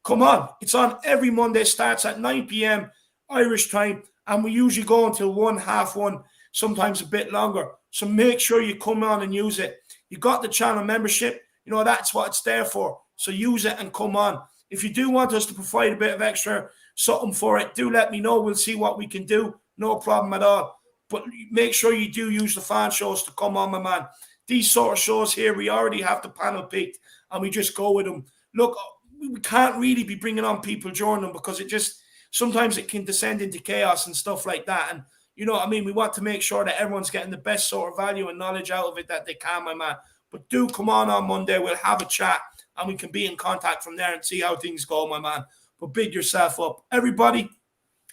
Come on. It's on every Monday. Starts at 9 p.m. Irish time. And we usually go until 1:30, sometimes a bit longer. So make sure you come on and use it. You got the channel membership. You know, that's what it's there for. So use it and come on. If you do want us to provide a bit of extra something for it, do let me know. We'll see what we can do. No problem at all. But make sure you do use the fan shows to come on, my man. These sort of shows here, we already have the panel picked and we just go with them. Look, we can't really be bringing on people during them because it just, sometimes it can descend into chaos and stuff like that. And you know what I mean? We want to make sure that everyone's getting the best sort of value and knowledge out of it that they can, my man. But do come on Monday. We'll have a chat and we can be in contact from there and see how things go, my man. But big yourself up. Everybody,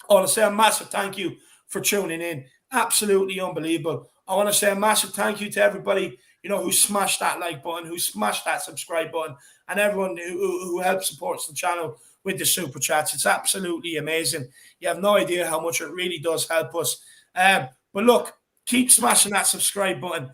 I want to say a massive thank you for tuning in. Absolutely unbelievable. I want to say a massive thank you to everybody, you know, who smashed that like button, who smashed that subscribe button, and everyone who helps supports the channel with the super chats. It's absolutely amazing. You have no idea how much it really does help us. But look, keep smashing that subscribe button.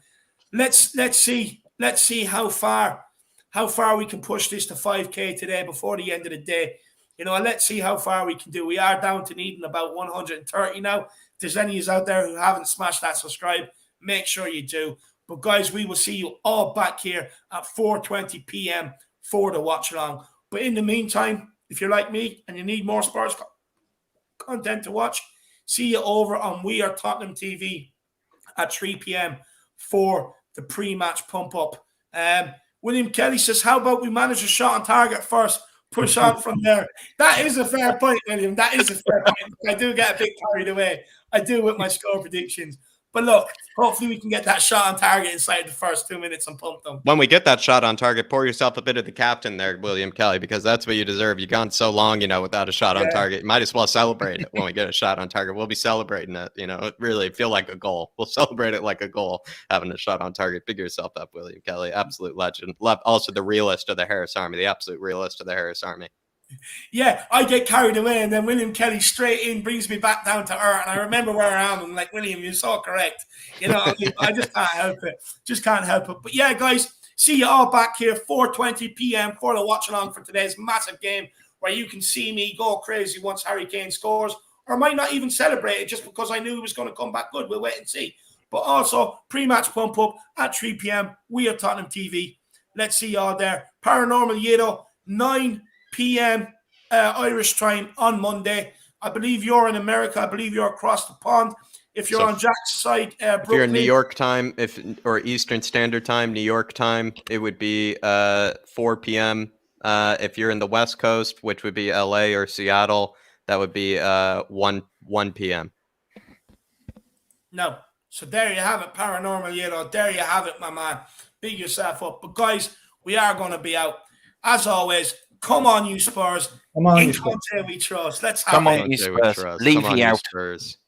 Let's see how far we can push this to 5K today before the end of the day. You know, let's see how far we can do. We are down to needing about 130 now. If there's any of you out there who haven't smashed that subscribe, make sure you do. But guys, we will see you all back here at 4:20 p.m. for the watch along. But in the meantime, if you're like me and you need more Spurs content to watch, see you over on We Are Tottenham TV at 3 p.m. for the pre-match pump up. William Kelly says, how about we manage a shot on target first? Push on from there. That is a fair point, William. That is a fair point. I do get a bit carried away. I do with my score predictions. But look, hopefully we can get that shot on target inside the first 2 minutes and pump them. When we get that shot on target, pour yourself a bit of the captain there, William Kelly, because that's what you deserve. You've gone so long, you know, without a shot on target. You might as well celebrate it when we get a shot on target. We'll be celebrating it, you know, really feel like a goal. We'll celebrate it like a goal, having a shot on target. Big yourself up, William Kelly. Absolute legend. Love also the realist of the Harris Army, the absolute realist of the Harris Army. Yeah, I get carried away, and then William Kelly straight in brings me back down to earth. And I remember where I am. I'm like, William, you're so correct. You know, I mean, I just can't help it. Just can't help it. But yeah, guys, see you all back here 4:20 p.m. for the watch along for today's massive game, where you can see me go crazy once Harry Kane scores, or might not even celebrate it just because I knew he was going to come back good. We'll wait and see. But also pre-match pump up at 3 p.m. We Are Tottenham TV. Let's see you all there. Paranormal Yedo 9 p.m. Irish time on Monday. I believe you're in America. I believe you're across the pond. If you're on Jack's side, Brooklyn. If you're in New York time, or Eastern Standard Time, New York time, it would be 4 p.m. If you're in the West Coast, which would be LA or Seattle, that would be 1 p.m. No. So there you have it, Paranormal Yedo. There you have it, my man. Big yourself up. But guys, we are going to be out. As always, come on, you Spurs. Come on, you Spurs. We trust. Let's have come it. on, you Spurs. Leave me out. Spurs.